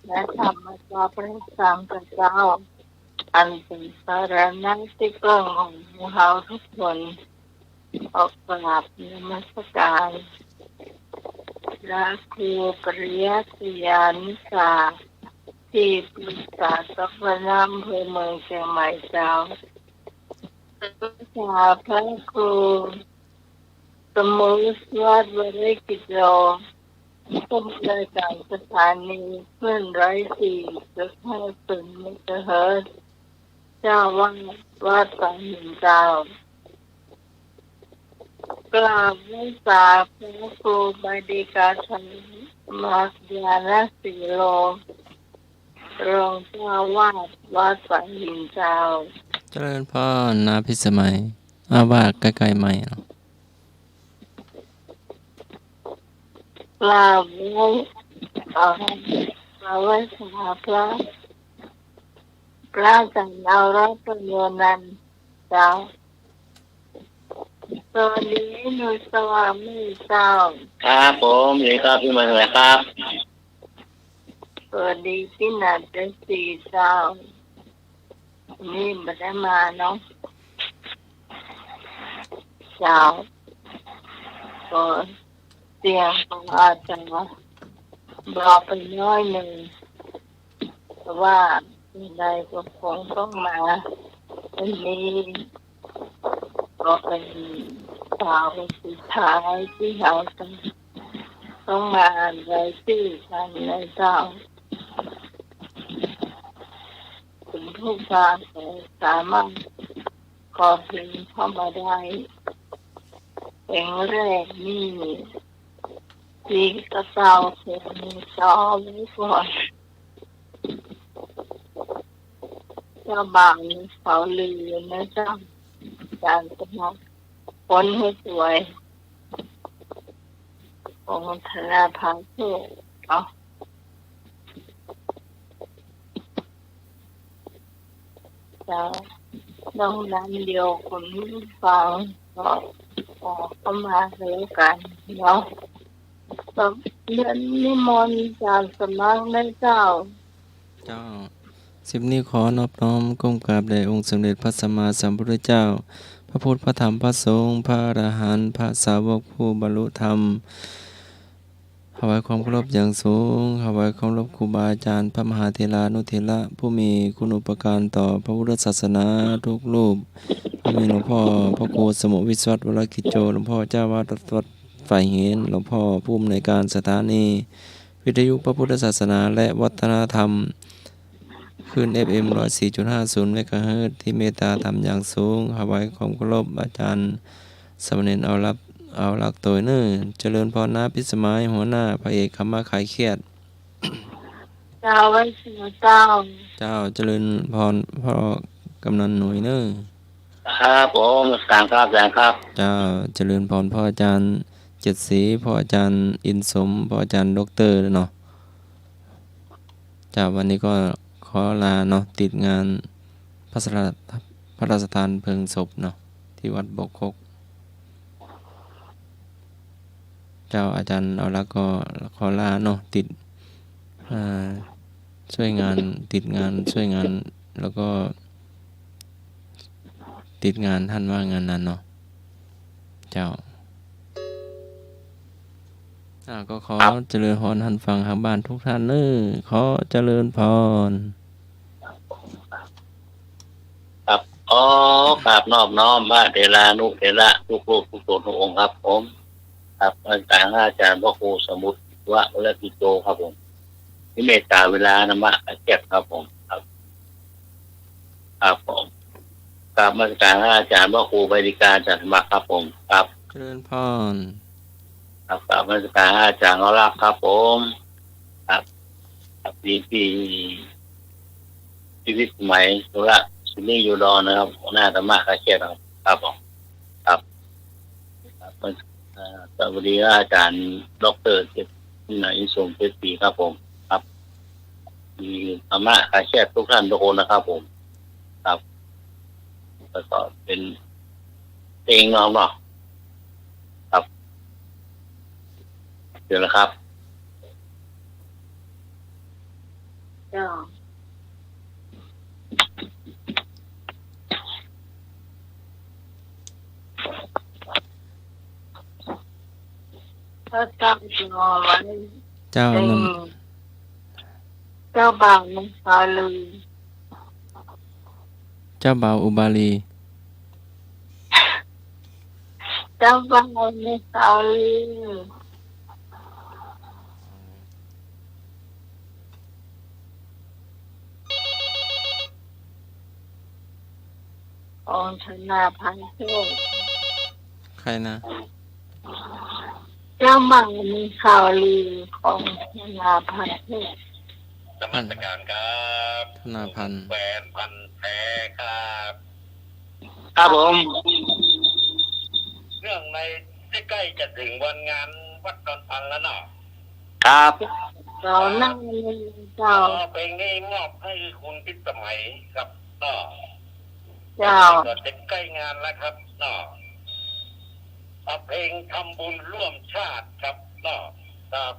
และธรรมจาพระสังฆเจ้าอันเป็นสารณะที่เบื้องของเราทุกคนออกกราบนมัสการพระครูปริยัติยานิกาที่ปรึกษาเจ้าคณะอำเภอเมืองเชียงใหม่เจ้าพระครูสมุทรวัดวริกิจโยผู้อำนวยการสถานีคลื่น104.50 เมกะเฮิรตซ์เจ้าวาดวัดสังหินเจ้ากราบไหว้สาพระครูบาดีกาชัยมัคยานสีโลรองเจ้าวาดวัดสังหินเจ้าเจริญพรนาพิสมัยอาวาสใกล้ๆใหม่เนาะกราบไหว้กราบไหว้สาพระอาจารย์เอารัตโยนันท์เจ้าสวัสดีหนุสวามีเจ้าครับผมยินดีครับพี่มาเลยครับสวัสดีพี่นันทศรีเจ้านี่ไม่ได้มาเนาะเจ้าก็เสียงของอาจารย์บอกไปน้อยหนึ่งว่าในก็คงต้องมาวันนี้ก็เป็นข่าวสุดท้ายที่เราต้องมาอ่านรายชื่อกันในเจ้าคุณผู้ฟังสามารถขอเพลงเข้ามาได้เพลงแรกนี่ที่กระเซาเพลงจอไว้ก่อนเจ้าบ่าวเขาลือนะเจ้าการสมัครคนให้สวยองค์ธนาภาโชคเอาเจ้าน้องนั้นเดียวคนฟังก็ขอเข้ามาแล้วกันเนาะเดือนนิมนต์จากสมัครได้เจ้าสิบนี้ขอนอบน้อมก้มกราบแด่องค์สมเด็จพระสัมมาสัมพุทธเจ้าพระพุทธพระธรรมพระสงฆ์พระอรหันต์พระสาวกผู้บรรลุธรรมถวายความเคารพอย่างสูงถวายความเคารพครูบาอาจารย์พระมหาเถรานุเถระผู้มีคุณูปการต่อพระพุทธศาสนาทุกรูปมีหลวงพ่อพระครูสมุวิศวัตวรกิจโจหลวงพ่อเจ้าวาดวัดฝ่ายเห็นหลวงพ่อผู้อำนวยการสถานีวิทยุพระพุทธศาสนาและวัฒนธรรมขึ้น FM 104.50 เมกะเฮิรตซ์ที่เมตตาธรรมอย่างสูงถวายความเคารพอาจารย์สมณเณรเอาลักตัวเนื้อเจริญพรนาพิสมัยหัวหน้าพระเอกคำว่าขายเครียดเจ้าไว้เสียเจ้าเจริญพรพ่อกำนันหน่วยเนื้อครับผมการครับอาจารย์ครับเจริญพรพ่ออาจารย์เจ็ดศรีพ่ออาจารย์อินสมพ่ออาจารย์ดรเนาะวันนี้ก็ขอลาเนาะติดงานพระราชทานเพลิงศพเนาะที่วัดบกคกอาจารย์เอาละก็ขอลาเนาะติดช่วยงานติดงานช่วยงานแล้วก็ติดงานท่านว่างานนั้นเนาะก็ขอเจริญพรท่านฟังทางบ้านทุกท่านเน้อขอเจริญพรครับกราบนอบน้อมพระเถรานุเถระทุกรูปทุกตนทุกองค์ครับผมครับอาจารย์พระครูสมุทรวรกิจโจครับผมที่เมตตาเวลานามะเจ็บครับผมครับผมกราบมาสการอาจารย์พระครูบาดีกาจันทมัคครับผมครับเจริญพรครับกราบมาสการอาจารย์เอาลักครับผมครับพี่วิทย์สมัยสุระสุนียูดอนนะครับหัวหน้าธรรมะคาเชียร์ครับผมครับสวัสดีอาจารย์ดร.เจตนาอินทรงเพชรศรีครับผมครับมีธรรมะคาเชียร์ทุกท่านทุกคนนะครับผมครับแล้วก็เป็นเพลงน้องเนาะครับเดี๋ยวนะครับ เจ้าถ้าตั้งจอไว้ เจ้า เป็น น เจ้าบ่าวมังสาลี ำเจ้าบ่าวอุบาลี เจ้าบ่าวมังสาลีองธนาพันธ์โชค ใครนะ เจ้าบ่าวมังสาลีของธนาพันธ์โชคน มัสการครับ ธนาพันธ์ แฟนพันธ์แท้ครับครับผมเรื่องในใกล้ๆจะถึงวันงานวัดดอนพังแล้วเนาะครับ เรานั่งในเจ้า เพลงนี้มอบให้คุณพิสมัยครับเนาะ เจ้า ก็จะใกล้งานแล้วครับเนาะเอาเพลงทำบุญร่วมชาติครับเนาะครับ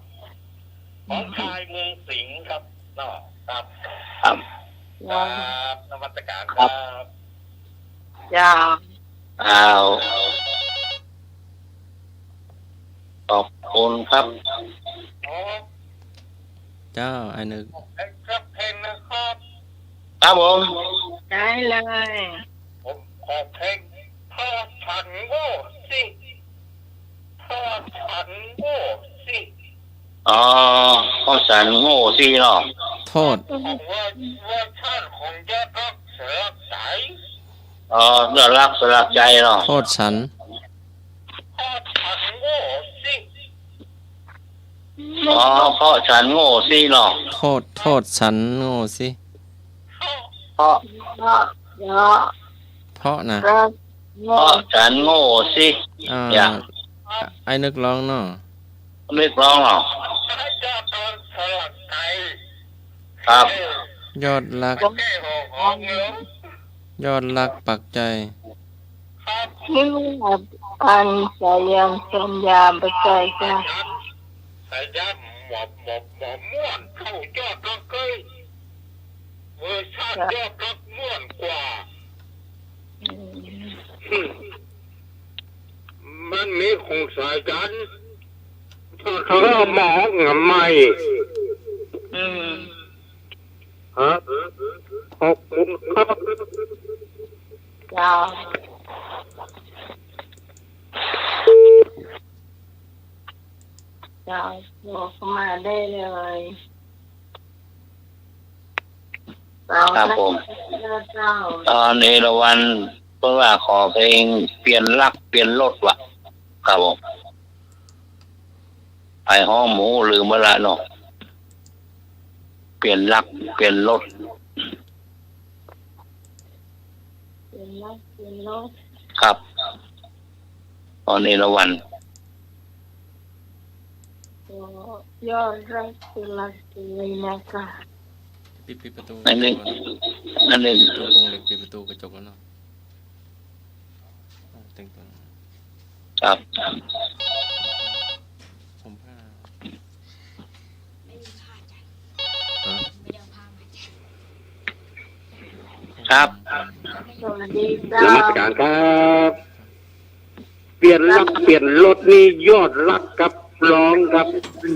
ของชายเมืองสิงห์ครับเนาะครับครับครับนมัสการครับ เจ้า อ้าวขอบคุณครับ เจ้าไอ้นึก ครับเพลงนะครับครับผม ได้เลย ผมขอเพลงพ่อฉันโง่สิพ่อฉันโง่สิอ๋อพ่อฉันโง่สิเนาะ โทษ ว่าท่านคงจะรักสลักใจอ๋อเรื่องรักสลักใจเนาะ โทษฉัน พ่อฉันโง่สิอ๋อพ่อฉันโง่สิเนาะ โทษฉันโง่สิ พ่อ เพราะเยอะ เพราะนะ รักโง่ พ่อฉันโง่สิ อ่าไอ้นึกร้องเนาะ ไม่ร้องหรอกครับ ยอดรัก ยอดรักปักใจ ที่ว่าอันจะยังสัญญาไปไกลกัน สายยันหมอบม่วนเข้ายอดรักเกยเวอร์ชันยอดรักม่วนกว่า มันมีของสายยันถ้าเขาหมอกงไม่ อืม ฮะขอบคุณครับ เจ้าเจ้าบอกมาได้เลยเจ้า ครับผม เจ้า ตอนเอราวันเพราะว่าขอเพลงเปลี่ยนรักเปลี่ยนรถวะครับผมไอห้องหมูลืมเวลาเนาะเปลี่ยนรักเปลี่ยนรถ เป็นรักเป็นรถ ครับตอนเอราวัน ยอดรักเป็นรักเลยนะคะ ปิดประตู นั่นเองนั่นเอง ตัวกรงเหล็กปิดประตูกระจกแล้วเนาะตึง ครับ ผมผ้า ครับ สวัสดี น เจ้า มัสการครับ เปลี่ยนรักเปลี่ยนรถนี่ยอดรักกับร้องครับ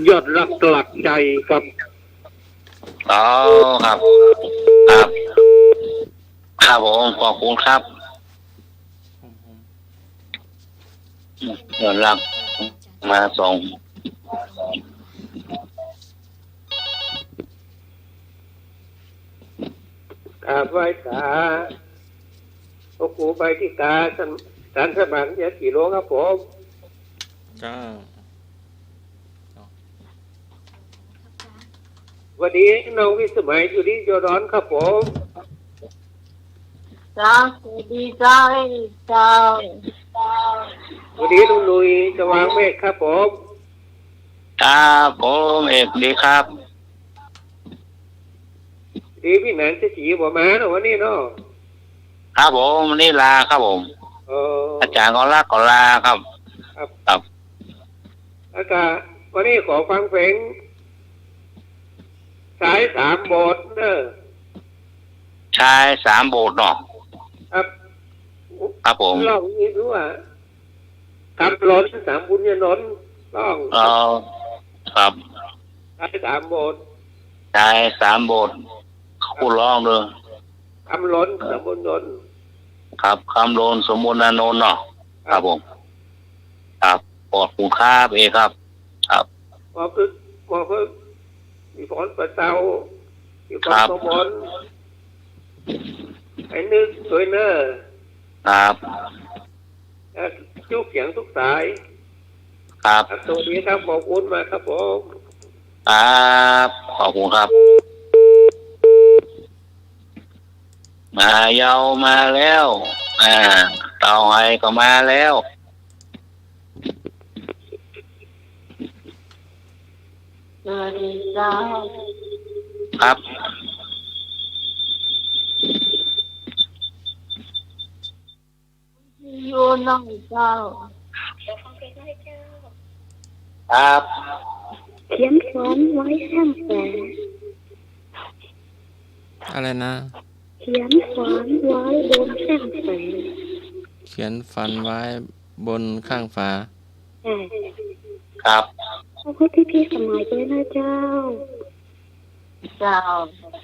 ยอดรักหลักใจครับ อ๋อครับครับครับผมขอบคุณครับเดี๋ยวรับมาส่ง ครับไหว้ตาพวกกูไปที่ตาสันสมานยากี่โลครับผม เจ้า วันนี้น้องวิสมัยอยู่ที่โยดอนครับผม เจ้าสวัสดีเจ้าเจ้า วันนี้ลุงลุยจะวางเมฆครับผม ครับผมเอกดีครับ ดีพี่แหนนจะจีบมาเนาะวันนี้เนาะ ครับผมนี่ลาครับผม เออ อาจารย์ก็ลาก็ลาครับ ครับ อากาศวันนี้ขอฟังเพลงท สายสามโบสถ์เนอะ ชายสามโบสถ์เนาะ ครับ ครับผม ลองนี้รู้ว่าขับรถสามบุญญานนท์ลอง เอาครับ สายสามโบสถ์ ชายสามโบสถ์คุณร้องเลย คำล้นสามบุญญานนท์ ครับคำโลนสมบูรณานนท์เนาะครับผม ครับปอดคุณค่าเองครับ ครับ พอพึ่งมีฝนประเตามีฝนสมบูรณ์ไอ้นึกสวยเนอ ครับ จุกเสียงทุกสาย ครับ ครับสวัสดีครับขอบคุณมากครับผม ครับขอบคุณครับ มาเยามาแล้วเต่าไฮก็มาแล้ว สวัสดีเจ้า ครับ อยู่น้องเจ้า ครับ เขียนฝันไว้ข้างฝา อะไรนะ เขียนฝันไว้บนข้างฝา เขียนฝันไว้บนข้างฝา ครับ ขอบคุณพี่สมัยด้วยนะเจ้า เจ้า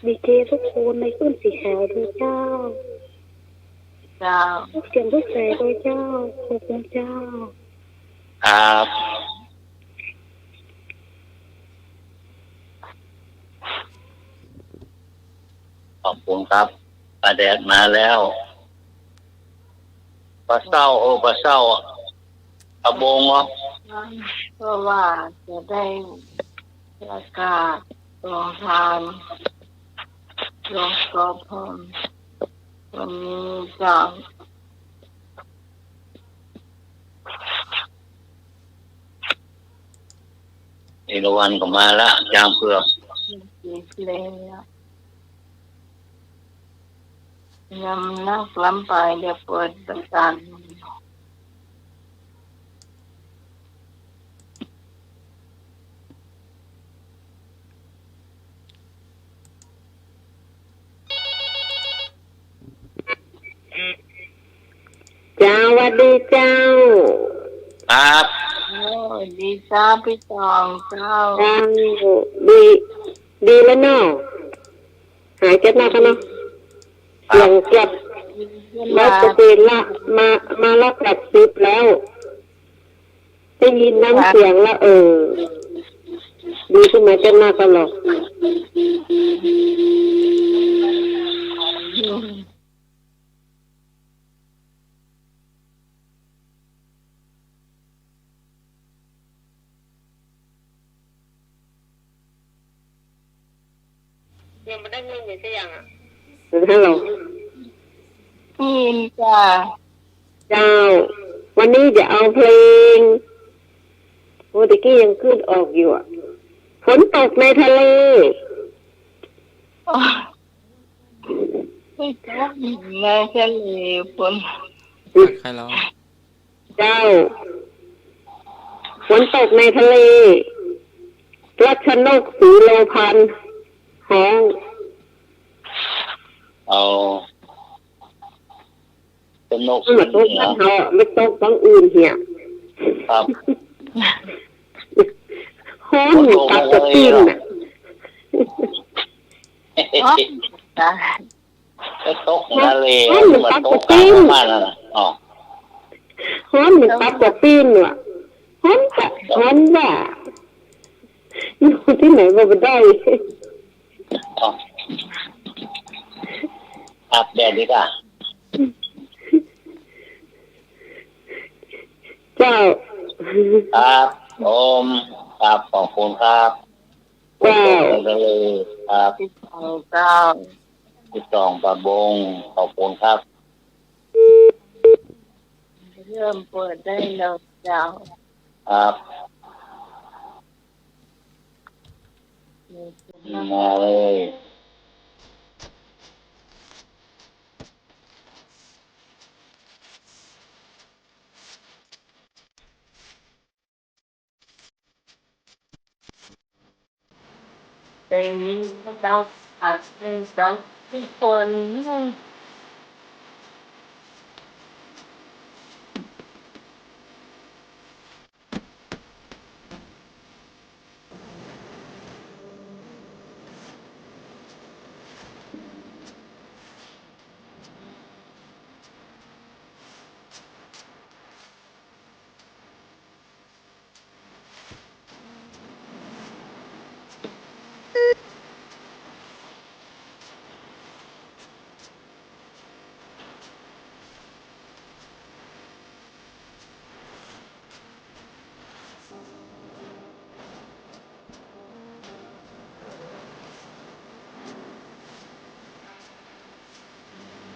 ดีเจทุกคนในขึ้นสีขาวด้วยเจ้า เจ้า ทุกเสียงทุกแสงด้วยเจ้าขอบคุณเจ้า ครับ ขอบคุณครับปลาแดดมาแล้วปลาเศร้าปลาเศร้าปลาบงเหรอ เพราะว่าจะได้ประกาศโรงทานโรงกอบพรวันนี้เจ้า เอราวันก็มาแล้วจางเผือก สีเพลงยำนักล้ำไปเดี๋ยวเปิดประกัน เจ้าวัสดีเจ้า ครับ โอ้ยดีจ้าพี่ตองเจ้า เจ้าดีดีแล้วเนาะหายเจ็บมากแล้วเนาะหลังจากร้อยเปอร์เซ็นต์ละมาละ80แล้วได้ยินน้ำเสียงแล้วดีขึ้นมาเจ็บมากแล้วหรอก ยังไม่ได้เงินอยู่สักอย่างอ่ะ ฮัลโหล พี่จ้า เจ้า วันนี้จะเอาเพลงโอ้ตะกี้ยังขึ้นออกอยู่อ่ะฝนตกในทะเล ไม่จ้าในทะเลฝน ใครร้อง เจ้าฝนตกในทะเลรัชนกสีโลพันธ์ห้อง เอาเป็นนก มันตก เหร บ้า อน เขาไม่ตกบ้างอื่นเหี้ย ครับ ห้องกับกระตีนน่ะ จ้า ไปตกทะเลมาตกกลางบ้านน่ะอ๋อ ห้องมันกับกระตีนว่ะห้องกับห้องว่าอยู่ที่ไหนมาบ่ได้ อ๋ออาบแดดดีกว่า เจ้า ครับผมครับขอบคุณครับ เจ้า ทะเลครับ พี่ตองเจ้า ที่สองปลาบงขอบคุณครับ เริ่มเปิดได้แล้วเจ้า ครับ มาเลย Tem então então ficou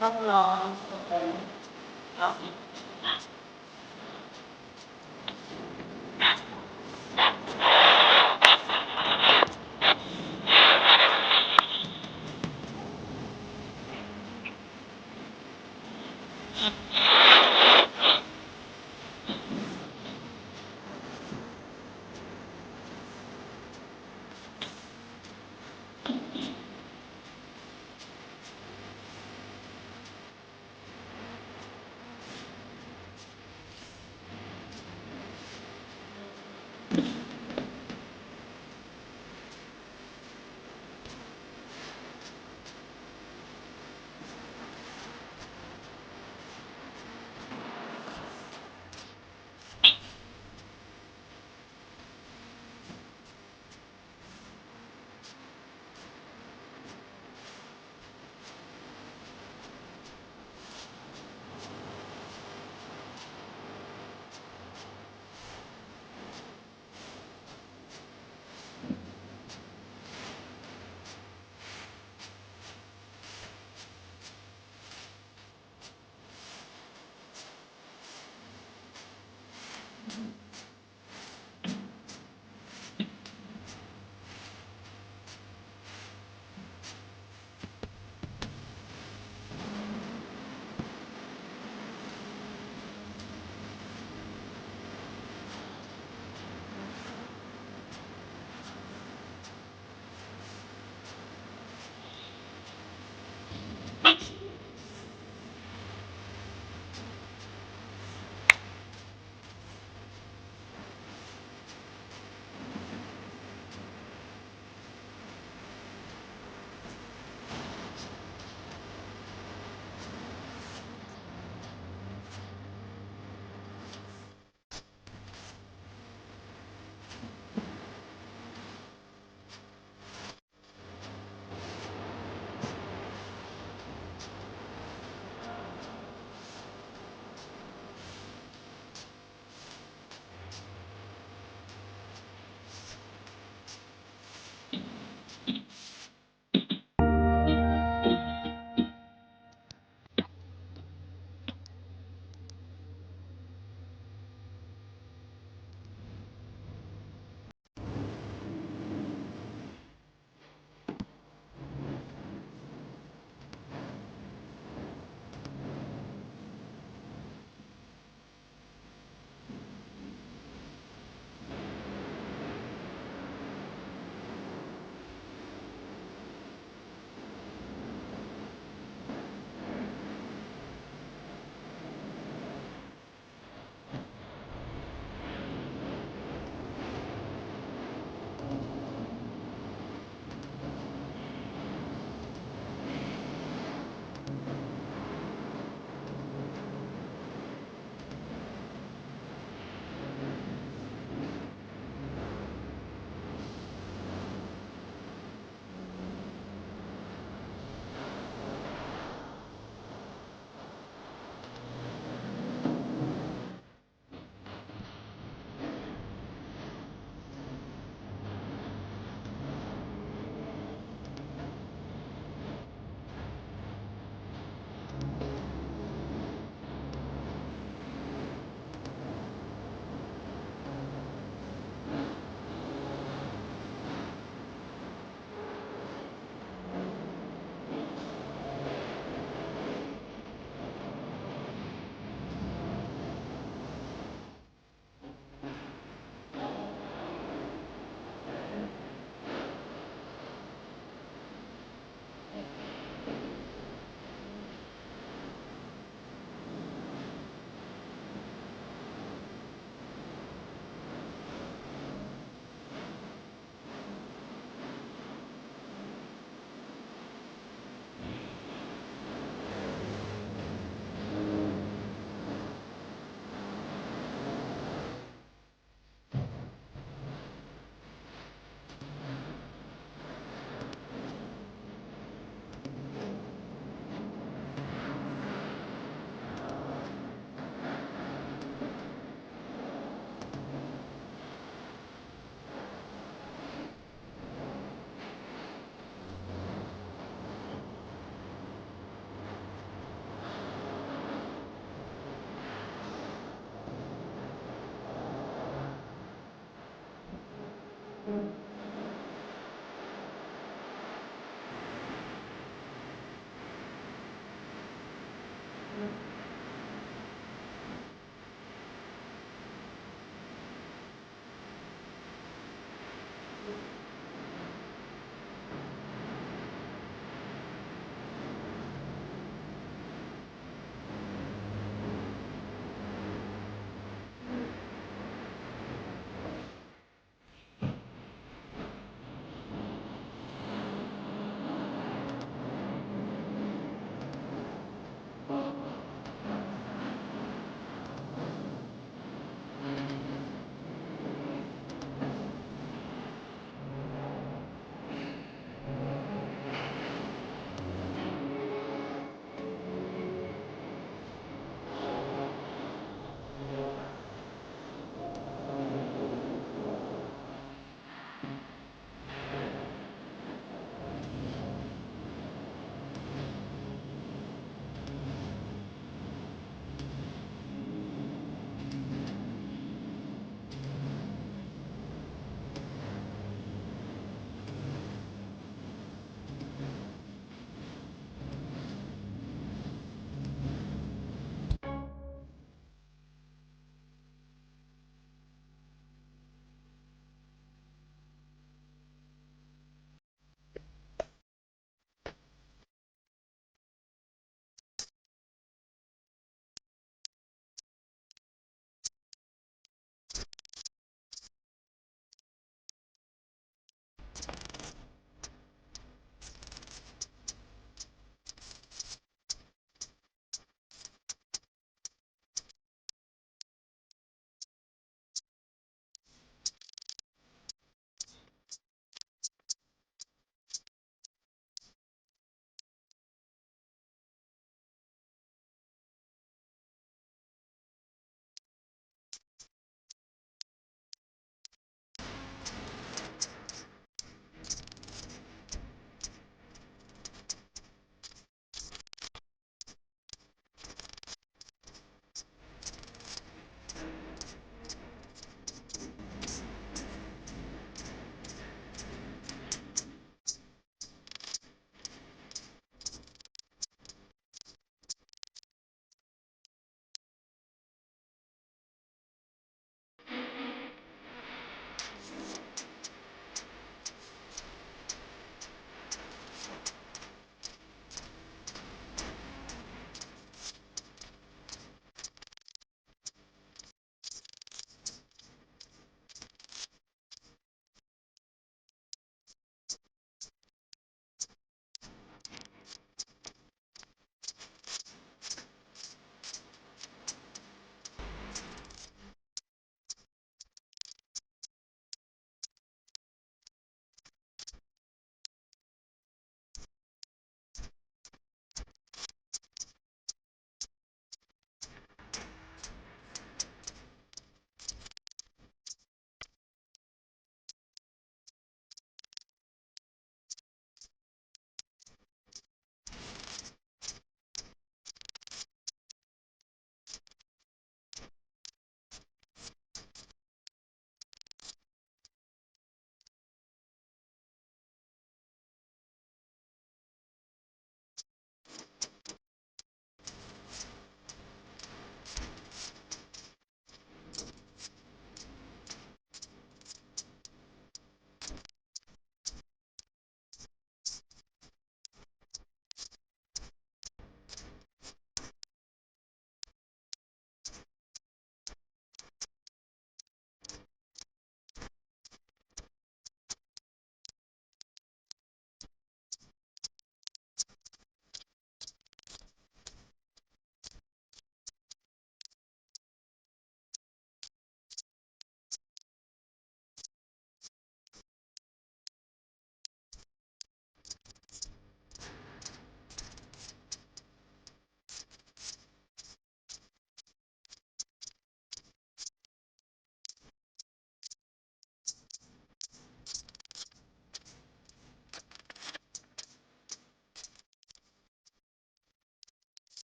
không lo không ค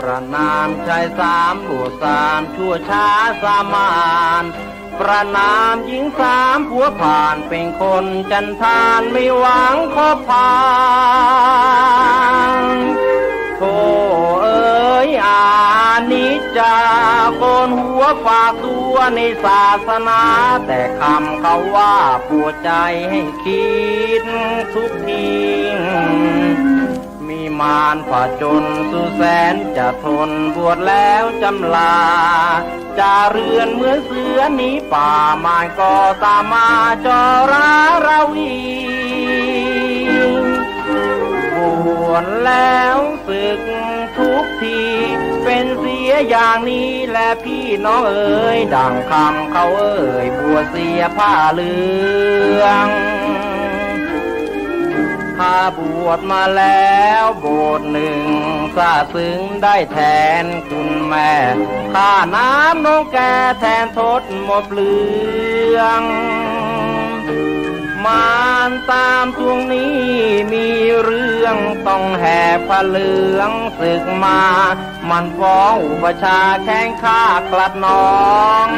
ประนามชายสามบวชสามชั่วช้าสามานประนามหญิงสามผัวผ่านเป็นคนจันทานไม่หวังขอผ่านโธ่เอ๋ยอานิจจาโกนหัวฝากตัวในศาสนาแต่คำเขาว่าปวดใจให้คิดทุกทีมีมารผจญสู่แสนจะทนบวชแล้วจำลาจาเรือนเหมือนเสือหนีป่ามารก็ตามมาจอราเราอีบวชแล้วศึกทุกทีเป็นเสียอย่างนี้แหละพี่น้องเอ๋ยดังคำเขาเอ่ยบวชเสียผ้าเหลืองข้าบวชมาแล้วโบสถ์หนึ่งซาซึ้งได้แทนคุณแม่ข้าน้ำน้องแกแทนทดหมดเปลืองมารตามทวงนี้มีเรื่องต้องแห่ผ้าเหลืองศึกมามันฟ้องอุปชาแข้งข้ากลัดน้อง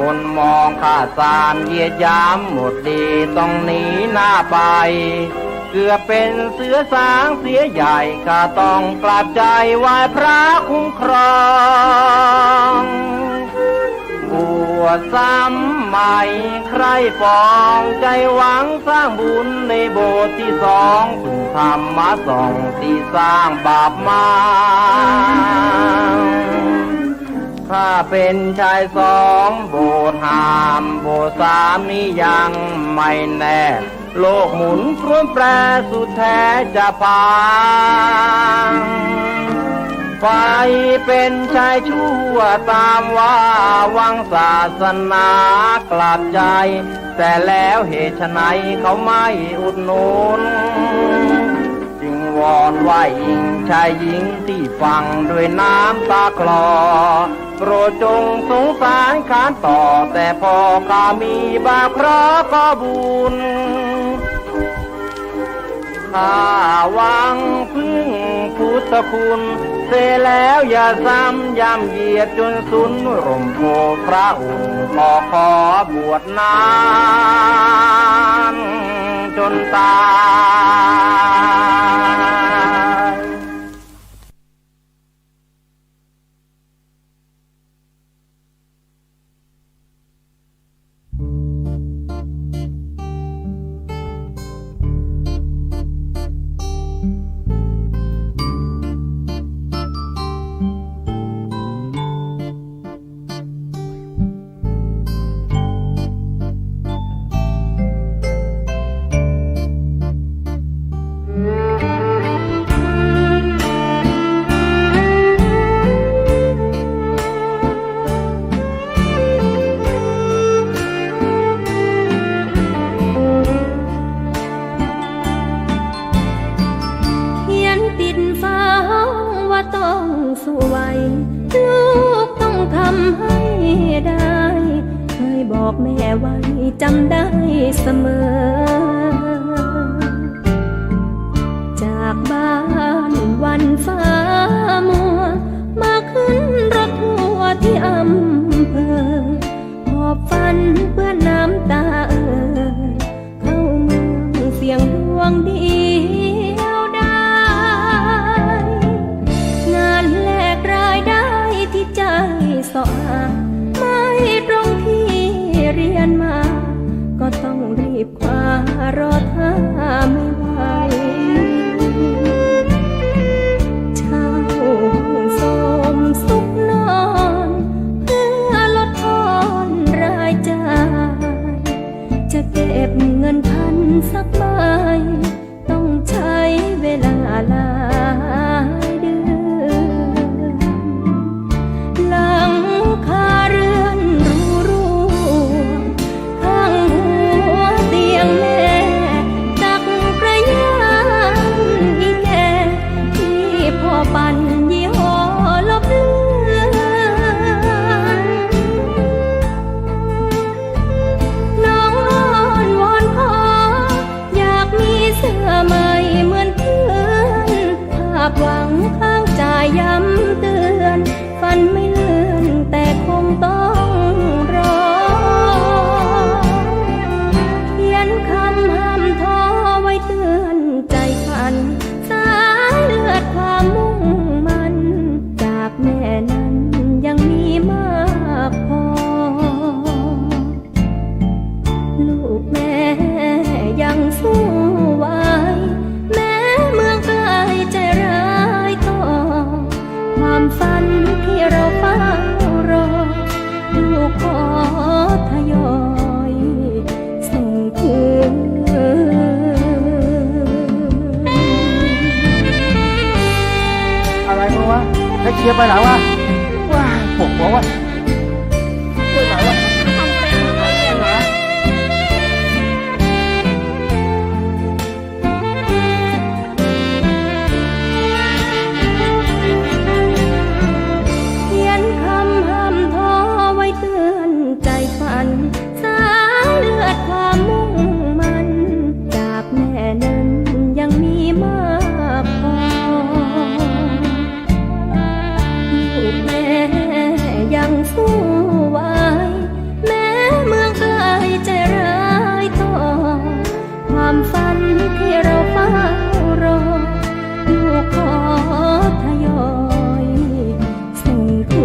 คนมองข้าสารเหยียดยามหมดดีต้องหนีหน้าไปเกือบเป็นเสือสางเสียใหญ่ข้าต้องกลับใจไหว้พระคุ้มครองบวชซ้ำใหม่ใครฟองใจหวังสร้างบุญในโบสถ์ที่สองคุณทำมาสองที่สร้างบาปมาข้าเป็นชายสองโบสถ์ห้ามโบสถ์สามนี้ยังไม่แน่โลกหมุนพรวนแปรสุดแท้จะพังไปเป็นชายชั่วตามว่าวังศาสนากลับใจแต่แล้วเหตุไฉนเขาไม่อุดหนุนจึงวอนไหวอิงชายหญิงที่ฟังด้วยน้ำตาคลอโปรดจงสงสารขานต่อแต่พอข้ามีบาปเคราะห์ก็บุญข้าหวังพึ่งพุทธคุณเสียแล้วอย่าซ้ำย้ำเหยียดจนสุนร่มโพพระอุ่นขอบวชนานจนตายสู้ไว้ลูกต้องทำให้ได้เคยบอกแม่ไว้จำได้เสมอจากบ้านวันฟ้ามัวมาขึ้นรถทัวร์ที่อำเภอหอบฝันเปื้อนน้ำตาเข้าเมืองเสียงดวงเดียวได้งานแลกรายได้ที่ใจสอหาไม่ตรงที่เรียนมาก็ต้องรีบคว้ารอท่าไม่ไหวเช่าห้องโสมสุขนอนเพื่อลดทอนรายจ่ายจะเก็บเงินพันสักใบต้องใช้เวลาหลายเดือนหลังคาเรือนรูข้างหัวเตียงแม่ตักกระยานอีแก่ที่พ่อปั่นยี่ห้อลบเลือนน้องอ้อนวอนขออยากมีเสื้อ เชียร์ไปไหนวะว้าปวดหัววะไปไหนวะทำเป็นอะไรเนี่ยเหรอ เขียนคำห้ามท้อไว้เตือนใจฝัน สายเลือดความมุ่งมันจากแม่นั้นยังมีมากพอลูกแม่ยังสู้ไหวแม้เมืองไกลใจร้ายต่อความฝันที่เราเฝ้ารอลูกขอทยอยส่งคื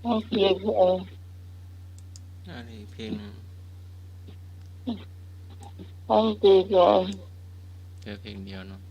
ให้เกียรติเอง อันนี้เพลง ให้เกียรติเอง เจอเพลงเดียวเนาะ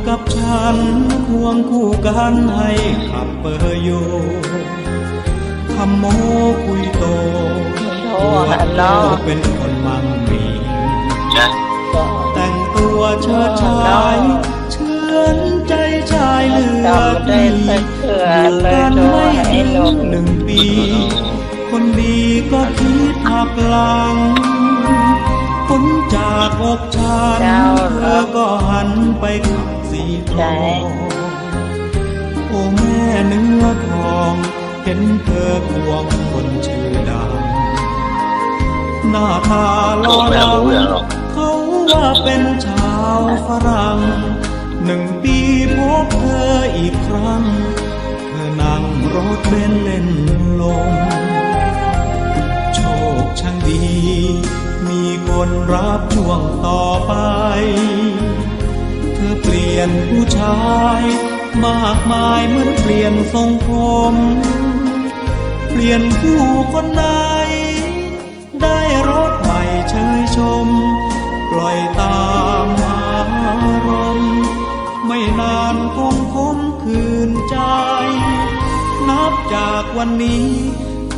กับฉันควงคู่กันให้ขับเปอร์โยทำโมคุยโต โทรหาน้อง เป็นคนมั่งมี นะ แต่งตัวเชิดชายเชื่อนใจชายเหลือ จำได้ ดี แต่เสื้อ อยู่ เบอ กั ร์ น โทร ไม่ ให้ ถึง นม 1 ปี คนดีก็คิดหักหลังพ้นจากอกฉันเธอก็หันไปขับสีทองโอ้แม่เนื้อทองเห็นเธอควงคนชื่อดังหน้าตาหล่อเหลาเขาว่าเป็นชาวฝรั่ง1 ปีพบเธออีกครั้งเธอนั่งรถเบนซ์เล่นลมโชคช่างดีมีคนรับช่วงต่อไปเธอเปลี่ยนผู้ชายมากมายเหมือนเปลี่ยนทรงผมเปลี่ยนผู้คนไหนได้รถใหม่เชยชมปล่อยตามอารมณ์ไม่นานคงคมคืนใจนับจากวันนี้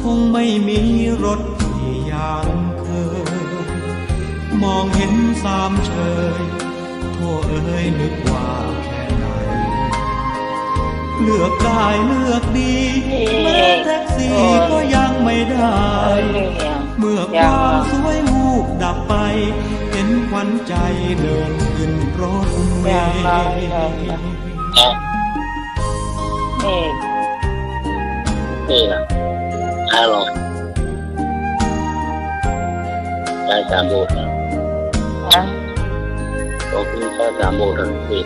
คงไม่มีรถที่อย่างเคยมองเห็นสามเชยโทษเอ้ยนึกว่าแค่ไหนเลือกได้เลือกดีแม้แท็กซี่ก็ยังไม่ได้ เมื่อความสวยวูบดับไปเห็นขวัญใจเดินขึ้นรถเมล์ นี่นะถ้าลองได้3 โบสถ์นะก็คือแค่3 โบสถ์ทั้งปี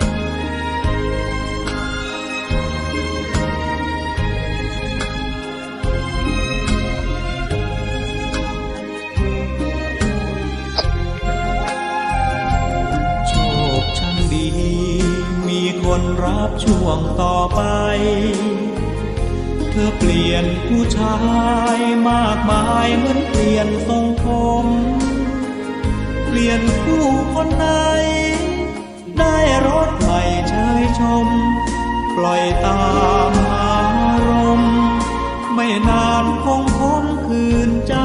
โชคช่างดีมีคนรับช่วงต่อไปเธอเปลี่ยนผู้ชายมากมายเหมือนเปลี่ยนทรงผมเปลี่ยนผู้คนไหนได้รถใหม่เชยชมปล่อยตามอารมณ์ไม่นานคงคมคืนใจ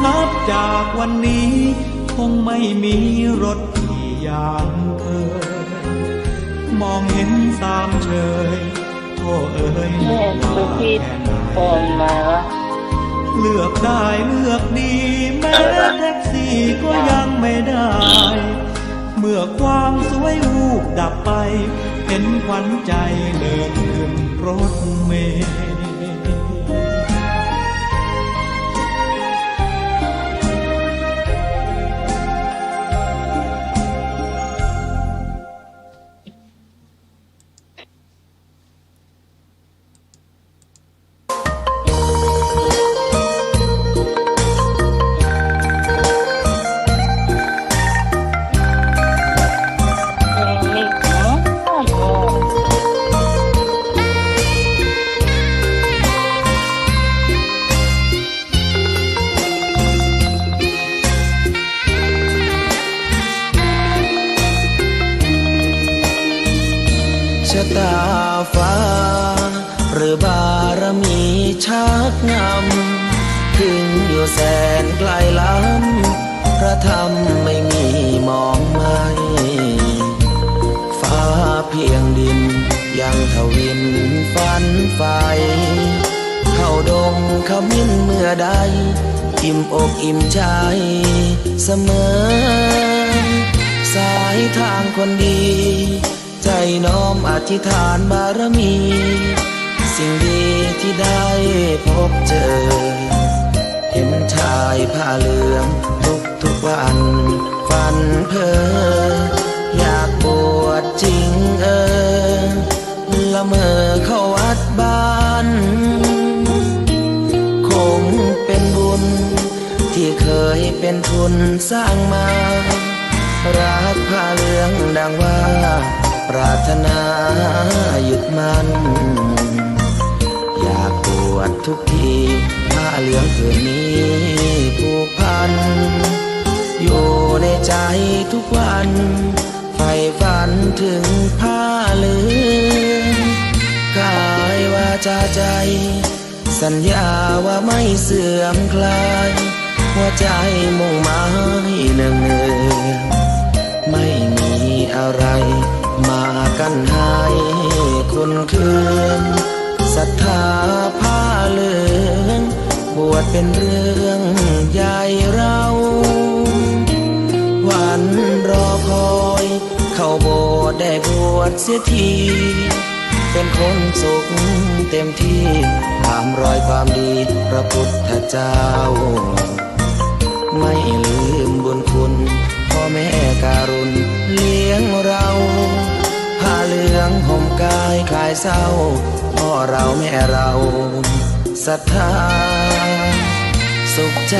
นับจากวันนี้คงไม่มีรถที่อย่างเคยมองเห็นสามเชยโอ้เอ้ยนึกว่าแค่ไหนเลือกได้เลือกดีแม้แท็กซี่ก็ยังไม่ได้เมื่อความสวยวูบดับไปเห็นขวัญใจเดินขึ้นรถเมล์ ชะตาฟ้าหรือบารมีชักนำถึงอยู่แสนไกลล้ำพระธรรมไม่มีมองไม่ฟ้าเพียงดินยังทวินฝันไฟเข้าดงขมิ้นเมื่อใดอิ่มอกอิ่มใจเสมอสายทางคนดีใจน้อมอธิษฐานบารมีสิ่งดีที่ได้พบเจอเห็นชายผ้าเหลืองทุกวันฝันเพ้ออยากบวชจริงละเมอเข้าวัดบ้านคงเป็นบุญที่เคยเป็นทุนสร้างมารักผ้าเหลืองดังว่าปรารถนายึดมั่นอยากบวชทุกทีผ้าเหลืองผืนนี้ผูกพันอยู่ในใจทุกวัน ใฝ่ฝันถึงผ้าเหลืองกายวาจาใจสัญญาว่าไม่เสื่อมคลายหัวใจมุ่งหมายเนืองๆไม่มีอะไรมากันให้คุณคืนศรัทธาผ้าเหลืองบวชเป็นเรื่องใหญ่เราวันรอคอยเข้าโบสถ์ได้บวชเสียทีเป็นคนสุขเต็มที่ตามรอยความดีพระพุทธเจ้าไม่ลืมบุญคุณพ่อแม่การุณเลี้ยงเราผ้าเหลืองห่มกายคลายเศร้าพ่อเราแม่เราศรัทธาสุขใจ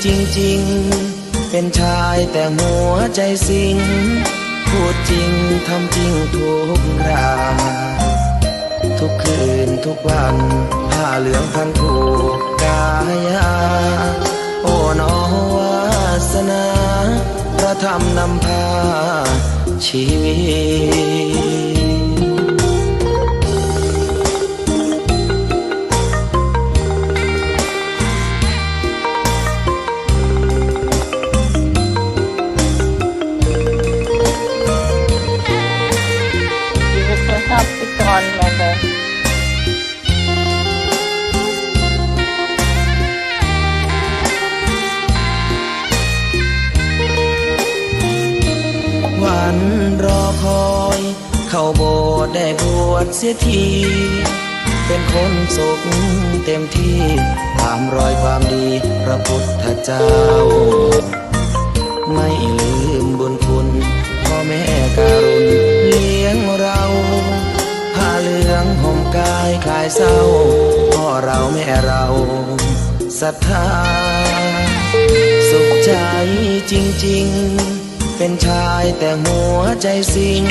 จริงๆเป็นชายแต่หัวใจสิงพูดจริงทำจริงทุกราทุกคืนทุกวันผ้าเหลืองพันผูกกายาโอ้น้อวาสนาพระธรรมนำพาชีวิตอนมาเลยวันรอคอยเข้าโบสถ์ได้บวชเสียทีเป็นคนสุขเต็มที่ตามรอยความดีพระพุทธเจ้าไม่ลืมบุญคุณพ่อแม่การุณเลี้ยงเราผ้าเหลืองห่มกายคลายเศร้าพ่อเราแม่เราศรัทธาสุขใจจริงๆเป็นชายแต่หัวใจสิง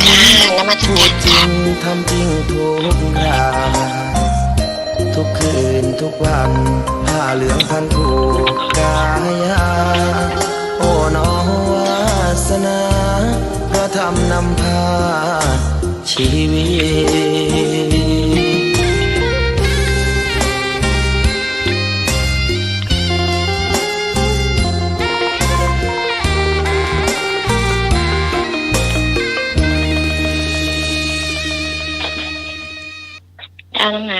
พูดจริงทำจริงทุกราทุกคืนทุกวันผ้าเหลืองพันผูกกายาโอ้น้อวาสนาพระธรรมนำพาชีวิตทางไหน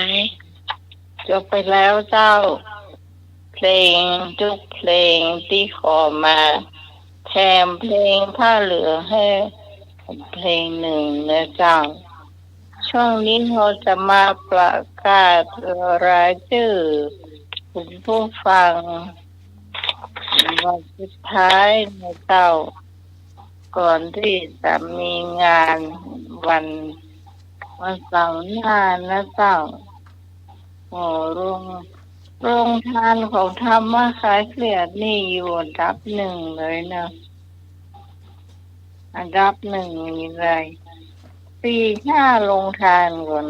จบไปแล้วเจ้าเพลงทุกเพลงที่ขอมาแถมเพลงผ้าเหลืองให้เพลงหนึ่งนะเจ้าช่วงนี้เราจะมาประกาศรายชื่อคุณผู้ฟังวันสุดท้ายนะเจ้าก่อนที่จะมีงานวันเสาร์หน้านะเจ้าโรงทานของธรรมะคลายเครียดนี่อยู่อันดับหนึ่งเลยนะอันดับหนึ่งมีอะไร4-5โรงทานก่อน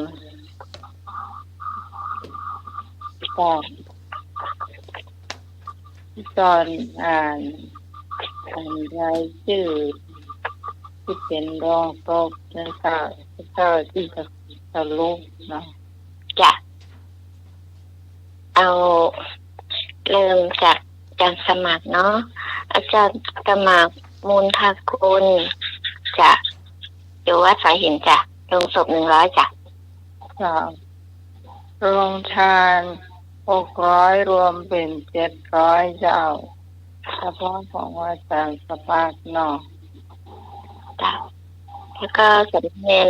ตอนอ่านรายชื่อที่เป็นรองตกนะคะที่จะลุกนะจะเอาเริ่มจากการสมัครเนาะอาจารย์สมัครมูลภาคุณจะอยู่วัดสายหินจ้ะลงศพ100จ้ะโรงทาน600รวมเป็น700เจ้าเฉพาะของอาจารย์สปาร์เนาะจ้ะแล้วก็สมเด็จ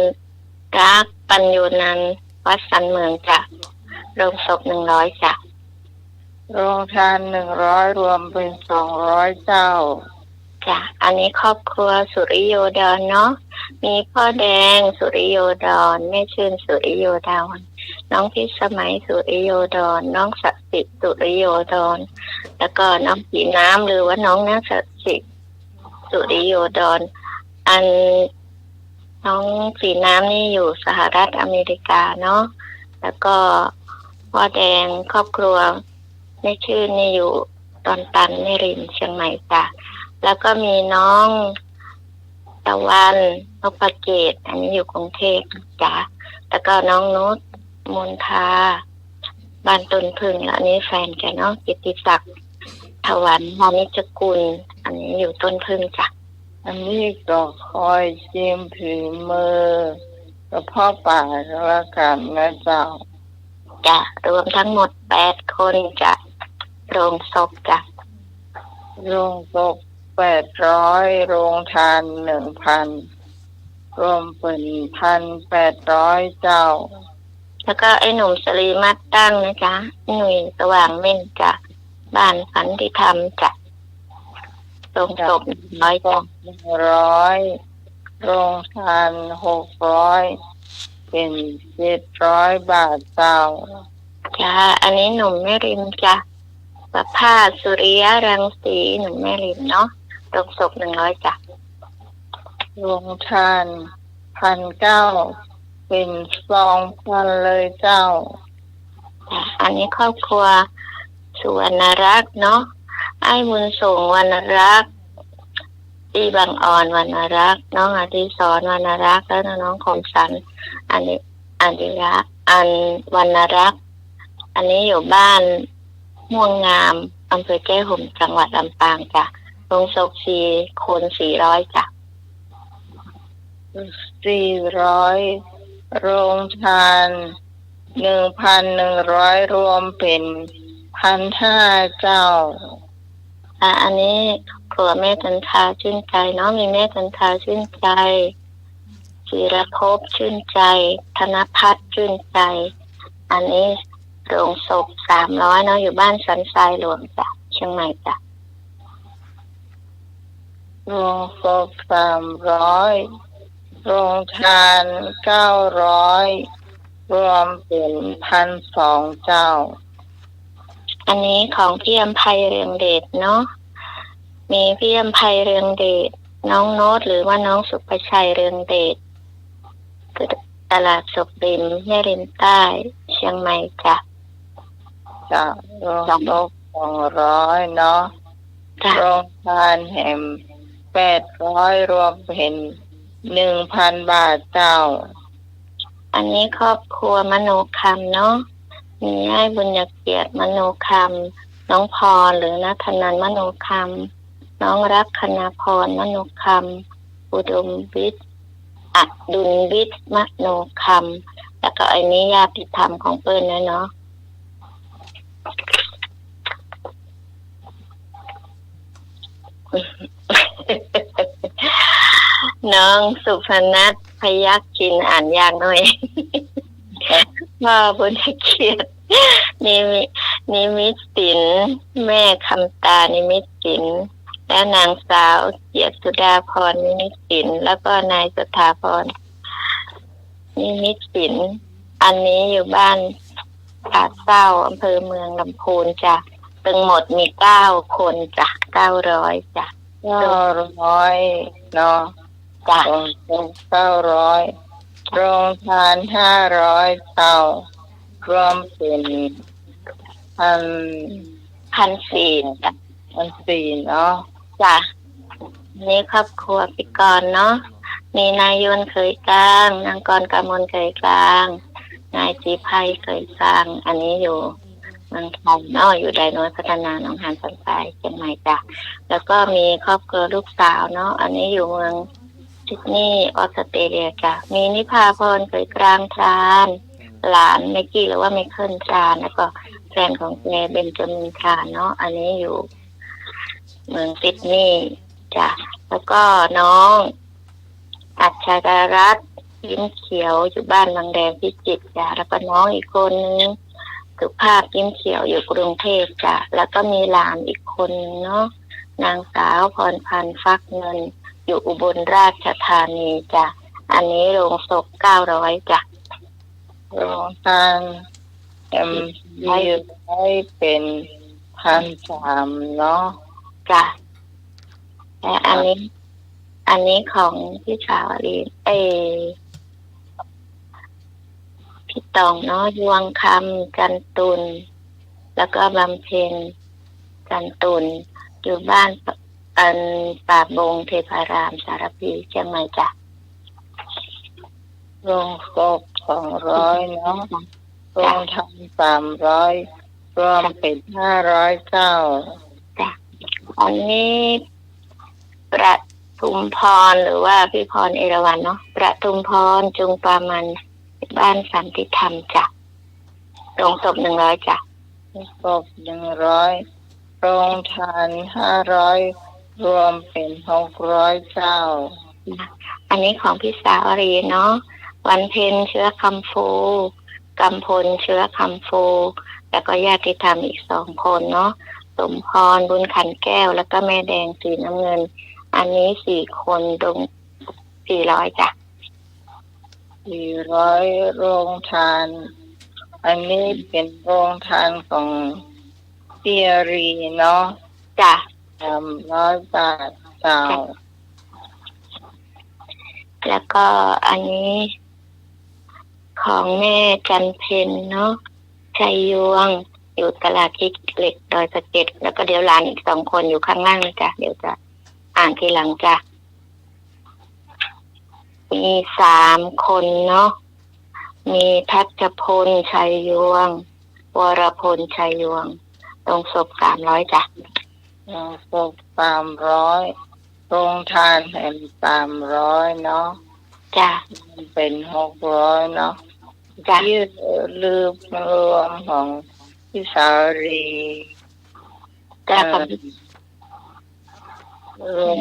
รักปัญญูนันท์วัดสันเมืองจ้ะลงศพ100จ้ะโรงทาน100รวมเป็น200เจ้าจ้ะอันนี้ครอบครัวสุริโยดรเนาะมีพ่อแดงสุริโยดรแม่ชื่นสุริโยดรน้องพิสมัยสุริโยดรน้องศักดิ์สิทธิ์สุริโยดรแล้วก็น้องสีน้ำหรือว่าน้องนักศักดิ์สิทธิ์สุริโยดรอันน้องสีน้ำนี่อยู่สหรัฐอเมริกาเนาะแล้วก็พ่อแดงครอบครัวแม่ชื่นนี่อยู่ตอนตันนิรินทร์เชียงใหม่จ้ะแล้วก็มีน้อง ตะวันนพเกตอันนี้อยู่กรุงเทพจ้ะแล้วก็น้องนุชมนทาบ้านต้นพึ่งแล้วอันนี้แฟนแกเนาะกิตติศักดิ์ถวันวานิจกุลอันนี้อยู่ต้นพึ่งจ้ะ อันนี้ก็คอยชิมผือมือกับพ่อป่าแล้วกันนะเจ้า จะรวมทั้งหมด8 คนจะโรงศพจะ โรงศพ800โรงทาน 1,000 รวมเป็น 1,800 เจ้า แล้วก็ไอ้หนุ่มสลีมัดตั้งนะจ๊ะหนุ่ยสว่างเม่นจะบ้านฝันที่ทำจะโรงศพ100จ้ะ 100โรงทาน600เป็น700 บาทเจ้า จ้ะอันนี้หนุ่มแม่ริมจ้ะประภาสสุริยรังสีหนุ่มแม่ริมเนาะโรงศพ100จ้ะ โรงทาน 1,900 เป็น 2,000 เลยเจ้า อันนี้ครอบครัวสุวรรณรักษ์เนาะไอ้บุญส่งวรรณรักษ์ตีบางอ่อนวรรณรักษ์น้องอดิศรวรรณรักษ์แล้วน้องคมสันอันนี้อันวรรณรักษ์อันนี้อยู่บ้านม่วงงามอำเภอแก้ห่มจังหวัดลำปางจ้ะโรงศพ4 คน 400จ้ะ 400โรงทาน 1,100 รวมเป็น 1,500 เจ้า อันนี้ครัวแม่จันทาชื่นใจเนาะมีแม่จันทาชื่นใจศิรภพชื่นใจธนพัฒน์ชื่นใจอันนี้โรงศพ300เนาะอยู่บ้านสันทรายหลวงจ้ะเชียงใหม่จ้ะ โรงศพ300โรงทาน 900 รวมเป็น 1,200 เจ้า อันนี้ของพี่อำไพเรืองเดชเนาะมีพี่อำไพเรืองเดชน้องโน้ตหรือว่าน้องสุภชัยเรืองเดชตลาดศพริมแม่ริมใต้เชียงใหม่จ้ะ จ้ะโรงศพ200เนาะโรงทานแหม800 รวมเป็น 1,000 บาทเจ้า อันนี้ครอบครัวมโนคำเนาะมีไอ้บุญเกียรติมโนคำน้องพรหรือณัฐนันท์มโนคำน้องรักคณาพรมโนคำอุดมวิทย์อดุลวิทย์มโนคำแล้วก็อันนี้ญาติธรรมของเปิ้ลนะเนาะน้องสุพนัทพยัคฆ์ชินอ่านยากหน่อยพ่อบุญเกียรตินิมิตศิลป์แม่คำตานิมิตศิลป์และนางสาวเกียรติสุดาพรนิมิตศิลป์แล้วก็นายสถาพรนิมิตศิลป์อันนี้อยู่บ้านผาเศร้าอำเภอเมืองลำพูนจ้ะทั้งหมดมี9 คนจ้ะ900จ้ะ900เนาะ จ้ะ โรงศพ900โรงทาน500 เจ้ารวมเป็น 1,400จ้ะ 1,400 เนาะ จ้ะนี่ครอบครัวพิกรเนาะมีนายยนต์เคยกลางนางกรกมลเคยกลางนายจีไพเคยกลางอันนี้อยู่เมืองไทยเนาะอยู่ไดโนยพัฒนาหนองหานสันทรายเชียงใหม่จ้ะแล้วก็มีครอบครัวลูกสาวเนาะอันนี้อยู่เมืองซิดนีย์ออสเตรเลียจ้ะมีนิพาพรเคยกลางทรานหลานเมกกี้หรือว่าไมเคิลทรานแล้วก็แฟนของแกเบนจามินทรานเนาะอันนี้อยู่เมืองซิดนีย์จ้ะแล้วก็น้องอัจฉริรัตน์ยิ้มเขียวอยู่บ้านบางแดงพิจิตรจ้ะแล้วก็น้องอีกคนนึงสุภาพยิ้มเขียวอยู่กรุงเทพจ้ะแล้วก็มีหลานอีกคนนึงเนาะนางสาวพรพันธ์ฟักเงินอยู่อุบลราชธานีจ้ะอันนี้โรงศพ900จ้ะ โรงทานให้เป็น 1,300 เนาะ จ้ะและอันนี้ของพี่สาวลีพี่ตองเนาะยวงคำจันตุลแล้วก็บำเพ็ญจันตุลอยู่บ้าน อันป่าบงเทพารามสารพีเชียงใหม่จ้ะ โรงศพ200เนาะโรงทาน300รวมเป็น509จ้ะอันนี้ประทุมพรหรือว่าพี่พรเอราวัณเนาะประทุมพรจุงปามันบ้านสันติธรรมจ้ะโรงศพ100จ้ะศพ100โรงทาน500รวมเป็น609อันนี้ของพี่สาวรีเนาะวันเพ็ญเชื้อคำฟูกำพลเชื้อคำฟูแล้วก็ญาติธรรมอีก2คนเนาะสมพรบุญขันแก้วแล้วก็แม่แดงสีน้ำเงินอันนี้4คนตรง400จ้ะ400โรงทานอันนี้เป็นโรงทานของเตียรีเนาะจ้ะ300 บาทเจ้าแล้วก็อันนี้ของแม่จันเพ็ญเนาะชัยยวงอยู่ตลาดที่เหล็กดอยสะเก็ดแล้วก็เดี๋ยวหลานอีก2คนอยู่ข้างล่างนะจ๊ะเดี๋ยวจะอ่านทีหลังจ้ะมี3คนเนาะมีทัชพลชัยยวงวรพลชัยยวงตรงศพ300จ้ะโรงศพ300โรงทานแห่ง300เนาะจ้ะเป็น600เนาะจ้ะลืมรวมของพี่สาวรีจ้ะโรง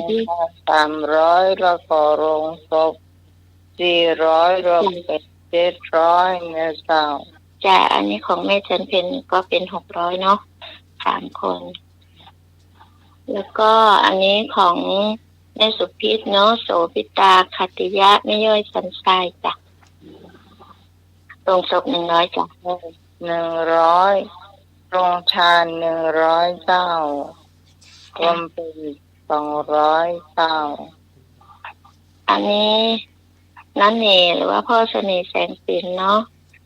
ทาน300แล้วก็โรงศพ400รวมเป็น700นะเจ้าจ้ะอันนี้ของแม่จันเพ็ญก็เป็น600เนาะ3คนแล้วก็อันนี้ของแม่สุพิษเนาะโสภิตาคติยะไม่ย่อยสันทรายจ้ะโรงศพ100จ้ะ100โรงทาน100เจ้ารวมเป็น200เจ้าอันนี้น้าเนหรือว่าพ่อเสน่ห์แสงสินเนาะ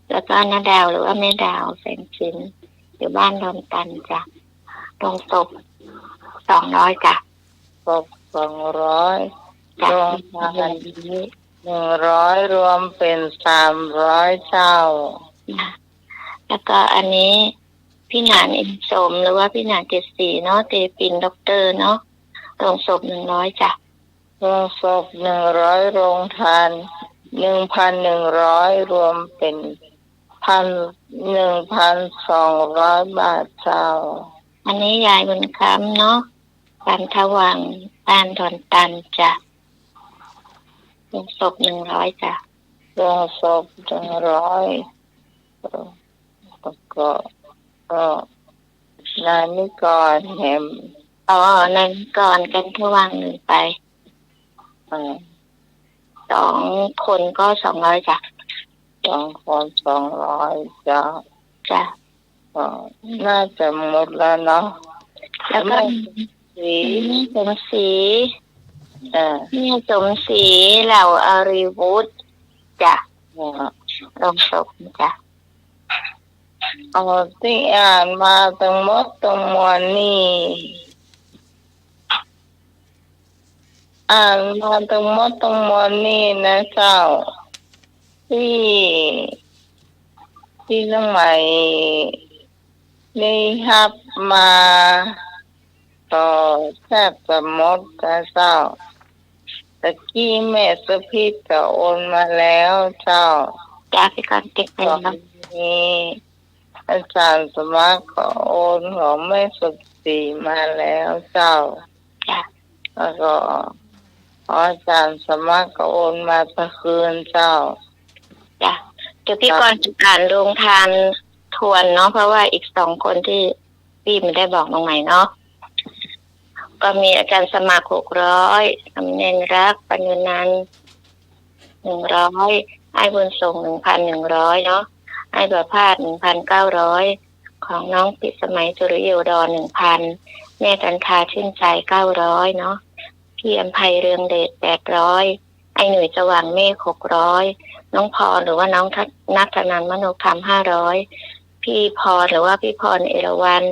แล้วก็น้าดาวหรือว่าแม่ดาวแสงสินอยู่บ้านดอนตันจ้ะโรงศพ200จ้ะศพ200โรงทาน100รวมเป็น300เจ้าแล้วก็อันนี้พี่หนานอินสมหรือว่าพี่หนาน74เนาะเตปินด็อกเตอร์เนาะโรงศพ100จ้ะโรงศพ100โรงทาน 1,100 รวมเป็น1,200 บาทเจ้าอันนี้ยายบุญคำเนาะปันทวังบ้านดอนตันจ้ะโรงศพ100จ้ะโรงศพ100ก็นายนิกรแหมนายนิกรกันทวัง1ไป2คนก็200จ้ะ2คน200จ้ะจ้ะน่าจะหมดแล้วเนาะแล้วก็สมศรีนี่สมศรีเหล่าอารีวุฒิจ้ะโรงศพจ้ะที่อ่านมาทั้งหมดทั้งมวลนี่อ่านมาทั้งหมดทั้งมวลนี่นะเจ้าที่น้องใหม่ได้รับมาต่อแทบจะหมดนะเจ้าตะกี้แม่สุพิษก็โอนมาแล้วเจ้าพี่การเก็บเงินนะนี่อาจารย์สมัครก็โอนของแม่สุศรีมาแล้วเจ้าแล้วก็อาจารย์สมัครก็โอนมาตะคืนเจ้าจ้ะเดี๋ยวพี่กรณ์อ่านโรงทานทวนเนาะเพราะว่าอีก2คนที่พี่ไม่ได้บอกตรงไหนเนาะก็มีอาจารย์สมัคร600สำเนียงรักปัญญานันท์100ไอ้บุญส่ง 1,100 เนาะไอ้ประภาส 1,900 ของน้องปิสมัยสุริโยดร 1,000 แม่กันทาชื่นใจ900เนาะพี่อภัยเรืองเดช800ไอ้หนุ่ยสว่างเมฆ600น้องพรหรือว่าน้องนัทนันท์มโนธรรม500พี่พรหรือว่าพี่พรเอราวัณ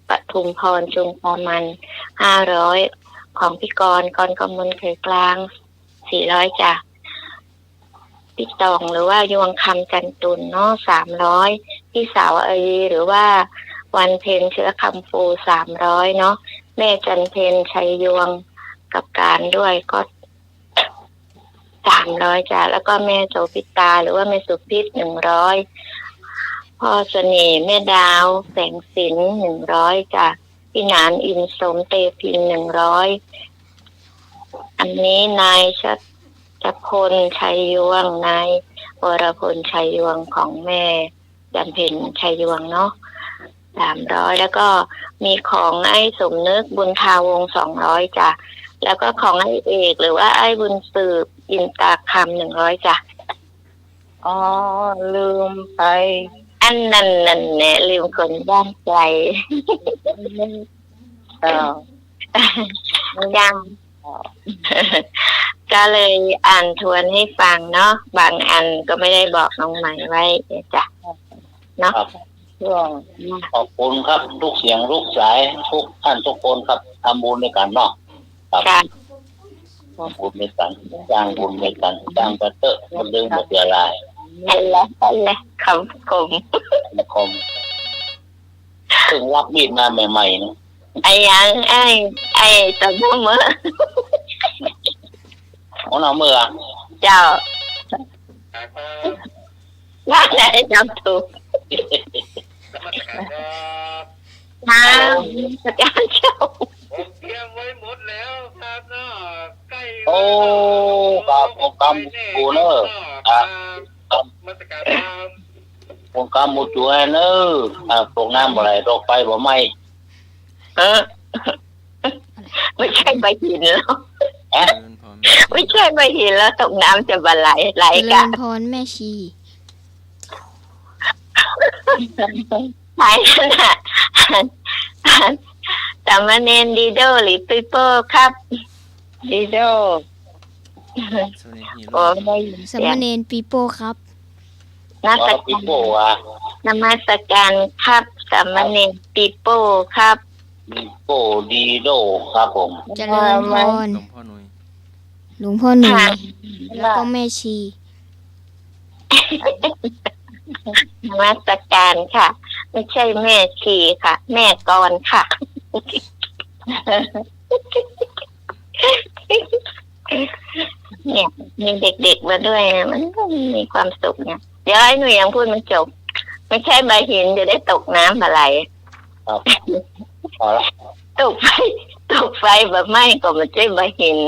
ปทุมพรจุงปอมัน500 ของพี่กรกมลเขยกลาง400จ้ะพี่ตองหรือว่ายวงคำจันตุนเนาะ300พี่สาวหรือว่าวันเพ็ญเชื้อคำฟู300เนาะแม่จันเพ็ญชัยยวงกับการด้วยก็300จ้ะแล้วก็แม่โสภิตาหรือว่าแม่สุพิษ100พ่อเสน่ห์แม่ดาวแสงสิน100จ้ะพี่หนานอินสมเตพิน100อันนี้นายชัชพลชัยยวงนายวรพลชัยยวงของแม่จันเพ็ญชัยยวงเนาะ300แล้วก็มีของไอ้สมนึกบุญทาวง200จ้ะแล้วก็ของไอ้เอกหรือว่าไอ้บุญสืบอินตาคำ100จ้ะอ๋อลืมไป อันนั้นเนี่ยลืมคนบ้านไกลยังก็เลยอ่านทวนให้ฟังเนาะบางอันก็ไม่ได้บอกน้องใหม่ไว้จ้ะเนาะขอบคุณครับทุกเสียงทุกสายทุกท่านทุกคนครับทำบุญในกันเนาะครับบุญในกันจ้างบุญในกันจ้างกระเตอะมันดึงหมดเวลานั่นแหละคำคมถึงรับมีดมาใหม่ๆนะไอ้ยังไอ้ตะมือของเราเมื่อเจ้าว่าไหนจำถูกสักการเจ้าผมเตรียมไว้หมดแล้วครับเนาะใกล้โอ้ครับผมกำปูเนอร์ครับมาตรการผมกำหมดอยู่เนอร์ตกน้ำอะไรตกไฟบ่ไหมไม่ใช่ใบหินแล้วไม่ใช่ใบหินแล้วตกน้ำจะบไหลกันพรแม่ชีใช่น่ะสามเณรดีโดหรือปิโป้ครับดีโดสามเณรปิโป้ครับนักปิโป้นมัสการครับสามเณรปิโป้ครับปิโป้ดีโดครับผมเจริญพรหลวงพ่อหนุ่ยแล้วก็แม่ชีนมัสการค่ะไม่ใช่แม่ชีค่ะแม่กรค่ะเนี่ยมีเด็กๆมาด้วยนะมันก็มีความสุขเนี่ยเดี๋ยวให้หนูยังพูดมันจบไม่ใช่ใบหินจะได้ตกน้ำอะไรตกไฟแบบไม่ก็ไม่ใช่ใบหิน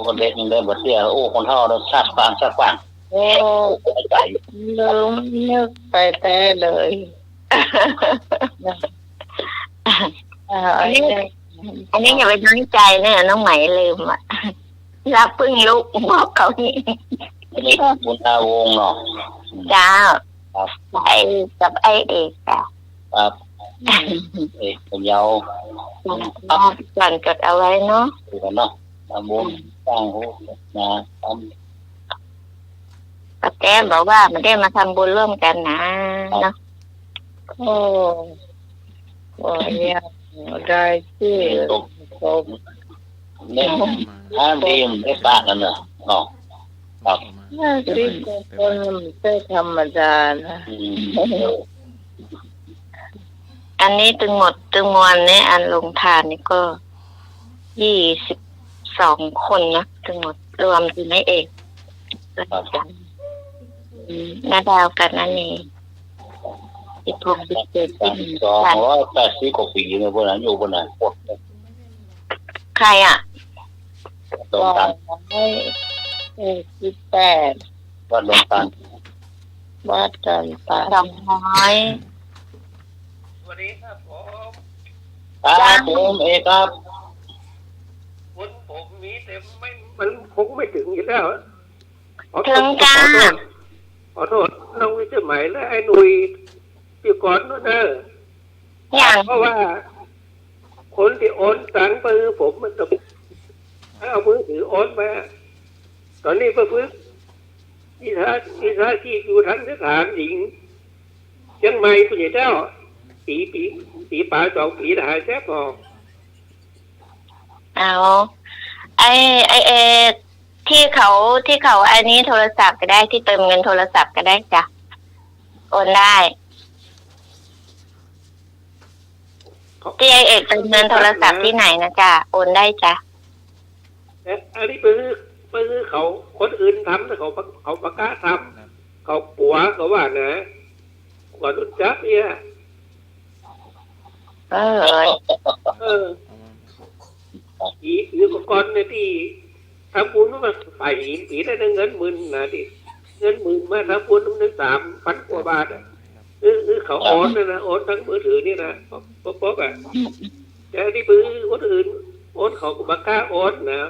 คนเด็กยังได้บทเรียนคนเท่าเราชาติฟังโอ้ลืมนึกไปแต่เลยอันนี้อย่าไปน้อยใจเนี่ยน้องไหมลืมอ่ะรับพึ่งลุกบอกเขานี่บุญทาวงเนาะจ้าไอ้กับไอ้เอกจ้ะครับเอกเป็นยาวก่อนจดเอาไว้เนาะเนาะทำบุญสร้างหูนะทำป้าแก้มบอกว่ามันได้มาทำบุญร่วมกันนะเนาะโอ้เนี่ยได้ที่เนี่ยดีมได้ปากกันเนอะครับที่คนไม่ธรรมดานะอันนี้ตึงหมดตึงมวลเนี่ยอันลงทานนี่ก็22 คนนะตึงหมดรวมถึงไม่เอกน้าดาวกันนั่นเอง280 กว่าปีในบนนั้นอยู่บนนั้นปดใครอ่ะตรงกัน18วัดลงกันวัดกันตาดอกน้อยสวัสดีครับผมผมเอกครับผมมีแต่ไม่มันคงไม่ถึงอยู่แล้วถึงจ้าขอโทษน้องวิจิตรใหม่และไอ้หนุ่ยที่ก่อนนู้นเพราะว่าคนที่โอนตังค์ไปผมมันต้องเอามือถือโอนมาตอนนี้เพื่อนิทานที่อยู่ทันทหารหญิงยังไม่ผู้ใหญ่เจ้าปีป่า2 ปีหายแท้พอ เอาไอไอที่เขาอันนี้โทรศัพท์ก็ได้ที่เติมเงินโทรศัพท์ก็ได้จ้ะโอนได้ที่ไอเอกเติมเงินโทรศัพท์ที่ไหนนะจ๊ะโอนได้จ้ะอันนี้เป็นเขาคนอื่นทำแต่เขาประกาศทำเขาปัวเขาว่านะก่อนรุ่นจับเนี่ยอีก่อนเนี่ยที่ทำบุญมาฝ่ายผีได้เงิน10,000นะดิเงิน10,000มาทำบุญนึง3,000 กว่าบาทเขาโอนนะโอนทั้งมือถือนี่นะป๊อกแต่ที่ปื้อคนอื่นโอนเขาก็บักกล้าโอนนะ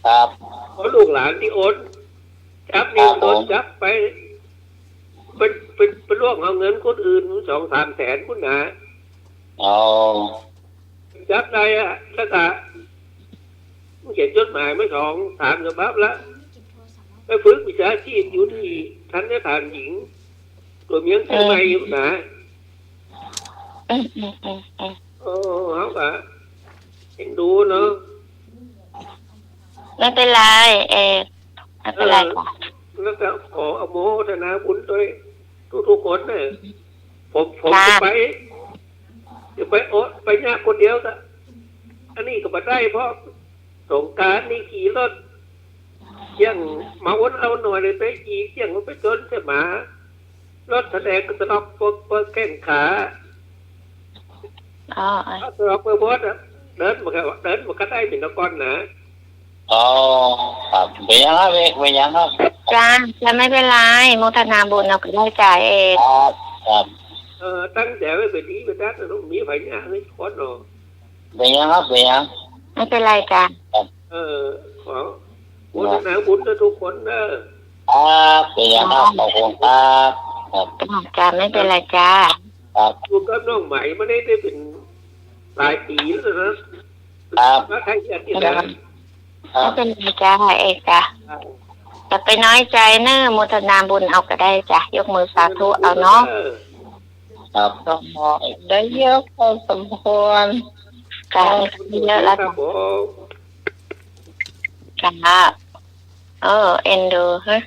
ครับเพราะลูกหลานที่โอนจับนี่โดนจับไปเป็นล่วงเอาเงินคนอื่น2-3 แสนคุณนะจับได้แล้วก็เขียนจดหมายไม่2-3 ฉบับแล้วไปฝึกวิชาชีพอยู่ที่ทันยฐานหญิงตัวเมียงเชียงใหม่อยู่นะเขาก็เห็นดูเนาะไม่เป็นไรไม่เป็นไรค่ะแล้วก็ขออโมทนาบุญด้วยทุกคนเนี่ยผมจะไปไปยากคนเดียวก็อันนี้ก็มาได้เพราะสงกรานต์นี่ขี่รถยังมาวนเอาหน่อยเลยไปขี่ยังมันไปจนใช่ไหมรถแสดงก็ตลอกเปิดแข้งขาตลอกเปิดบอสเดินมาก็ได้เป็นนักกอนนะครับเป็นยังไงเป็นยังไงจ้าจะไม่เป็นไรโมทนาบุญเราก็ได้จ่ายเองครับตั้งใจไว้เป็นดีเป็นดัดต้องมีไฟหน้าให้คนเนาะเป็นยังครับเป็นยังไม่เป็นไรจ้าขอบุญนะบุญทุกคนเป็นยังครับขอบคุณครับจ้าไม่เป็นไรจ้าครับดูกับน้องใหม่ไม่ได้เป็นหลายปีแล้วนะครับแล้วใครอยากกินอะไรไม่เป็นไรจ้าเอกจ้าจะไปน้อยใจเนอะโมทนาบุญเอาก็ได้จ้ะยกมือสาธุเอาเนาะครับได้เยอะพอสมควรการเยอะแล้วจ้าเอ็นดูฮะ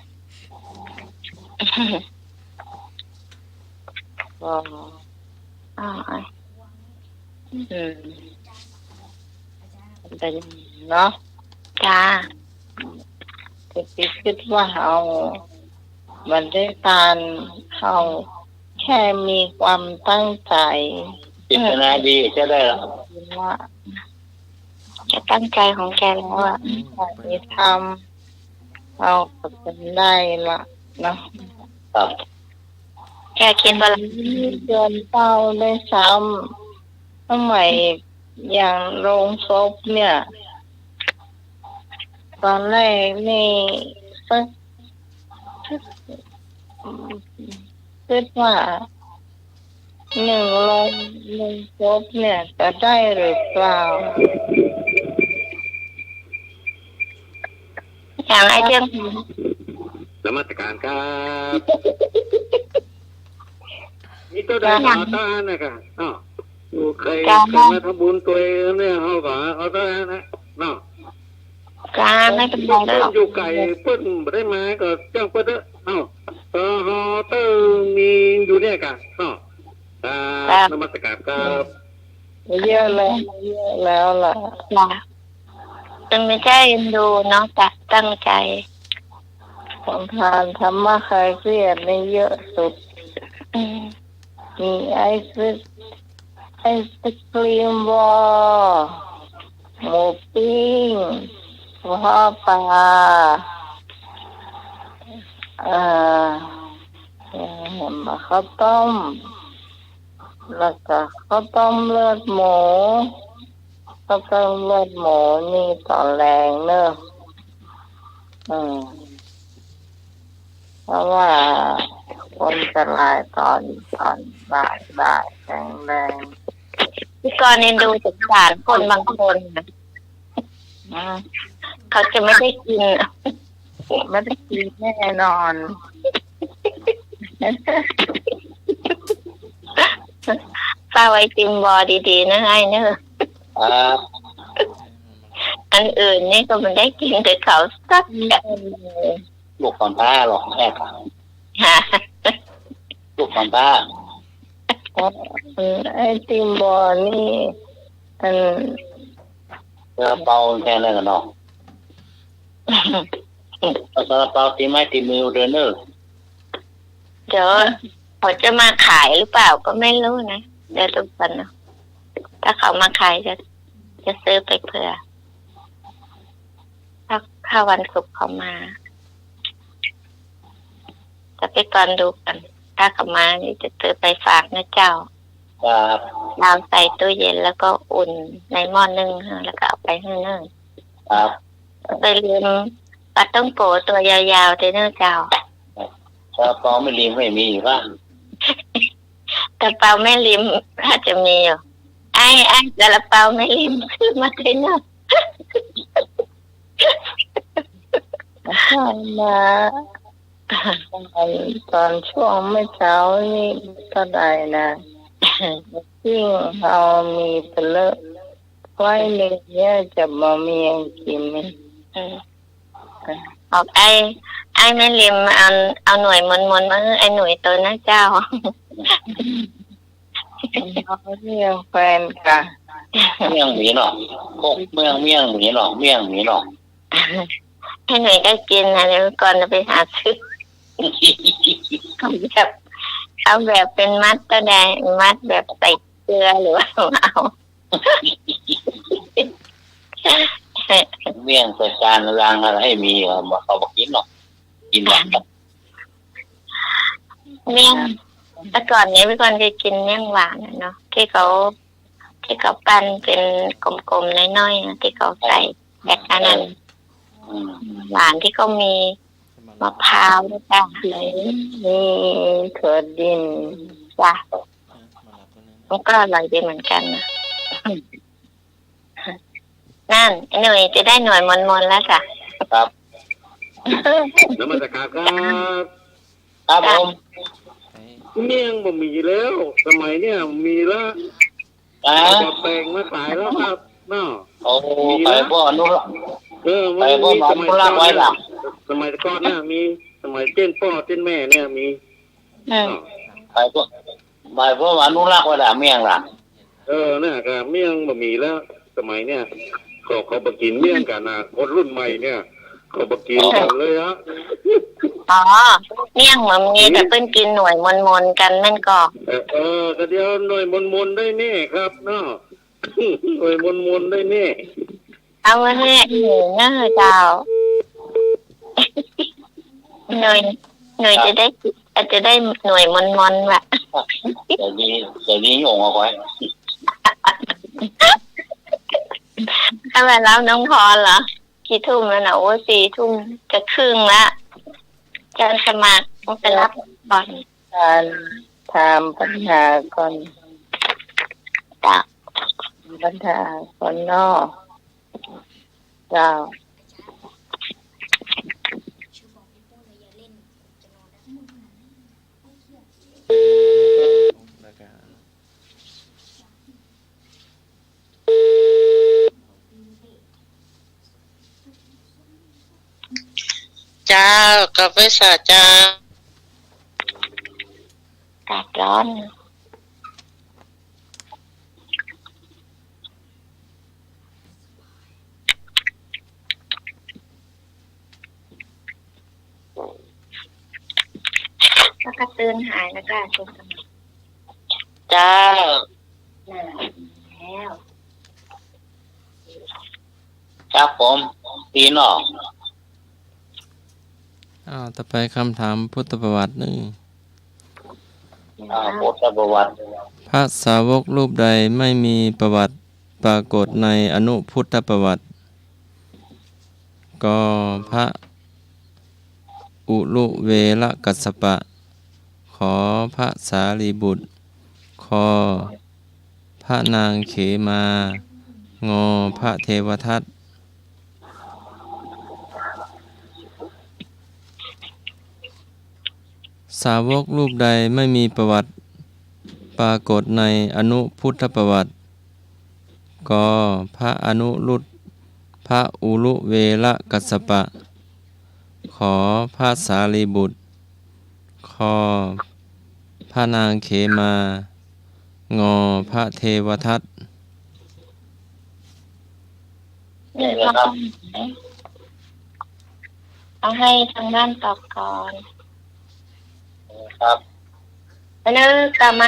เป็นเนาะจ้าคิดว่าเรามันได้การเราแค่มีความตั้งใจจิตนาดีจะได้หรอว่าจะตั้งใจของแกแล้วอ่ะมีทำเราเป็นได้ละเนาะครับแกคิดว่าเกินเป้าได้ซ้ำทำไมอย่างโรงศพเนี่ยตอนแรกนี่คิดว่า1 ศพเนี่ยจะได้หรือเปล่าอย่างไอ้เรื่องนมัสการครับนี่ตัวใดขอต้านนะครับเคยมาทำบุญตัวเองเนี่ยเขาก็เอาต้านนะเนาะการไม่เป็นไรหรอกอยู่ไก่เปิ้ลได้มาก็จ้างเปิ้ลฮอเตอร์มีอยู่เนี่ยกันนมัสการครับเยอะแล้วล่ะเป็นไม่ใช่ดูเนาะแต่ตั้งใจผมทานธรรมะคลายเครียดในเยอะสุดมีไอศครีมวอหมูปิ้งข้าวปลาข้าวต้มแล้วก็ข้าวต้มเลือดหมูข้าวต้มเลือดหมูนี่ตอนแรงเนอะเพราะว่าคนจะลายตอนบ่ายแรงพี่กรณ์เอ็นดูสงสารคนบางคนเขาจะไม่ได้กินแน่นอนฝากไว้ติมบอดีๆนะไอ้เนอะ อันอื่นนี่ก็มันได้กินแต่เขาสักอย่าง ลูกคอนพ้าหรอกแม่ครับ ค่ะ ลูกคอนพ้า ไอ้ติมบอลนี่อัน ซาลาเปาแค่นั้นกันเนาะเอาซาลาเปาตีไม้ตีมือเดินเนอร์ เดี๋ยวเขาจะมาขายหรือเปล่าก็ไม่รู้นะเดี๋ยวทุกคนนะถ้าเขามาขายจะซื้อไปเผื่อถ้าวันศุกร์เขามาจะไปก่อนดูกันถ้าเขามานี่จะซื้อไปฝากนะเจ้า ครับ เราใส่ตู้เย็นแล้วก็อุ่นในหม้อนึ่งแล้วก็เอาไปให้นึ่ง ครับ ไปลืมปลาต้องโกตัวยาวๆเด้อเจ้า ซาลาเปาไม่รีไม่มีป่ะ กระเป๋าแม่ริมถ้าจะมีอยู่ไอ้กระเป๋าแม่ริมซื้อมาได้เนาะ ใช่มาตอนช่วงไม่เช้านี่ก็ได้นะยิ่งเรามีเปลือกไว้หนึ่งเนี่ยจะมาเมียงกิน ออกไอ้แม่ริมเอาหน่วยมนมาไอ้หน่วยตัวนะเจ้า เขาเรียกแฟนค่ะ เมี่ยงหมีเนาะพวกเมี่ยงหมีเนาะเมี่ยงหมีเนาะ ให้หน่วยก็กินนะเดี๋ยวก่อนจะไปหาซื้อเอาแบบเป็นมัดก็ได้มัดแบบใส่เกลือหรือว่าเอา เมี่ยงใส่จานรางอะไรให้มีเขาบอกกินเนาะกินหวาน เมี่ยงแต่ก่อนนี้พี่ก่อนเคยกินเมี่ยงหวานเนาะที่เขาปั้นเป็นกลมๆน้อยๆที่เขาใส่แบบนั้น หวานที่เขามีมะพร้าวด้วยจ้ะ มีถั่วดิน จ้ะมันก็อร่อยดีเหมือนกันนะนั่นไอ้หน่วยจะได้หน่วยมนแล้วจ้ะ ครับ นมัสการครับ ครับผม เมี่ยงบ่มีแล้ว สมัยเนี่ยมีแล้ว อ่า เอาแปลงมาขายแล้วครับเนาะ โอ้ไปบ่อนู้น มัน ไปบ่อ มี หนอนพุรักไว้หลัง สมัยก่อนน่ะมีสมัยเต้นพ่อเต้นแม่เนี่ยมี ไปบ่อนุรักษ์ไว้หลังเมี่ยงหลัง น่ะก็เมี่ยงบ่มีแล้ว สมัยเนี่ยเขาบ่กินเมี่ยงกันนะคนรุ่นใหม่เนี่ยเขาบ่กินกันเลยฮะ อ๋อเมี่ยงเหมือนมีแต่เพิ่นกินหน่วยมนกันนั่นก็ ก็เดี๋ยวหน่วยมนได้แน่ครับเนาะ หน่วยมนได้แน่ เอามาให้หนูเนอะเจ้าหน่วยจะได้อาจจะได้หน่วยมนว่ะ แต่นี้โยงเอาไว้ ถ้ามารับน้องพรเหรอกี่ทุ่มแล้วนะโอ้4 ทุ่มจะครึ่งละจะสมัครต้องไปรับก่อน การถามปัญหาก่อน จ้ะ ปัญหาคนนอกเจ้า จ้ากาแฟสาจ้า อากาศร้อนแล้วก็ตื่นหายแล้วก็ชมกัน จ้า แล้ว ครับผมตีนอ ต่อไปคำถามพุทธประวัติหนึ่ง พุทธประวัติ พระสาวกรูปใดไม่มีประวัติปรากฏในอนุพุทธประวัติ ก็พระอุลุเวลกัสสปะ ขอพระสารีบุตร คอพระนางเขมา งอพระเทวทัต สาวกรูปใดไม่มีประวัติปรากฏในอนุพุทธประวัติ ก็พระอนุรุต พระอุลุเวละกัสสปะขอพระสารีบุตรคอพระนางเขมางอพระเทวทัต นี่ครับเอาให้ทางด้านตอบก่อน ครับ ไปเลยตามมา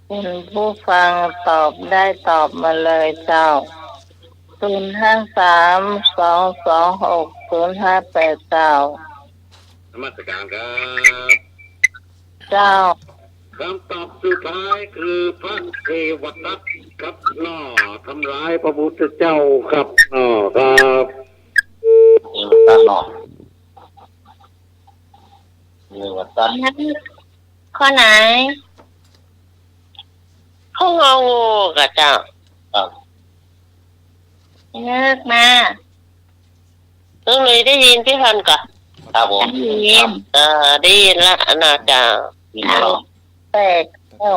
คุณผู้ฟังตอบได้ตอบมาเลยเจ้า053-226-0589เจ้านมัสการครับ เจ้าคำตอบสุดท้ายคือพระเทวทัตครับน่อทำร้ายพระพุทธเจ้าครับครับ เอวตันเนาะเอวตัน ข้อไหน ข้ององูกับเจ้า ครับ เลิกมา เพิ่งเลยได้ยินพี่พันก่อน ครับผม ได้ยิน ได้ยินละนะเจ้า กินแล้ว แตกเจ้า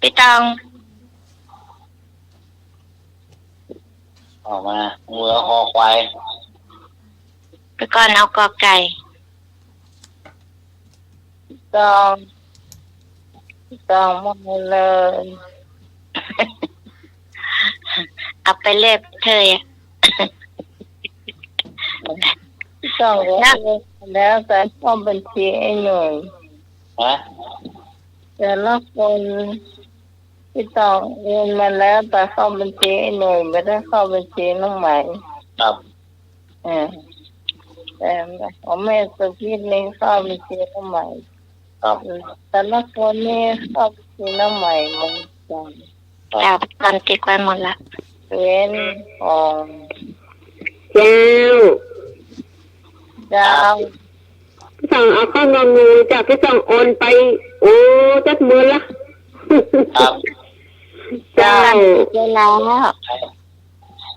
พี่ตอง ออกมาเมือคอควาย ไปก่อนเอากอไก่ ต้องมาเลย เอาไปเล็บเธอ ต้องแล้วแต่ข้อบัญชีไอ้หน่อย ฮะ แต่ละคนที่ต้องเรียนมาแล้วแต่เข้าบัญชีไอ้หน่อยไม่ได้เข้าบัญชีน้องใหม่ ครับ แต่ของแม่สุพิษนี่เข้าบัญชีน้องใหม่ ครับ แต่ละคนนี่เข้าบัญชีน้องใหม่หมดจัง เอาไปก่อนติดไว้หมดละ เว้นของ เจ้า ดาว พี่สองเอาข้ององูจากพี่สองโอนไป โอ้จักมือละ ครับ เจ้า เวลาแล้ว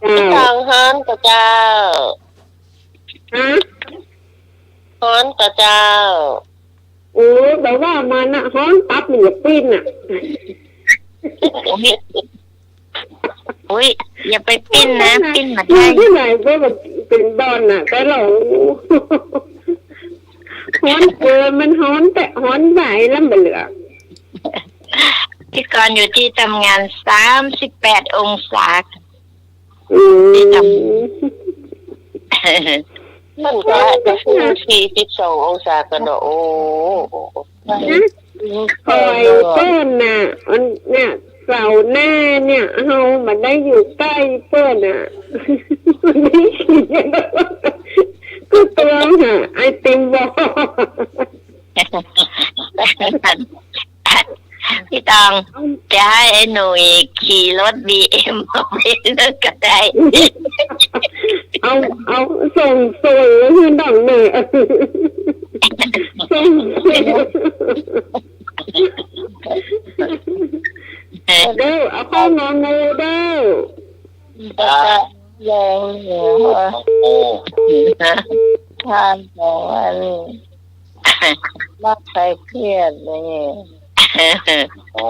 พี่ทางฮ้อนกับเจ้า ฮะ ฮ้อนกับเจ้า โอ้แบบว่ามันอะฮ้อนปั๊บมันอย่าปิ้นอะ อุ้ยอย่าไปปิ้นนะปิ้นมา อยู่ ได้ ที่ไหนก็แบบเป็นบอลน่ะแต่เราฮ้อนเกินมันฮ้อนแต่ฮ้อนไหวแล้วมันเหลือ พี่กรณ์อยู่ที่ทำงาน38 องศา มันก็จะพูด42 องศากันเนาะโอ้ คอยเปิ้นน่ะมันเนี่ยเสาหน้าเนี่ยเฮามันได้อยู่ใกล้เปิ้นน่ะมันไม่คิดอย่างนั้นก็ตัวหาไอติมบอก พี่ตองจะให้ไอ้หนุ่ยขี่รถ BM ไปเลิกก็ได้ เอาส่งสวยให้ดังหน่อยส่งเด้อเอาข้าวงองูเด้อ แรงเหนือ โอ้ ทานของอันนี้มากใครเครียดเลยเนี่ย โอ้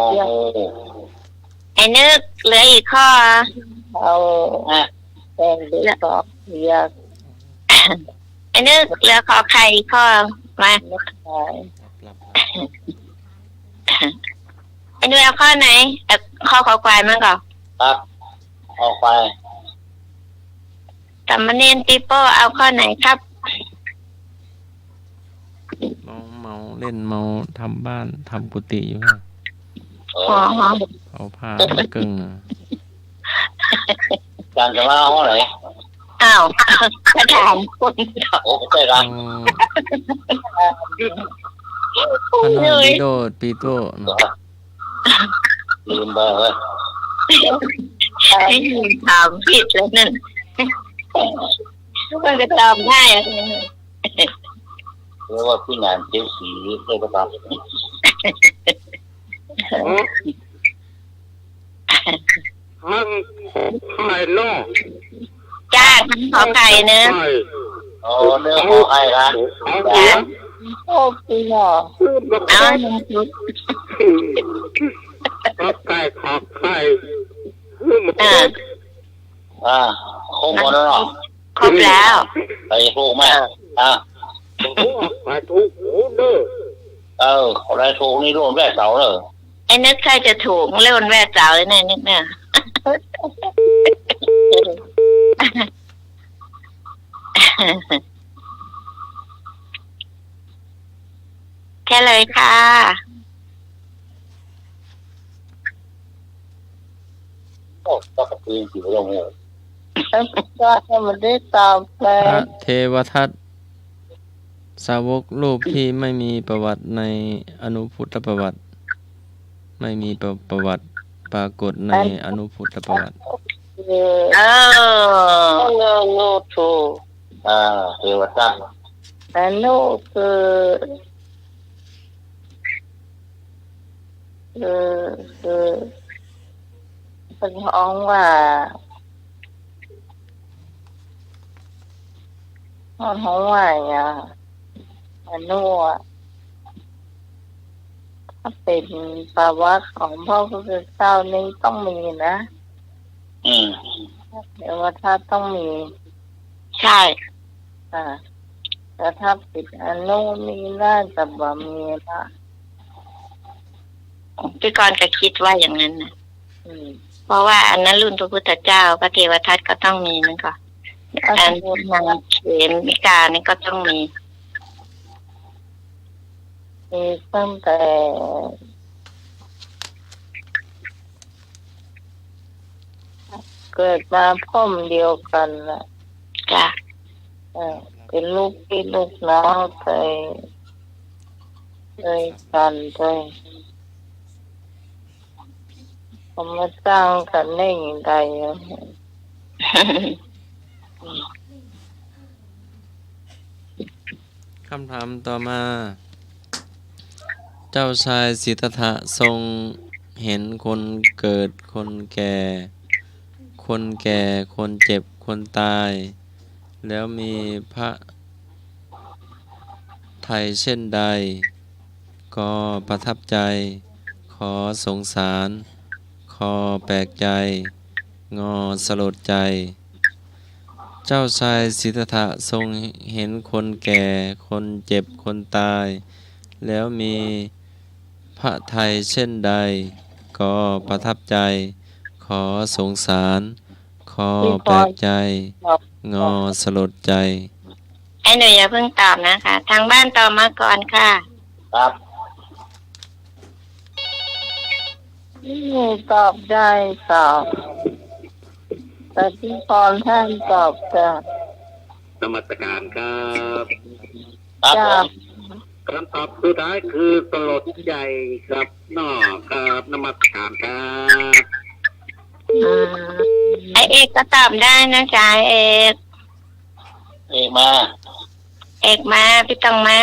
ไอ้นึกเหลืออีกข้อ เอาแรงเด็กตอบอยาก ไอ้นึกเหลือขอไข่อีกข้อมา ไม่ขาย ไอ้นึกเอาข้อไหนข้อขอควายมั้งก่อน ครับออกไป สามเณรปีโป้เอาข้อไหนครับ เมาเล่นเมาทำบ้านทำกุฏิอยู่ค่ะ อ๋อ เอาผ้ามาเกึ่งอะ การจะมาห้องไหน อ้าวกระถามคน โอ้ใช่ครับ พนอนดิโดดปีโต้เนาะ ลืมไปเลย ให้ถามผิดแล้วนั่นมันก็ตอบได้อะ เรียกว่าพี่งานเจ๊สีเลยก็ตาม ทั้งไข่นอก จ้าทั้งขอไข่เนอะ ไข่ โอ้เนื้อหอใครครับ โอ้พี่หรอ เอาหนึ่งชุด ขอไข่ขอไข่ อ่า คงหมดแล้วเนาะ ครบแล้ว ไปถูกไหมไปถูกโอ้เด้ออะไรถูกนี่ร่วมแรกเสาเลยไอ้นึกใครจะถูกเล่นแว่เจ้าเลยเนี่ยนึกเนี่ยแค่เลยค่ะก็กระตือรือร้นเลยก็ให้มันได้ตามแปล พระเทวทัตสาวกรูปที่ไม่มีประวัติในอนุพุทธประวัติไม่มีประวัติปรากฏในอนุพุทธประวัติโนทูเทวทัตโนคือเป็นห้องว่าห้องว่านู้ถ้าเป็นประวัติของพ่อพุทธเจ้านี่ต้องมีนะเดี๋ยวว่าถ้าต้องมีใช่แต่ถ้าปิดอนุนี่น่าจะบ่มีนะพี่กรณ์ก็คิดว่าอย่างนั้นนะเพราะว่าอันนั้นรุ่นพระพุทธเจ้าพระเทวทัตก็ต้องมีนั่นก็อันนางเขมิกานี่ก็ต้องมีตั้งแต่เกิดมาพ่อมเดียวกันนะจ้ะเป็นลูกพี่ลูกน้องเคยกันเลยผมมาสร้างกันได้ยังไงคำถามต่อมาเจ้าชายสิทธัตถะทรงเห็นคนเกิดคนแก่คนเจ็บคนตายแล้วมีพระทัยเช่นใดก็ประทับใจขอสงสารคอแปลกใจงอสลดใจเจ้าชายสิทธัตถะทรงเห็นคนแก่คนเจ็บคนตายแล้วมีพระทัยเช่นใดก็ประทับใจขอสงสารคอแปลกใจงอสลดใจไอ้หนูอย่าเพิ่งตอบนะคะทางบ้านตอบมาก่อนค่ะครับตอบได้ตอบแต่ที่พรท่านตอบจะนมัสการครับ ครับคำตอบสุดท้ายคือสลดใจครับนอกครับนมัสการครับไอเอกก็ตอบได้นะจ๊ะเอกมาพี่ต้องมา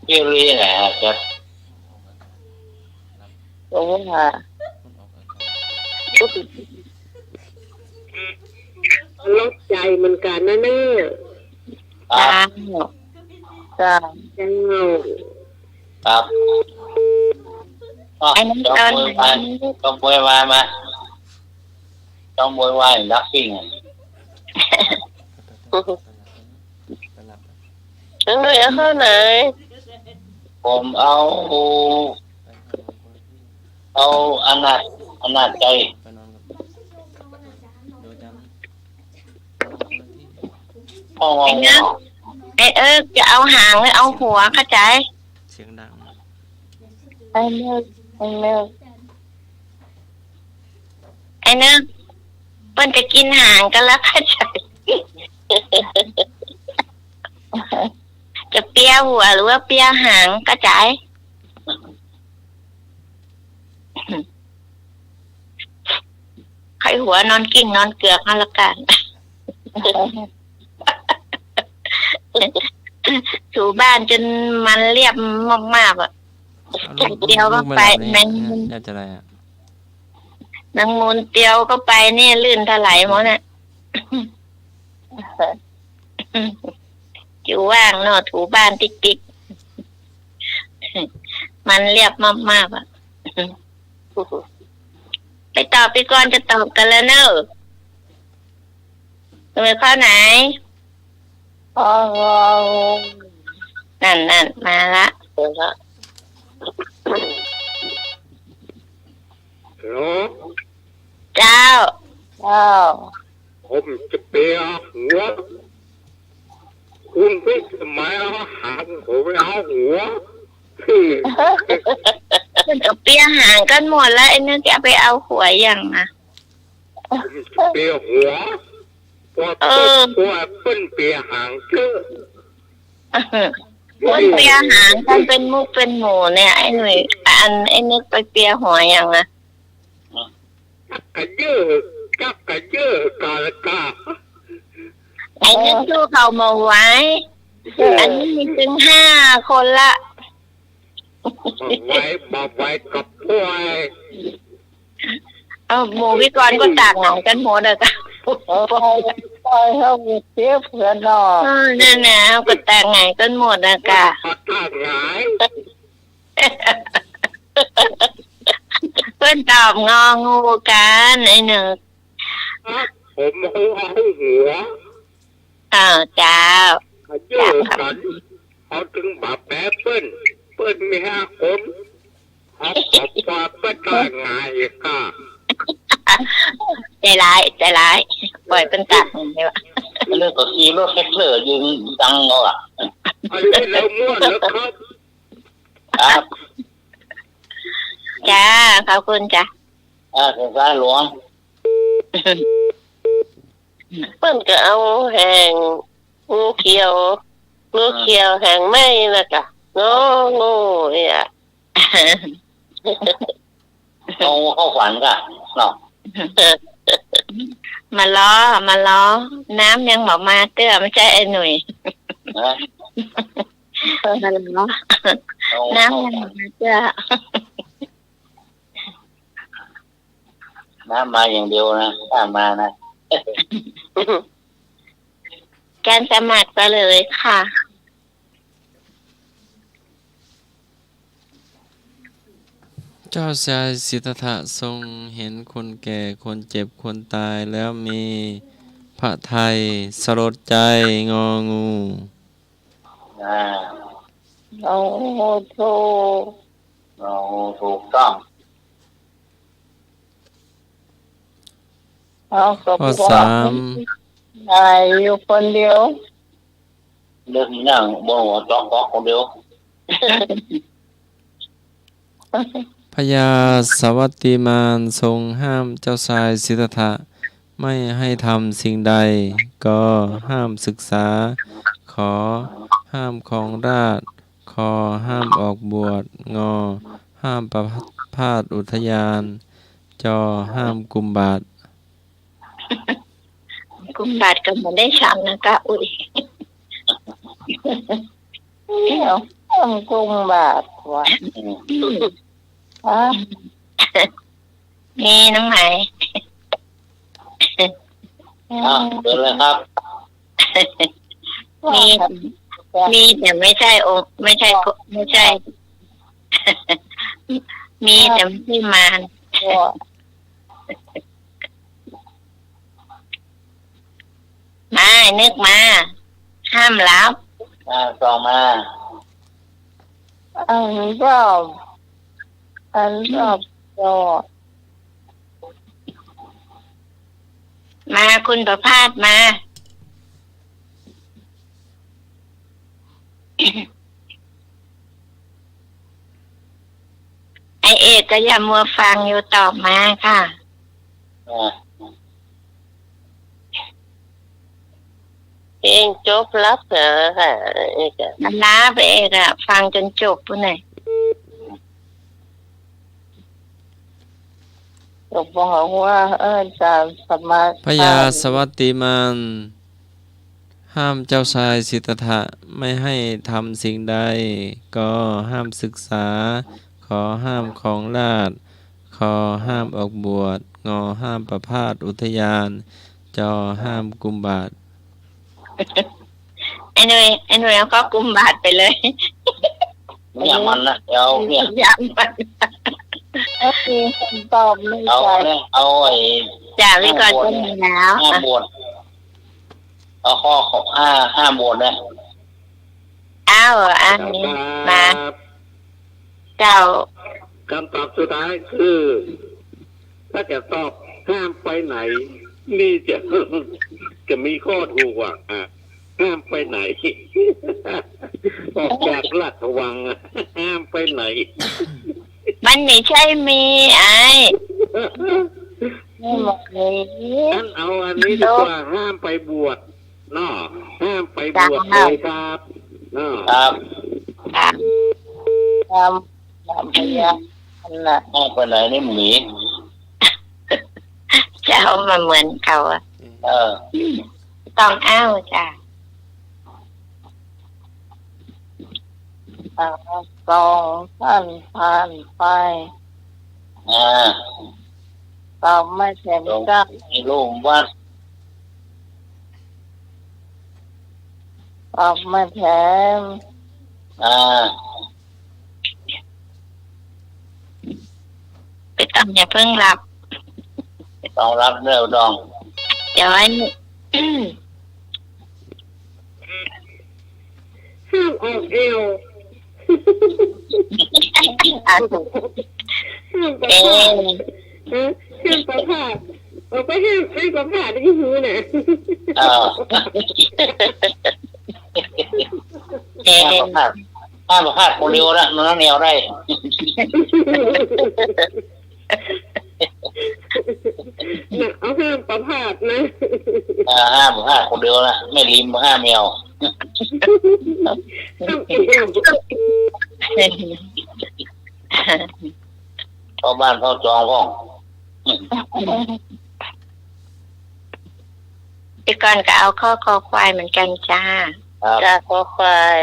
พี่เรียนไงครับรู้ค่ะลดใจเหมือนกันนะเน้อจ้าครับไอ้นั่นตอนต้องบวยวายมาต้องบวยวายนักซิ่งถึงเลยเข้าไหนผมเอาอนาจใจไอ้เนี่ยจะเอาหางหรือเอาหัวเข้าใจเสียงดังไอ้เนื้อเปิ้นจะกินหางกันแล้วเข้าใจจะเปียหัวหรือว่าเปียหางเข้าใจใครหัวนอนกิ้งนอนเกลือกนั่นละกันถูบ้านจนมันเรียบมากๆอ่ะเดียวก็ไปนั่งจะอะไรอ่ะนั่งมูลเตียวก็ไปเนี่ยลื่นถลายหมดน่ะอยู่ว่างเนาะถูบ้านติ๊กๆมันเรียบมากๆอ่ะ ไปตอบพี่กรณ์จะตอบกันแล้วเนอะหน่วยข้อไหนนั่นมาละเดี๋ยวละ เหรอ เจ้า ผมจะเปียหัวคุณพี่สมัยเอาหางผมไปเอาหัว มันก็เปียห่างกันหมดแล้วไอ้นี่จะไปเอาหัวอย่างนะ ผมจะเปียหัวพอเปิ้นเปียหางเชื่อ มันเปียหางกันเป็นมุกเป็นหมูเนี่ยไอ้หนุ่ยไอ้นึกไปเปียหัวอย่างนะ กะเยอะกาละกา ไอ้นึกสู้เขามาไว้อันนี้มีถึง5 คนละมาไว้กับพวก เอาหมูวิกรก็ตากหนังกันหมดเลยค่ะปล่อยเขาเสียเพื่อนนอนั่นนะก็ตากหนังกันหมดนะกะตากหงาย เพื่อนตอบงองูกันไอ้หนึ่งผมเอาหัวเจ้าเยอะกันเอาถึงบาแป๊เปิ้นมี5 คนเขาขอบว่าตากหงายค่ะใจร้ายปล่อยเป็นตากหงายวะเรื่องก็ขี่รถแท็กเตอร์ยิงดังเนาะอันนี้เรามั่วแล้วครับจ้าขอบคุณจ้ะสงสารหลวงเปิ้นก็เอาแห่งงูเขียวแห่งไม่นะกะงูเนี่ยเข้าฝันกะเนาะมาล้อน้ำยังบอกมาเตื้อไม่ใช่ไอ้หนุ่ยมาล้อน้ำยังบอกมาเตื้อน้ำมาอย่างเดียวนะถ้ามานะการสมัครก็เลยค่ะเจ้าชายสิทธัตถะทรงเห็นคนแก่คนเจ็บคนตายแล้วมีพระทัยสลดใจงองูถูกต้องข้อ 3อยู่คนเดียวเรื่องนี้นั่งบนหัวจอกคนเดียวพญาสวัตติมานทรงห้ามเจ้าชายสิทธัตถะไม่ให้ทำสิ่งใดก็ห้ามศึกษาขอห้ามครองราชย์คอห้ามออกบวชงอห้ามประพาสอุทยานจอห้ามกุมบาตรกุมบาตรก็ไม่ได้ฉันนะกะอุ้ยกุมบาตรวะมีน้องไหมเดินเลยครับมีแต่ไม่ใช่องค์ไม่ใช่มีแต่ไม่ใช่มารมานึกมาห้ามรับต่อมารอบมาคุณประภาสมาไอเอกก็อย่ามัวฟังอยู่ตอบมาค่ะเองจบรับเหรอค่ะมันล้าไปเอกอะฟังจนจบปุ่นไหนบอกว่าจะสมาพญาสวัตติมานห้ามเจ้าชายสิทธัตถะไม่ให้ทำสิ่งใดก็ห้ามศึกษาขอห้ามของราชย์คอห้ามออกบวชงอห้ามประพาสอุทยานจอห้ามกุมบาตรไอ้หนุ่ยเอาก็กุมบาตรไปเลยอย่างมันนะเดี๋ยวเนี่ยอย่างมัน ถ้ามีคำตอบไม่ เอา ใช่ เนี่ยเอาไอ้ จ่าพี่กรณ์ก็มีแล้ว ห้าบทเอาข้อของห้าบทนะ อ้าวอันนี้มา ครับ เจ้า คำตอบสุดท้ายคือ ถ้าจะตอบห้ามไปไหน นี่จะมีข้อถูกว่าห้ามไปไหน ออกจากราชวังห้ามไปไหน มันไม่ใช่มีไอ้ ไม่หมดเลย งั้นเอาอันนี้ดีกว่าห้ามไปบวชเนาะห้ามไปบวชเลยครับเนาะ ครับ ทำพยาอันน่ะ ห้ามไปไหนนี่หมี เจ้ามาเหมือนเขาอะ ต้องอ้าวจ้ะ สองท่านผ่านไปตอบไม่เต็มก็ มีรูปวัด ตอบไม่แถม ไปต้องอย่าเพิ่งหลับ ต้องรับเร็วดอง เดี๋ยวไว้ ห้ามออกเอว อ่านถูก ห้ามประ เอ พาสห้ามประพาสออกไปห้ามประพาสที่หูน่ะ ห้ามประพาสคนเดียวนะนั่นแนวได้ เอาห้ามประพาสนะ ห้ามประพาสคนเดียวนะไม่ริมห้ามแมว ห้ามเอว เข้าบ้านเข้าจองห้อง พี่กรณ์ก็เอาข้อคอควายเหมือนกันจ้า จ้าขอควาย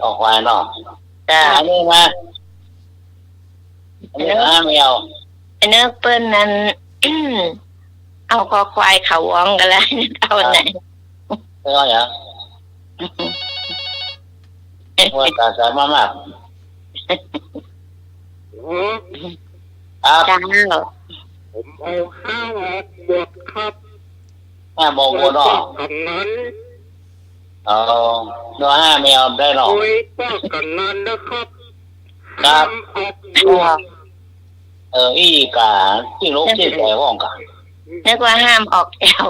ออกควายเนาะ จ้า อันนี้มาอันนี้ห้ามแมว เนื้อเปิ้ลนั้น เอาคอควายเขาวองกันแล้วเอาไหน ไม่ก็อย่างว่าตาสามารถครับ จ้า ผมเอาห้ามออกบวชครับ ห้ามบอกว่าเนาะ กันนั้น เอาเนาะห้ามแมวได้เนาะ โอ้ยป้ากันนั้นนะครับ ครับ ห้ามออกบวช อีกาที่ลูกที่ใส่ห้องกัน นึกว่าห้ามออกแอว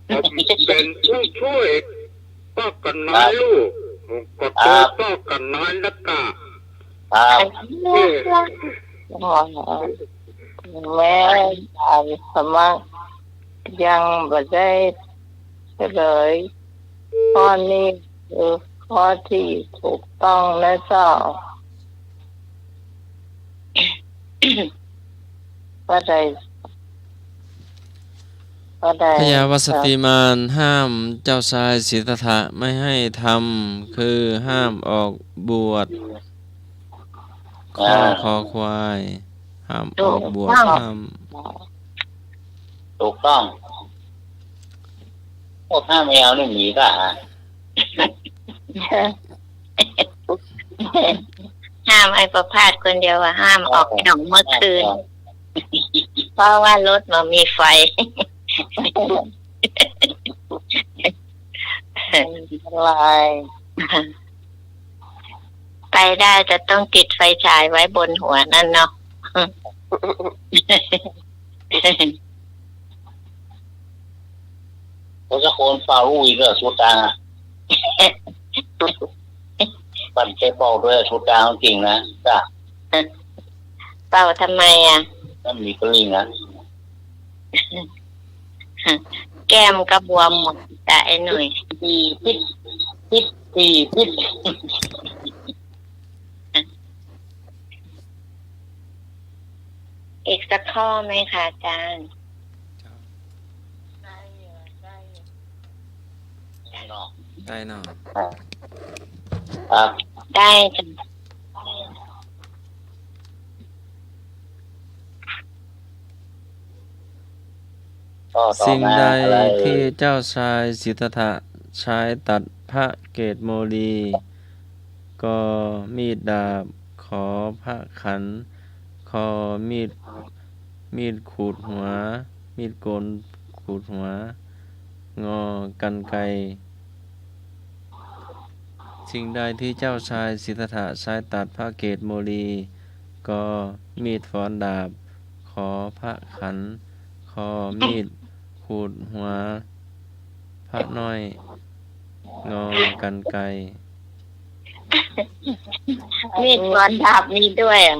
ผมเป็นผู้ช่วยป้ากันนั้นลูกก็เจอป้ากันนั้นแล้วก็ ครับ แม่อ่านสมัครยังไม่ได้เฉลยข้อนี้คือข้อที่ถูกต้องนะเจ้าก็ได้ พญาวัสติมานห้ามเจ้าชายสิทธัตถะไม่ให้ทำคือห้ามออกบวชคอควายห้ามออกบวชห้าม ถูกต้องพวกห้ามแมวนี่หมีก็ ห้ามไอ้ประพาสคนเดียวว่าห้ามออกหนองเมื่อคืน เพราะว่ารถมันมีไฟ ลาย ไปได้แต่ต้องติดไฟฉายไว้บนหัวนั่นเนาะ เขาจะโคนฟารูอีกแล้วชุดกลางปั่นใช้เป่าด้วยชุดกลางจริงนะจ้ะ เป่าทำไมอ่ะ นั่นมีกระลิงนะ แก้มกระบวมหมดแต่ไอ้หนุ่ย พิษ อีกสักข้อไหมคะอาจารย์ ได้เนาะ ครับ ได้จ้ะ ก็ต่อ สิ่ง มา ใด อะไร ที่เจ้าชายสิทธัตถะใช้ตัดพระเกศโมลีก็มีดดาบขอพระขัน ข อมีดขูดหัว มีดโกนขูดหัว งอกรรไกรสิ่งใดที่เจ้าชายสิทธัตถะใช้ตัดพระเกศโมลี ก็มีดฟ้อนดาบ ขอพระขัน คอมีดขูดหัว พระน้อย งอกรรไกร มีดฟันดาบมีด้วยอ่ะ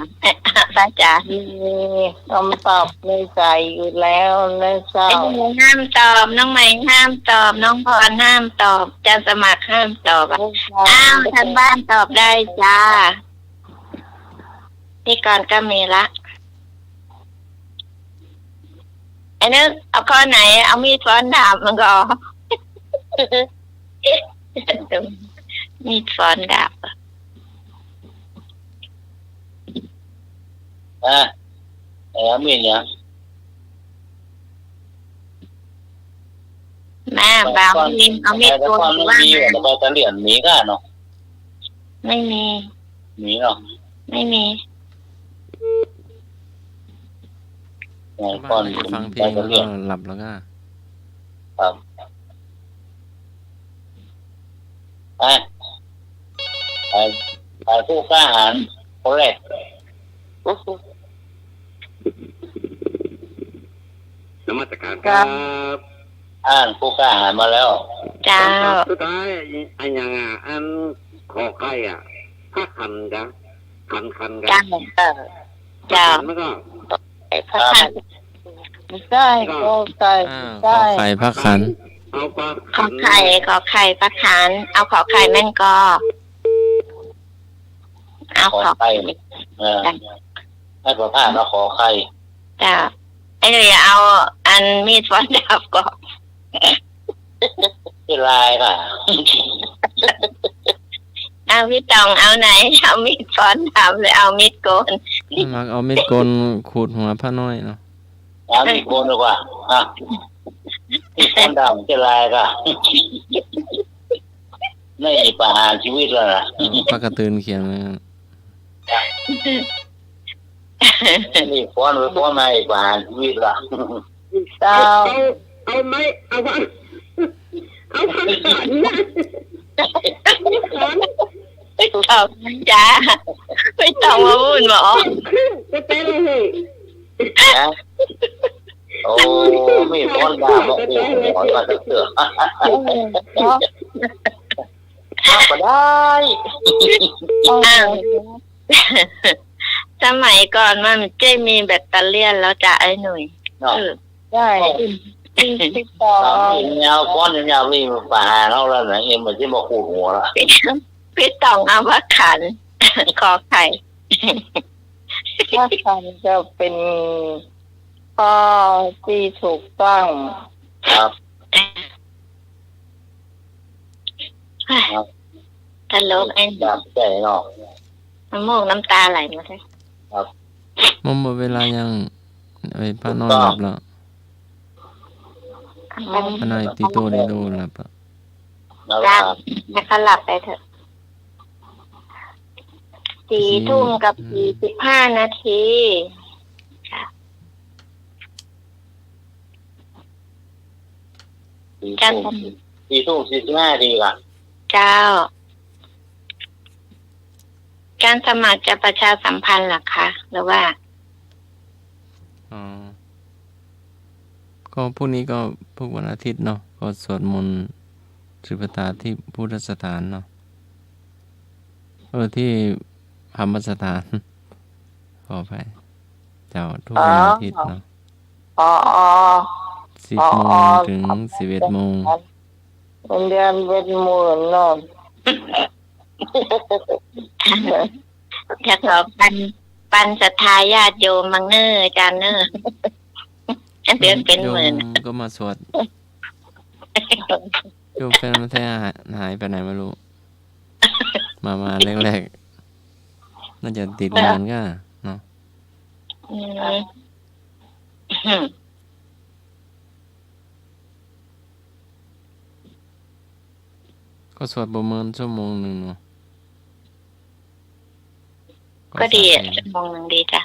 พระอาจารย์ คำตอบในใจอยู่แล้วและเศร้า ไอ้หนูห้ามตอบน้องใหม่ห้ามตอบน้องพรห้ามตอบจะสมัครห้ามตอบอ่ะอ้าวทางบ้านตอบได้จ้าพี่กรณ์ก็มีละไอ้นึกเอาข้อไหนเอามีดฟันดาบมันก็ มีดฟันดาบ มีเนี่ย แม่บางทีเอามีดโกนว่า มีอยู่แต่จะเหรียญมีก็เนาะ ไม่มี มีเนาะ ไม่มี บ้านไหนฟังเพลงแล้วก็หลับแล้วก็ ครับไปผู้กล้าหาญคนแรก นมัสการครับ ผู้กล้าหาญมาแล้ว เจ้า สุดท้ายอันยังอันขอไข่ถ้าคันจ้ะคันกัน เจ้าเจ้า มันก็ พระขัน ได้ก็ไก่ ขอไข่พระขัน เอาปลา ขอไข่พระขันเอาขอไข่แม่นกอเอา ขอ ขอ ไข่ให้ประพาสมาขอไข่ เจ้าไอ้เลยเอาอันมีดฟันดาบก่อน ที่ลายค่ะ เอาพี่ตองเอาไหนเอามีดฟันดาบหรือเอามีดโกน มักเอามีดโกนขูดหัวพระน้อยเนาะ มีโกนดีกว่าที่คนดำที่ลายค่ะไม่ประหารชีวิตแล้วนะ พระกระตือนเขียนไว้ครับ นี่ฟ้อนไว้ฟ้อนมาอีกประหารชีวิตละ เศร้า เอาไหมเอาพันขันนะขัน ไม่ตอบจ้าไม่ต้องมาพูดหมอ จะเป็นอะไร โอ้ไม่ฟ้อนดาบโอ้โหหอยมาเสือกก็ได้ สมัยก่อนมันจะมีแบตเตอรี่แล้วจ้ะไอ้หนุ่ย ได้ที่ต่อ ยาวฟ้อนยาวนี่ประหารเราแล้วนะเอ็มมันที่มาขูดหัวละ พี่ตองเอาว่าขันขอไข่ ถ้าทำจะเป็นข้อที่ถูกต้อง ครับ ตลกไอ้ แบบใจเนาะ น้ำมูกน้ำตาไหลมาเลย หมดเวลายังไอ้ป้าน้อยหลับแล้วป้าน้อยตีโตได้ดูหลับแล้ว จ้าให้เขาหลับไปเถอะ4 ทุ่มกับ 45 นาทีกัน 4 ทุ่ม 45 นาทีค่ะ เจ้า การสมัครจะประชาสัมพันธ์หรอคะหรือว่า อ๋อก็พรุ่งนี้ก็พวกวันอาทิตย์เนาะก็สวดมนต์สืบตาที่พุทธสถานเนาะที่ธรรมสถานขอไปเจ้าทุกวันอาทิตย์เนาะ 10 โมงถึง 11 โมง เดือนเป็นหมื่นเนาะ ถ้าขอปันศรัทธาญาติโยมมังเนออาจารย์เนอเดือนเป็นหมื่น โยมก็มาสวดโยมเป็นมาแท้หายไปไหนไม่รู้ มาแรกๆน่าจะติดงานก็เนาะก็สวดประมาณชั่วโมงหนึ่งเนาะ ก็ดีชั่วโมงนึงดีจ้ะ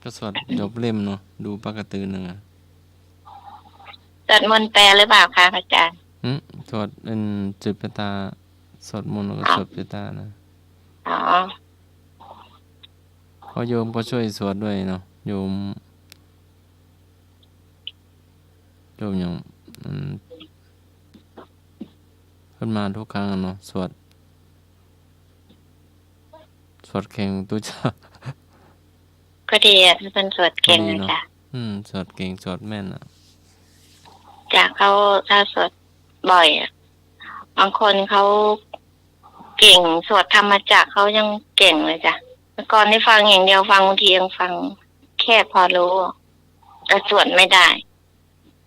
ก็สวดจบเล่มเนาะดูปกติหนึ่งอ่ะ สวดมนต์แปลหรือเปล่าคะอาจารย์ สวดเป็นจุดปตาสวดมนต์แล้วก็สวดปตานะ อ๋อ เพราะโยมก็ช่วยสวดด้วยเนาะโยมอย่างขึ้นมาทุกครั้งเนาะสวดแข่งตู้จ้า ก็ดีอ่ะถ้าเป็นสวดเก่งนะจ๊ะ สวดเก่งสวดแม่นอ่ะ จากเขาถ้าสวดบ่อยอ่ะบางคนเขาเก่งสวดธรรมจักรเขายังเก่งเลยจ้ะเมื่อก่อนได้ฟังอย่างเดียวฟังบางทียังฟังแค่พอรู้แต่สวดไม่ได้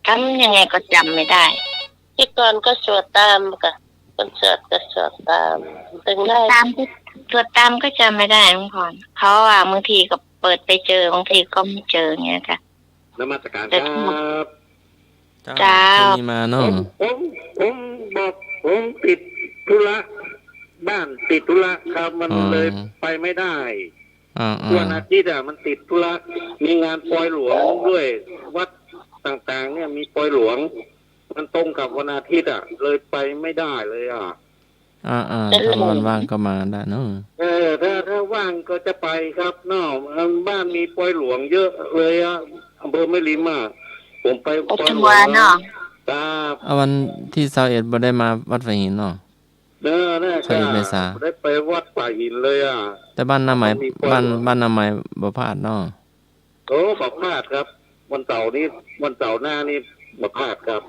ทำยังไงก็จำไม่ได้ ที่ก่อนก็สวดตามค่ะคนสวดก็สวดตามถึงได้ ตามสวดตามก็จำไม่ได้บางคนเขาว่าบางทีก็เปิดไปเจอบางทีก็ไม่เจอเงี้ยค่ะ นมัสการครับ เจ้า มีมาเนาะ ผมบอกผมติดธุระบ้านติดธุระครับมันเลยไปไม่ได้วันอาทิตย์มันติดธุระมีงานปล่อยหลวงด้วยวัดต่างๆเนี่ยมีปล่อยหลวงมันตรงกับวันอาทิตย์เลยไปไม่ได้เลยถ้าวันว่างก็มาได้เนาะถ้าว่างก็จะไปครับเนาะบ้านมีปล่อยหลวงเยอะเลยอำเภอแม่ริมผมไปปล่อยหลวงครับวันที่21บ่ได้มาวัดไฟหินเนาะใช่ได้ไปวัดป่าหินเลยแต่บ้านนาใหม่บ้านนาใหม่บ่พลาดเนาะบ่พลาดครับวันเสาร์หน้านี่บ่พลาดครับ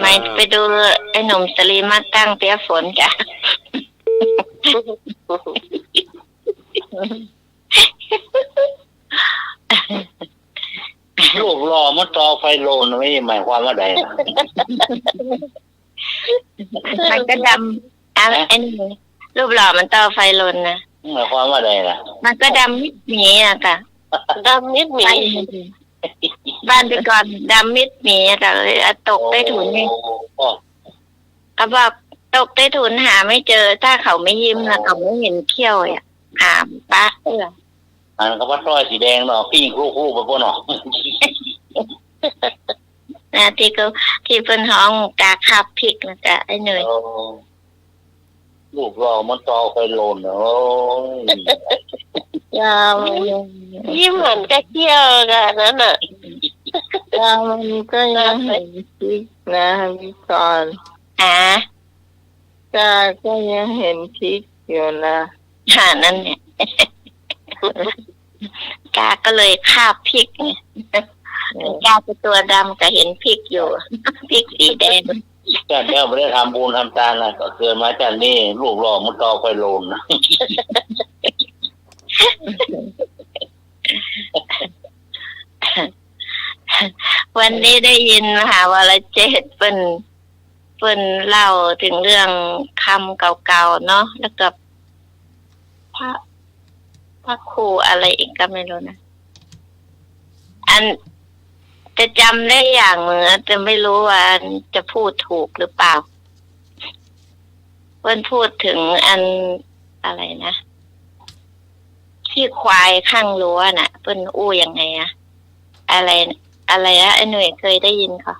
ไม่ไปดูไอ้หนุ่มสลีมาตั้งเปียฝนจ้ะ ลูกรอมันต่อไฟโลนไม่หมายความว่าใด มันก็ดำไอ้นี่รูปหล่อมันต่อไฟลนนะหมายความว่าใดล่ะมันก็ดำมิดหมีค่ะดำมิดหมีบ้านไปก่อนดำมิดหมีค่ะเลยตกใต้ถุนนี่เขาบอกตกใต้ถุนหาไม่เจอถ้าเขาไม่ยิ้มนะเขาไม่เห็นเขี้ยวหาปะอันก็ว่าต้อยสีแดงเนาะพี่คู่ไปพ่อเนาะนะที่เป็นห้องกาคับพริกนะจ๊ะไอ้หนุ่ยลูกรอมันต่อไฟโลนเนาะยาวยิ้มเหมือนกระเที่ยวกันนั่นน่ะมันก็ยังเห็นพริกนะพี่กรณ์ก็ยังเห็นพริกอยู่นะนั่นเนี่ยกาก็เลยคาบพริกไงกาเป็นตัวดำก็เห็นพริกอยู่พริกสีแดงจากเนี้ยไม่ได้ทำบุญทำทานนะก็เกิดมาจากนี่ลูกหล่อมันต่อไฟโลนนะวันนี้ได้ยินมหาวรเจตน์เพิ่นเล่าถึงเรื่องคำเก่าๆเนาะแล้วก็พระครูอะไรอีกก็ไม่รู้นะอันจะจำได้อย่างเหมือนแต่ไม่รู้ว่าจะพูดถูกหรือเปล่าเพิ่นพูดถึงอันอะไรนะที่ควายข้างรั้วน่ะเพิ่นอู้ยังไงอะไรอะไอ้หนุ่ยเคยได้ยินค่ะ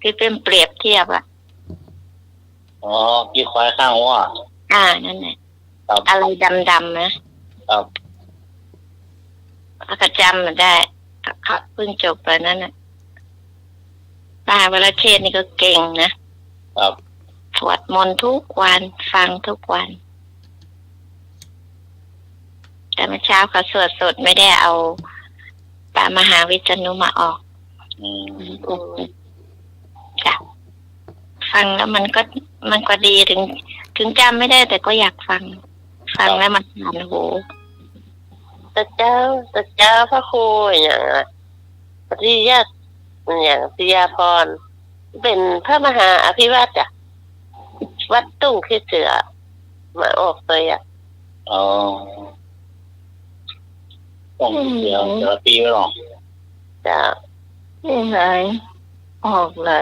ที่เป็นเปรียบเทียบกี่ควายข้างว่านั่นแหละอะไรดำๆนะครับก็จำมันได้เขาเพิ่งจบไปนั่นน่ะป้าวรเชษฐ์นี่ก็เก่งนะครับสวดมนต์ทุกวันฟังทุกวันแต่เมื่อเช้าเขาสวดสดไม่ได้เอาพระมหาวิษณุมาออกจ้ะฟังแล้วมันก็ดีถึงจำไม่ได้แต่ก็อยากฟังแล้วมันหานหูแต่เจ้าพระครูอย่างปริยัติอย่างปิยาพรเป็นพระมหาอภิวัตรวัดตุ้งขี้เสือมาออกเลยต้องเดี๋ยวปีไม่หรอกจ้ะที่ไหนออกไหน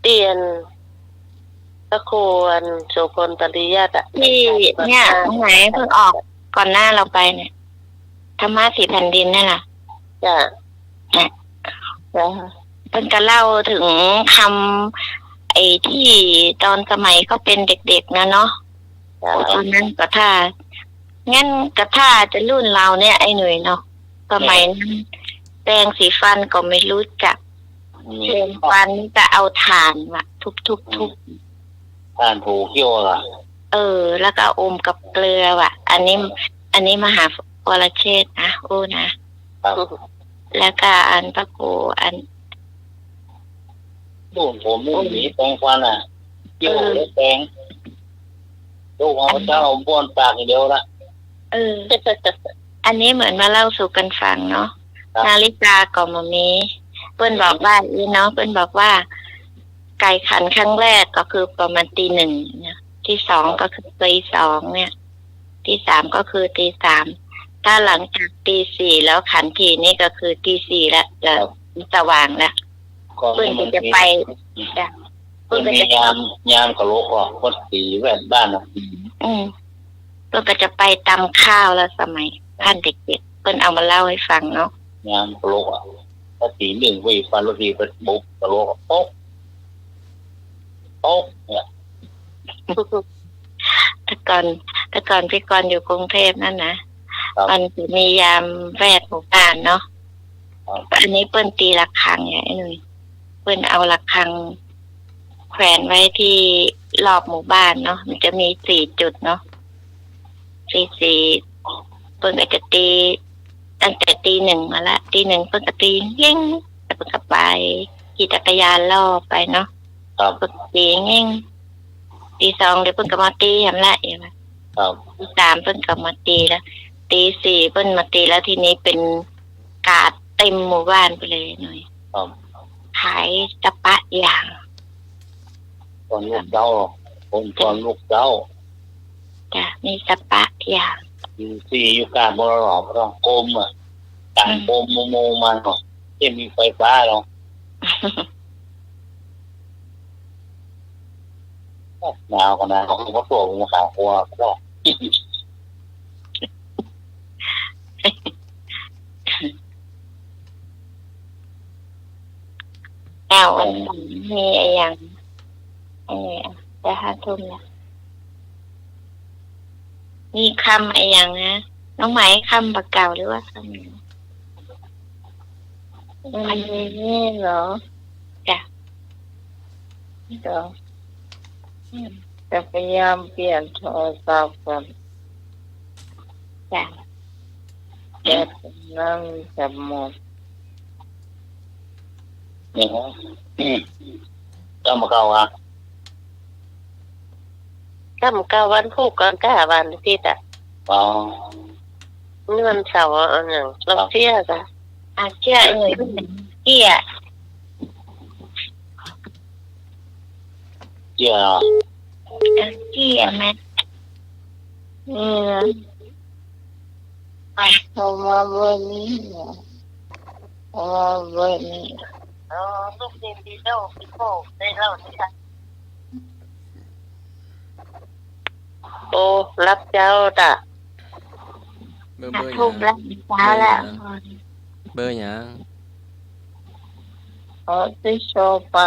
เตียน ระครูอันโสพลปริยัติที่เนี่ยตรงไหนเพิ่งออกก่อนหน้าเราไปเนี่ยธรรมะสี่แผ่นดินนี่แหละ จ้ะ เพิ่นก็เล่าถึงคำไอ้ที่ตอนสมัยเขาเป็นเด็กๆนะเนาะตอนนั้นก็ถ้างั้นก็ถ้าจะรุ่นเราเนี่ยไอ้หนุ่ยเนาะสมัยนั้นแปรงสีฟันก็ไม่รู้จักเช็ดฟันจะเอาถ่านมาทุบท่านผูเขี้ยวล่ะแล้วก็อมกับเกลือว่ะอันนี้มหาวรเชษฐ์นะโอ้นะแล้วก็อันพระครูอันดูผมนี่หนีแปรงฟันเขี้ยวแล้วแปรงดูของพระเจ้าบ้วนปากอย่างเดียวละอันนี้เหมือนมาเล่าสู่กันฟังเนาะนาฬิกาก็มามีเปิ้นบอกว่าเนาะเปิ้นบอกว่าไก่ขันครั้งแรกก็คือประมาณตีหนึ่งเนี่ยที่สองก็คือตีสองเนี่ยที่สามก็คือตีสามถ้าหลังจากตีสี่แล้วขันทีนี่ก็คือตีสี่แล้วสว่างแล้วเปิ้นก็จะไปเปิ้นมียามกะโหลกว่าคนสีแว่นบ้านนะเปิ้นก็จะไปตำข้าวแล้วสมัยท่านเด็กๆเปิ้นเอามาเล่าให้ฟังเนาะยามกะโหลกถ้าตีหนึ่งวิ่งฟันรถทีเป็นบุกกะโหลกโป๊กเนี่ยแต่ก่อนพี่กรอยู่กรุงเทพนั่นนะมันจะมียามแวดหมู่บ้านเนาะอันนี้เปิ้นตีระฆังไงไอ้หนุ่ยเปิ้นเอาระฆังแขวนไว้ที่รอบหมู่บ้านเนาะมันจะมี4 จุดเนาะสี่เปิ้นก็จะตีตั้งแต่ตีหนึ่งมาละตีหนึ่งเปิ้นก็ตีเงี้ยงแล้วเปิ้นก็ไปขี่จักรยานล่อไปเนาะเปิ้นตีเงี้ยงตีสองเดี๋ยวเปิ้นก็มาตีทำละอย่างนั้นตีสามเปิ้นก็มาตีแล้วตีสี่เปิ้นมาตีแล้วทีนี้เป็นกาดเต็มหมู่บ้านไปเลยหน่อยขายตะปะอย่างตอนลูกเจ้าจ้ะมีตะปะอย่างสี่อยู่กลางบริหารต้องกลมต่างกลมโมมันเนาะที่มีไฟฟ้าเนาะหนาวกันนะเขาก็ตัวมาขาวกลัวก็แล้วมีอะไรอย่างจะ5 ทุ่มแล้วมีคำอะไรอย่างนะน้องไหมคำปากเก่าหรือว่าคำอันนี้เหรอจ้ะจะพยายามเปลี่ยนโทรศัพท์กันจ้ะแต่นั่งจะหมดก็มาเก่าก็มาเก่าวันพุธก่อน9 วันที่แต่นี่วันเสาร์อันหนึ่งเราเที่ยจ้ะเชื่อเอ่ยเกี่ยเกี่ยไหมเขามาวันนี้วันนี้ลูกเรียนดีแล้วพี่โก้ได้เล่าใช่ไหมโอ้รับเจ้าจ้ะทุบแล้วเช้าแล้วเบอร์ยัง ที่โชว์ไป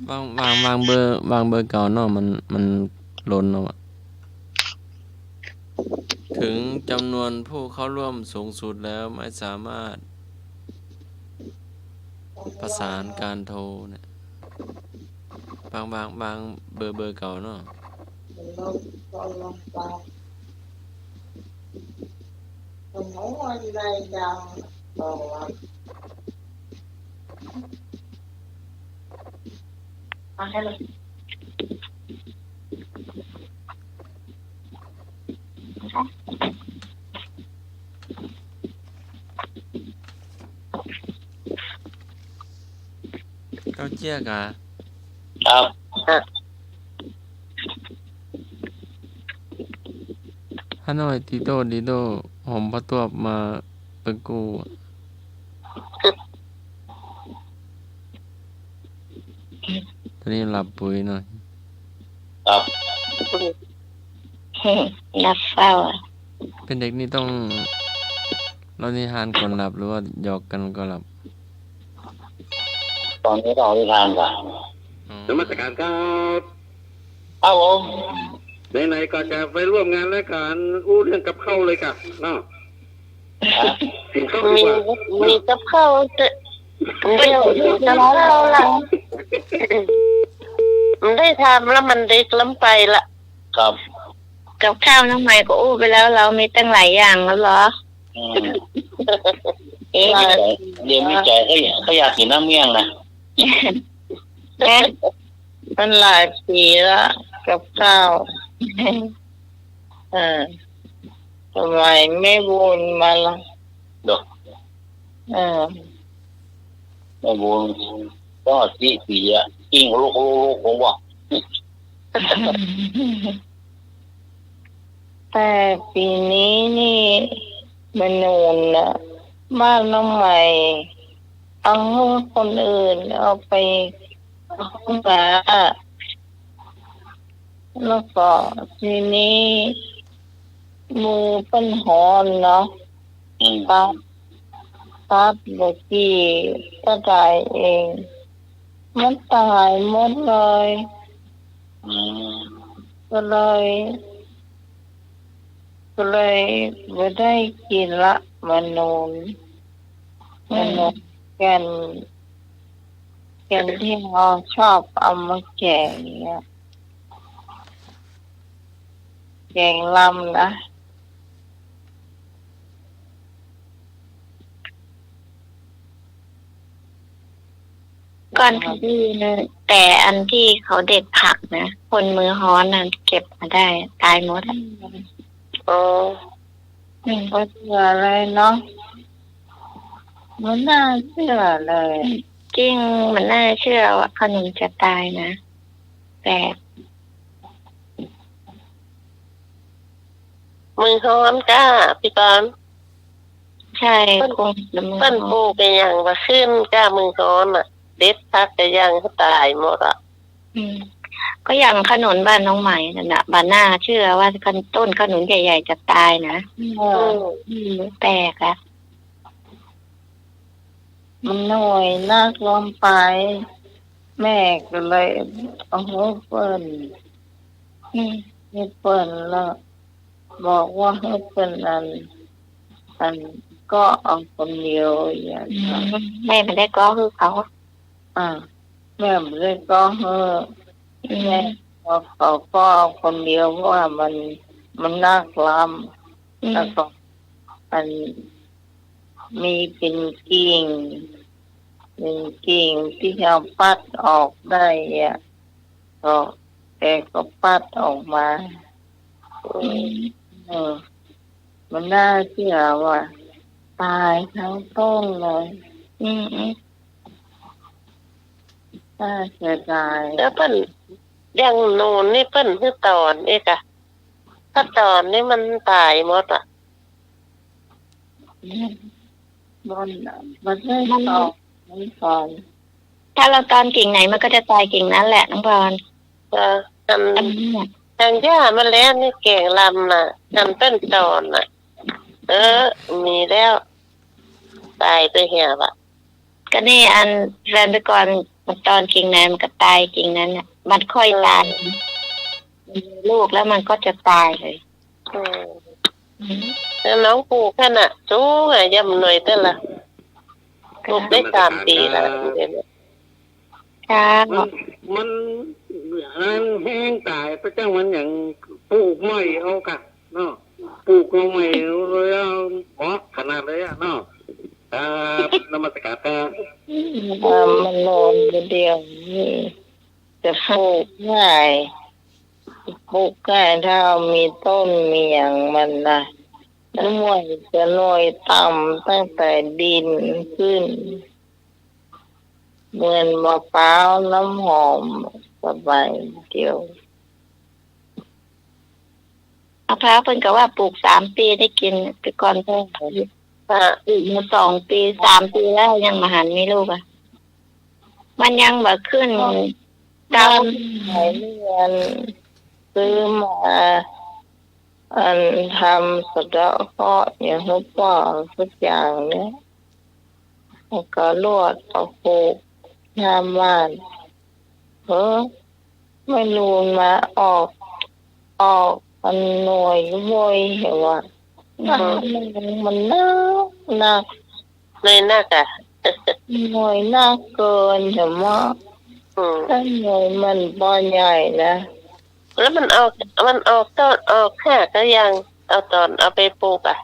วางเบอร์เก่าเนาะมันล้นเนาะถึงจำนวนผู้เข้าร่วมสูงสุดแล้วไม่สามารถประสานการโทรเนี่ยวางเบอร์เก่าเนาะให้เลยเขาเจี๊ยกครับฮานอยติโตดิโด หอมพระตัวมาเป็นกูตอนนี้หลับปุ๋ยหน่อย ครับ รับเฝ้าอะ เป็นเด็กนี่ต้องเล่านิทานก่อนหลับหรือว่าหยอกกันก่อนหลับ ตอนนี้เราได้ทานกัน นมัสการครับ ครับผม ไหนๆก็จะไปร่วมงานแล้วกันอู้เรื่องกับข้าวเลยกันเนาะกินข้าวดี มี กว่า มีกับข้าวเดี๋ยวมีกับข้าวละมันได้ทำแล้วมันได้ล้ำไปละ ครับ กับข้าวน้องใหม่ก็อู้ไปแล้วเรามีตั้งหลายอย่างแล้วเหรอ อืม เอ๊ะ เดี๋ยวมีใจเขาอยากกินน้ำเมี่ยงนะ มันหลายปีละกับข้าวทำไมไม่บุญมาละ เดี๋ยวไม่บุญก็สี่อ่ะกิ้งลูกผมว่า แต่ปีนี้นี่มันนูนนะบ้านน้องใหม่เอาให้คนอื่นเอาไปห้องน้ำแล้วก็ทีนี้มือเป็นหอนเนาะปั๊บเด็กที่ก็ตายเองมันตายหมดเลยก็เลยไม่ได้กินละมันนูนแกนที่เราชอบเอามาแกงเนี่ยแกงลำนะก่อนเขาดีนะแต่อันที่เขาเด็ดผักนะคนมือฮ้อนน่ะเก็บมาได้ตายหมดอะ ก็เชื่อเลยเนาะมันน่าเชื่อเลย จริงมันน่าเชื่อว่าขนมจะตายนะแต่ มือฮ้อนก้าพี่ปอน ใช่คงจะมือ เปิ้นปลูกเป็นอย่างว่าขึ้นก้ามือฮ้อนอ่ะ เด็ดพักแต่ยังเขาตายหมดอ่ะ ก็อย่างขนุนบ้านน้องใหม่นั่นน่ะบ้านหน้าเชื่อว่าต้นขนุนใหญ่ๆจะตายนะแปลกอะ มันหน่อยนักลมไปแม่ก็เลยเอาหัวเปิ้ลให้เปิ้ลแล้วบอกว่าให้เปิ้ลอันก็เอาคนเดียวอย่างนั้น แม่ไม่ได้ก็คือเขา แม่ไม่ได้ก็แม่เขาก็เอาคนเดียวเพราะว่ามันน่ากล้ำแล้วก็มันมีเป็นกิ่งที่เราปัดออกได้อ่ะก็แต่ก็ปัดออกมามันน่าเชื่อว่าตายทั้งต้นเลยน่าเสียดาย แล้วเปิ้นยังโนนนี่เปิ้นคือตอนเอกอะถ้าตอนนี่มันตายหมดอ่ะ มันไม่ตอกไม่ก่อน ถ้าเราตอนกิ่งไหนมันก็จะตายกิ่งนั้นแหละน้องบอล อันทางย่ามาแล้วนี่แกงลำน่ะอันเป็นตอนน่ะมีแล้วตายไปเหี่ยวอ่ะ ก็นี่อันแฟนไปก่อนมันตอนกิ่งไหนมันก็ตายกิ่งนั้นน่ะมันค่อยตายลูกแล้วมันก็จะตายเลยแล้วน้องปลูกแค่น่ะจู้ไงย่ำหน่อยแต่ละปลูกได้3 ปีแล้วมันแห้งตายไปจังมันอย่างปลูกไม่เอากันเนาะปลูกเอาไม่เลยเอาขนาดเลยอ่ะเนาะนมัสการครับมันนอนเดียวนี่จะปลูกง่ายถ้ามีต้นมีอย่างมันนะน้ำมันจะลอยต่ำตั้งแต่ดินขึ้นเหมือนมะพร้าวน้ำหอมสบายเดียว มะพร้าวเพิ่นก็ว่าปลูก3 ปีได้กินไปก่อนปลูกมา2 ปี3 ปีแล้วยังมาหันมีลูกอ่ะมันยังบ่ขึ้นตามไหนเรียนซื้อมาทำสะเดาะเคราะห์อย่างทุกทุกอย่างเนี่ยก็ลวดเอาปลูกงามบ้านไม่รู้มาออกมันหน่วยบ่อยเหรอวะมันนักเลยนักอ่ะหน่วยนักเกินแต่ว่าถ้าหน่วยมันบ่ใหญ่นะแล้วมันออกต้นออกแค่ก็ยังเอาตอนเอาไปปลูกอ่ะ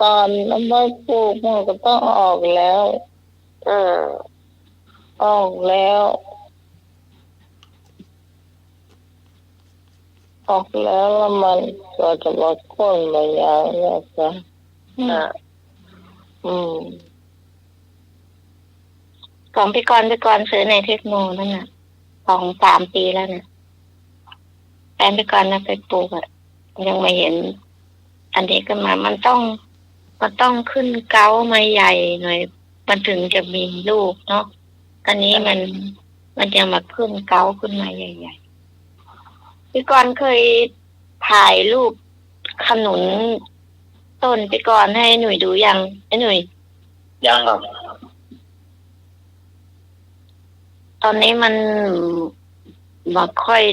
ตอนเอาไปปลูกมันก็ต้องออกแล้วออกแล้วมันก็จะมาค้นมาอย่างนี้จ้ะของพี่กรซื้อในเทคโนนั่นน่ะของ3 ปีแล้วนะแฟนพี่กรน่ะไปปลูกอ่ะยังไม่เห็นอันนี้ก็มามันต้องขึ้นเก้ามาใหญ่หน่อยมันถึงจะมีลูกเนาะอันนี้มันจะมาขึ้นเก้าขึ้นมาใหญ่ๆพี่กรเคยถ่ายรูปขนุนต้นพี่กรให้หนุ่ยดูยังไอ้หนุ่ยยังครับตอนนี้มันบ่ค่อย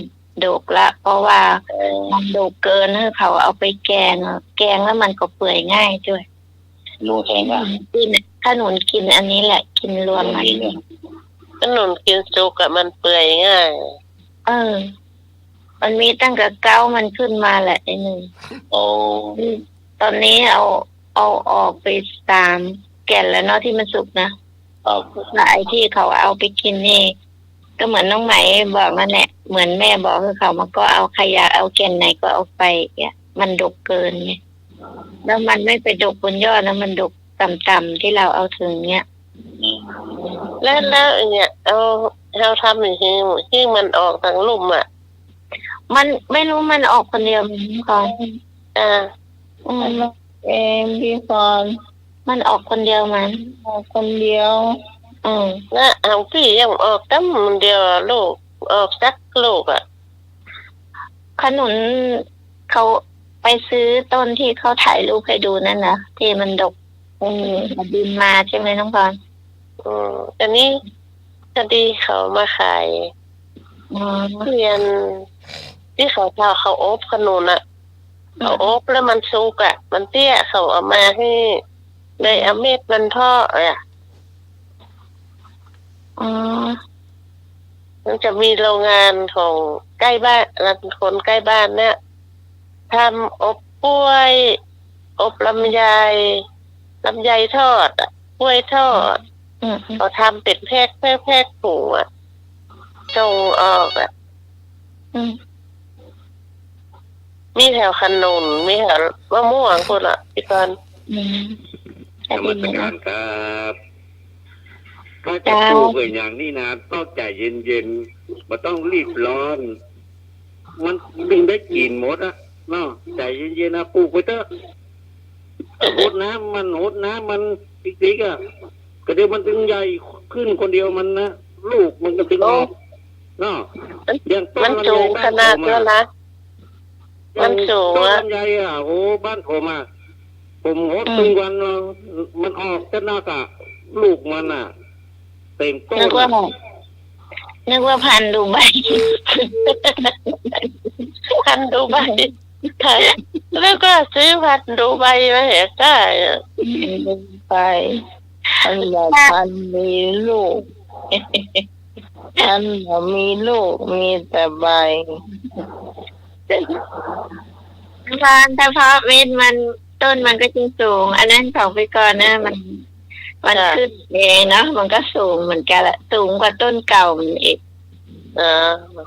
ดกละเพราะว่ามันดกเกินเขาเอาไปแกงแล้วมันก็เปื่อยง่ายด้วยรูแข็งอ่ะขนุนกินอันนี้แหละกินรวมมันขนุนกินสุกอะมันเปื่อยง่ายมันมีตั้งแต่เก้ามันขึ้นมาแหละไอ้หนึ่งตอนนี้เอาออกไป3 แก่นแล้วเนาะที่มันสุกนะแล้วไอ้ที่เขาเอาไปกินนี่ก็เหมือนน้องไหมบอกนั่นแหละเหมือนแม่บอกคือเขามันก็เอาขยะเอาแก่นไหนก็เอาไปเนี่ยมันดกเกินไงแล้วมันไม่ไปดกบนยอดนะมันดกต่ำๆที่เราเอาถึงเนี่ยแล้วเนี่ยเราทำอย่างนี้ที่มันออกทางลุ่มอ่ะมันไม่รู้มันออกคนเดียวก่อนพี่ก่อนมันออกคนเดียวมันออกคนเดียวนะเอาพี่ยังออกตั้งเดียวลูกออกสักลูกอ่ะขนุนเขาไปซื้อต้นที่เขาถ่ายรูปให้ดูนั่นนะที่มันดกบินมาใช่ไหมน้องพรอันนี้คดีเขามาขายเรียนที่เขาอบขนุนอ่ะเขาอบแล้วมันสุกอ่ะมันเตี้ยเขาเอามาให้ในอเมริกมันพ่อมันจะมีโรงงานของใกล้บ้านคนใกล้บ้านเนี่ยทำอบกล้วยอบลำไยทอดกล้วยทอดเขาทำเป็นแพ็คถุงส่งออกมีแถวขนุนมีแถวมะม่วงคนละพี่กรณ์กรรมการครับถ้าจะปลูกเป็นอย่างนี้นะต้องใจเย็นๆไม่ต้องรีบร้อนมันดึงได้กินหมดอะเนาะใจเย็นๆนะปลูกไปเถอะหดน้ำมันติ๊กๆอะก็เดี๋ยวมันถึงใหญ่ขึ้นคนเดียวมันนะลูกมันก็ถึงออกเนาะอย่างต้นมันสูงขนาดนั้นนะมันสูงต้นลำไยโอ้บ้านผมหดทุกวันมันออกแต่หน้ากะลูกมันเต็มต้นนึกว่าพันดูใบแล้วก็ซื้อพันดูใบมาเหรอได้ไปพันมีลูกพันมีลูกมีแต่ใบพันแต่เพราะเม็ดมันต้นมันก็จะสูงอันนั้นของไปก่อนนะมันขึ้นเองเนาะมันก็สูงเหมือนกันแหละสูงกว่าต้นเก่าอีก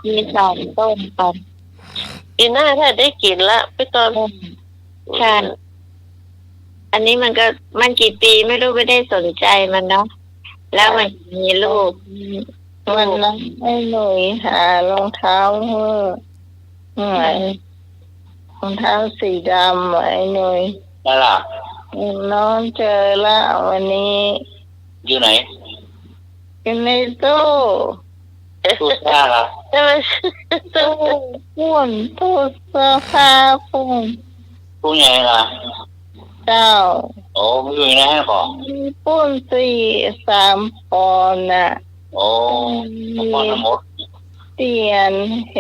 มี2 ต้นตอนอีน่าถ้าได้กินละไปตอนใช่อันนี้มันกี่ปีไม่รู้ไม่ได้สนใจมันเนาะแล้วมันมีลูกมันนะให้หนุ่ยหารองเท้า ไหนรองเท้าสีดำไอ้หนุ่ย ได้ล่ะ น้องเจอแล้ววันนี้ อยู่ไหน อยู่ในตู้ ตู้เสื้อล่ะ ตู้ปุ่นตู้เสื้อผ้าปุ่น ตู้ใหญ่ล่ะ เจ้า โอ้ไม่อยู่ในห้างของ มีปุ่น3 ปอนด์น่ะ โอ้ทุกคนทั้งหมด เตียนเฮ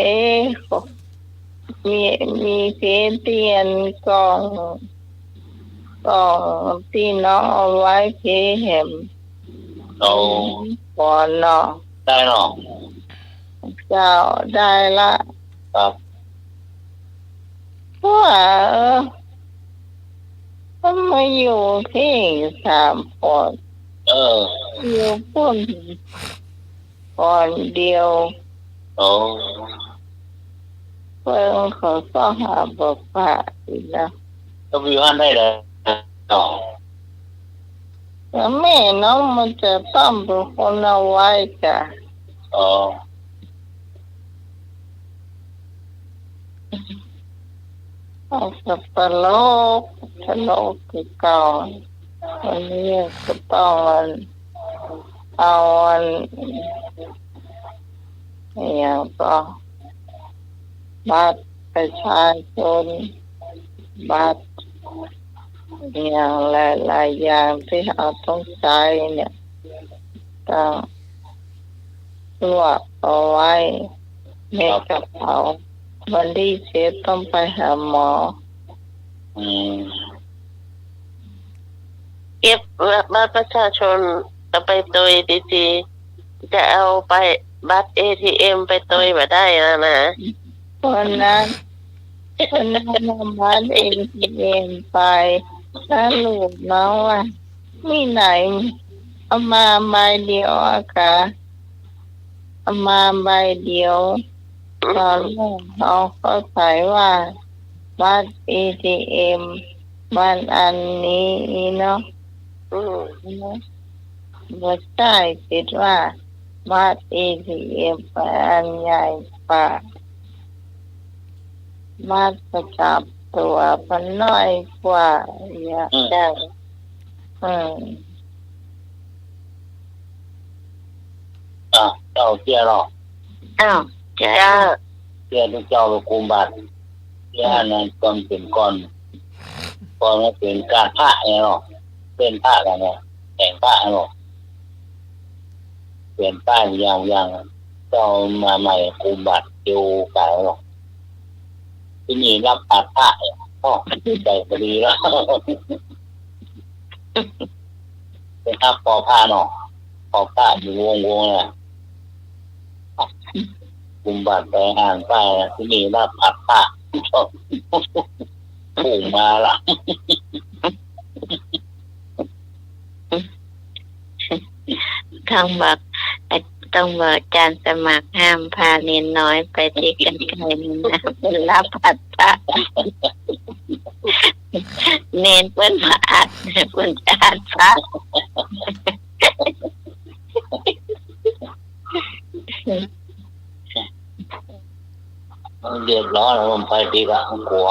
มีเพเตียนกล่องที่น้องเอาไว้เพแหม โอ้ ก่อนเนาะ ได้เนาะ เจ้าได้ละ ครับ ว่าก็มาอยู่ที่3 ปอนด์ อยู่ปุ่นปอนด์เดียว โอ้ เพิ่งเขาก็หาบอกว่าอีกนะ ก็วิวห้านได้เลยเนาะ แล้วแม่น้องมันจะต้องเป็นคนเอาไว้จ้ะ อ๋อ เอาสับปะรดทะโลกที่เก่าวันนี้ก็ต้องเอาอย่างก็บัตรประชาชนบัตรอย่างหลายๆอย่างที่เราต้องใช้เนี่ยต้องรวบเอาไว้ในกระเป๋าวันที่7ต้องไปหาหมอ เก็บบัตรประชาชนเอาไปตัวดีๆจะเอาไปบัตร ATM ไปตัวมาได้นะ คนนั้นนำบัตร ATM ไปแล้วลูกน้องว่ามีไหนเอามาใบเดียวอะค่ะเอามาใบเดียวตอนแรกเขาเข้าใจว่าบัตร ATM มันอันนี้เนาะไม่ใช่คิดว่าบัตร ATM มันอันใหญ่กว่าบัตรประจำตัวมันน้อยกว่าอย่างจังเจ้าเตี้ยเนาะ อ้าวจ้า เตี้ยทุกเจ้าไปคุมบัตรเตี้ยนั้นก่อนเป็นก่อนมาเป็นการพระเนี่ยเนาะเป็นพระกันเนี่ยแต่งพระเนาะเปลี่ยนป้ายอย่างเจ้ามาใหม่คุมบัตรเดียวกันเนาะที่นี่รับบัตรพระเนี่ยก็ใจพอดีแล้วเป็นภาพปอผ้าเนาะปอผ้าอยู่วงเนี่ยคุมบัตรไปอ่านป้ายที่นี่รับบัตรพระปุ่งมาละ ต้องบอกอาจารย์สมัครห้ามพาเนนน้อยไปที่กันไกลนะเป็นรับผัดพระเนนเปิ้นมาอัดเปิ้นอัดพระ เดือดร้อนแล้วมันไปดีละกลัว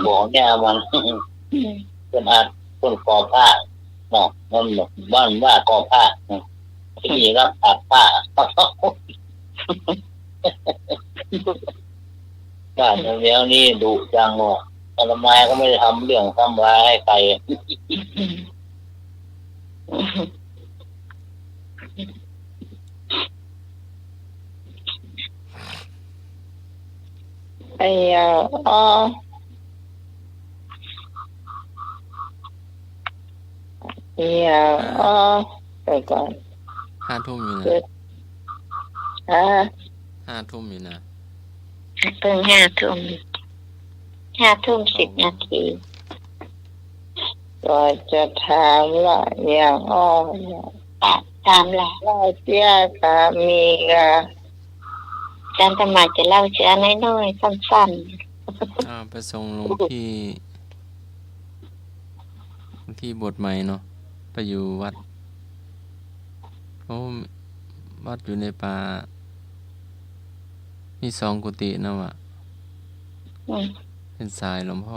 บอกเนี่ยมันเป็นอาจคนก่อผ้าเนาะมันบ้านว่าก่อผ้าที่นี่รับตัดผ้าบ้านแล้วนี่ดุจังเนาะทำไมก็ไม่ได้ทำเรื่องทำร้ายให้ใครไอ้ไปก่อน5 ทุ่มอยู่นะ5 ทุ่มอยู่นะ เพิ่ง5 ทุ่ม10 นาที ก็จะถามว่าอย่างถามแหละ ว่าเสียสามีกับ อาจารย์สมัครจะเล่าเชื้อน้อยๆสั้น ไปส่งลงที่บทใหม่เนาะไปอยู่วัดวัดอยู่ในป่ามี2 กุฏินะวะ เป็นสายหลวงพ่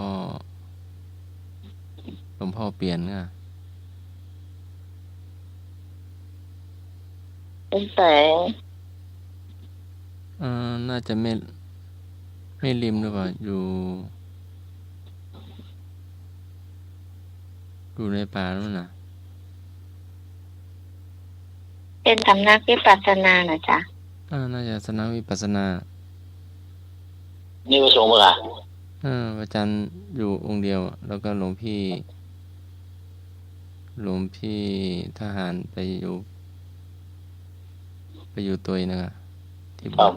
อเปลี่ยนค่ะ เป็นแสง น่าจะไม่ริมหรือเปล่าอยู่ในป่าแล้วนะ เป็นสำนักวิปัสสนานะจ๊ะ น่าจะสำนักวิปัสสนา นี่มาส่งเมื่อไหร่ อาจารย์อยู่องค์เดียว แล้วก็หลวงพี่ทหารไปอยู่ตัวเองนะครับที่บ้าน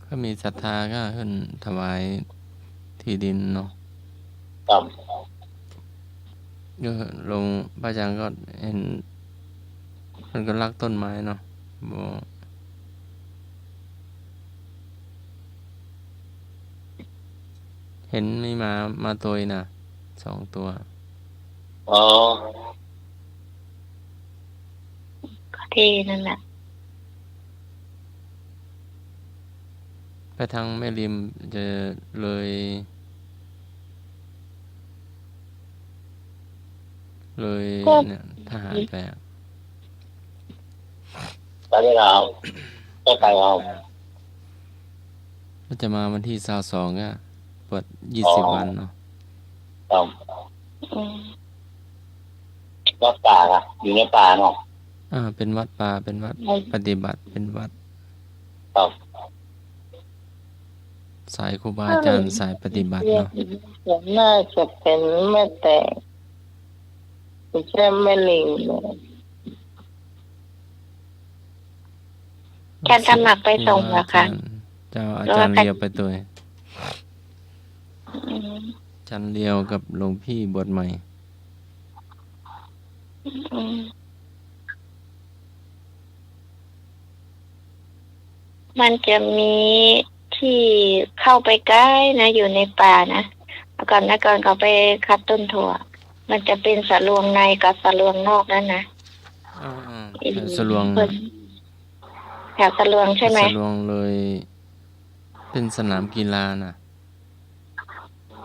ก็มีศรัทธาก็ขึ้นถวายที่ดินเนาะ ครับ ก็ลงพระอาจารย์ก็เห็นมันก็รักต้นไม้เนาะเห็นนี่มาตัวน่ะ2 ตัว อ๋อ ที่นั่นแหละ ไปทางแม่ริมจะเลยเนี่ยทหารไปไปได้แล้วก็ไปเอา ก็จะมาวันที่22ก็เปิด20 วันเนาะ ครับวัดป่าอะอยู่ในป่าเนาะ เป็นวัดป่าเป็นวัดปฏิบัติเป็นวัด ครับ สายครูบาอาจารย์สายปฏิบัติเนาะ น่าจะเป็นแม่แต่ไม่ใช่แม่ลิงเลย การสมัครไปส่งเหรอคะ เจ้าอาจารย์เลียวไปตัวอาจารย์เลียวกับหลวงพี่บวชใหม่ มันจะมีที่เข้าไปใกล้นะอยู่ในป่านะก่อนเขาไปคัดต้นถั่วมันจะเป็นสะลวงในกับสะลวงนอกนั่นนะสะลวง แถวสะลวงใช่ไหม สะลวงเลยเป็นสนามกีฬาน่ะ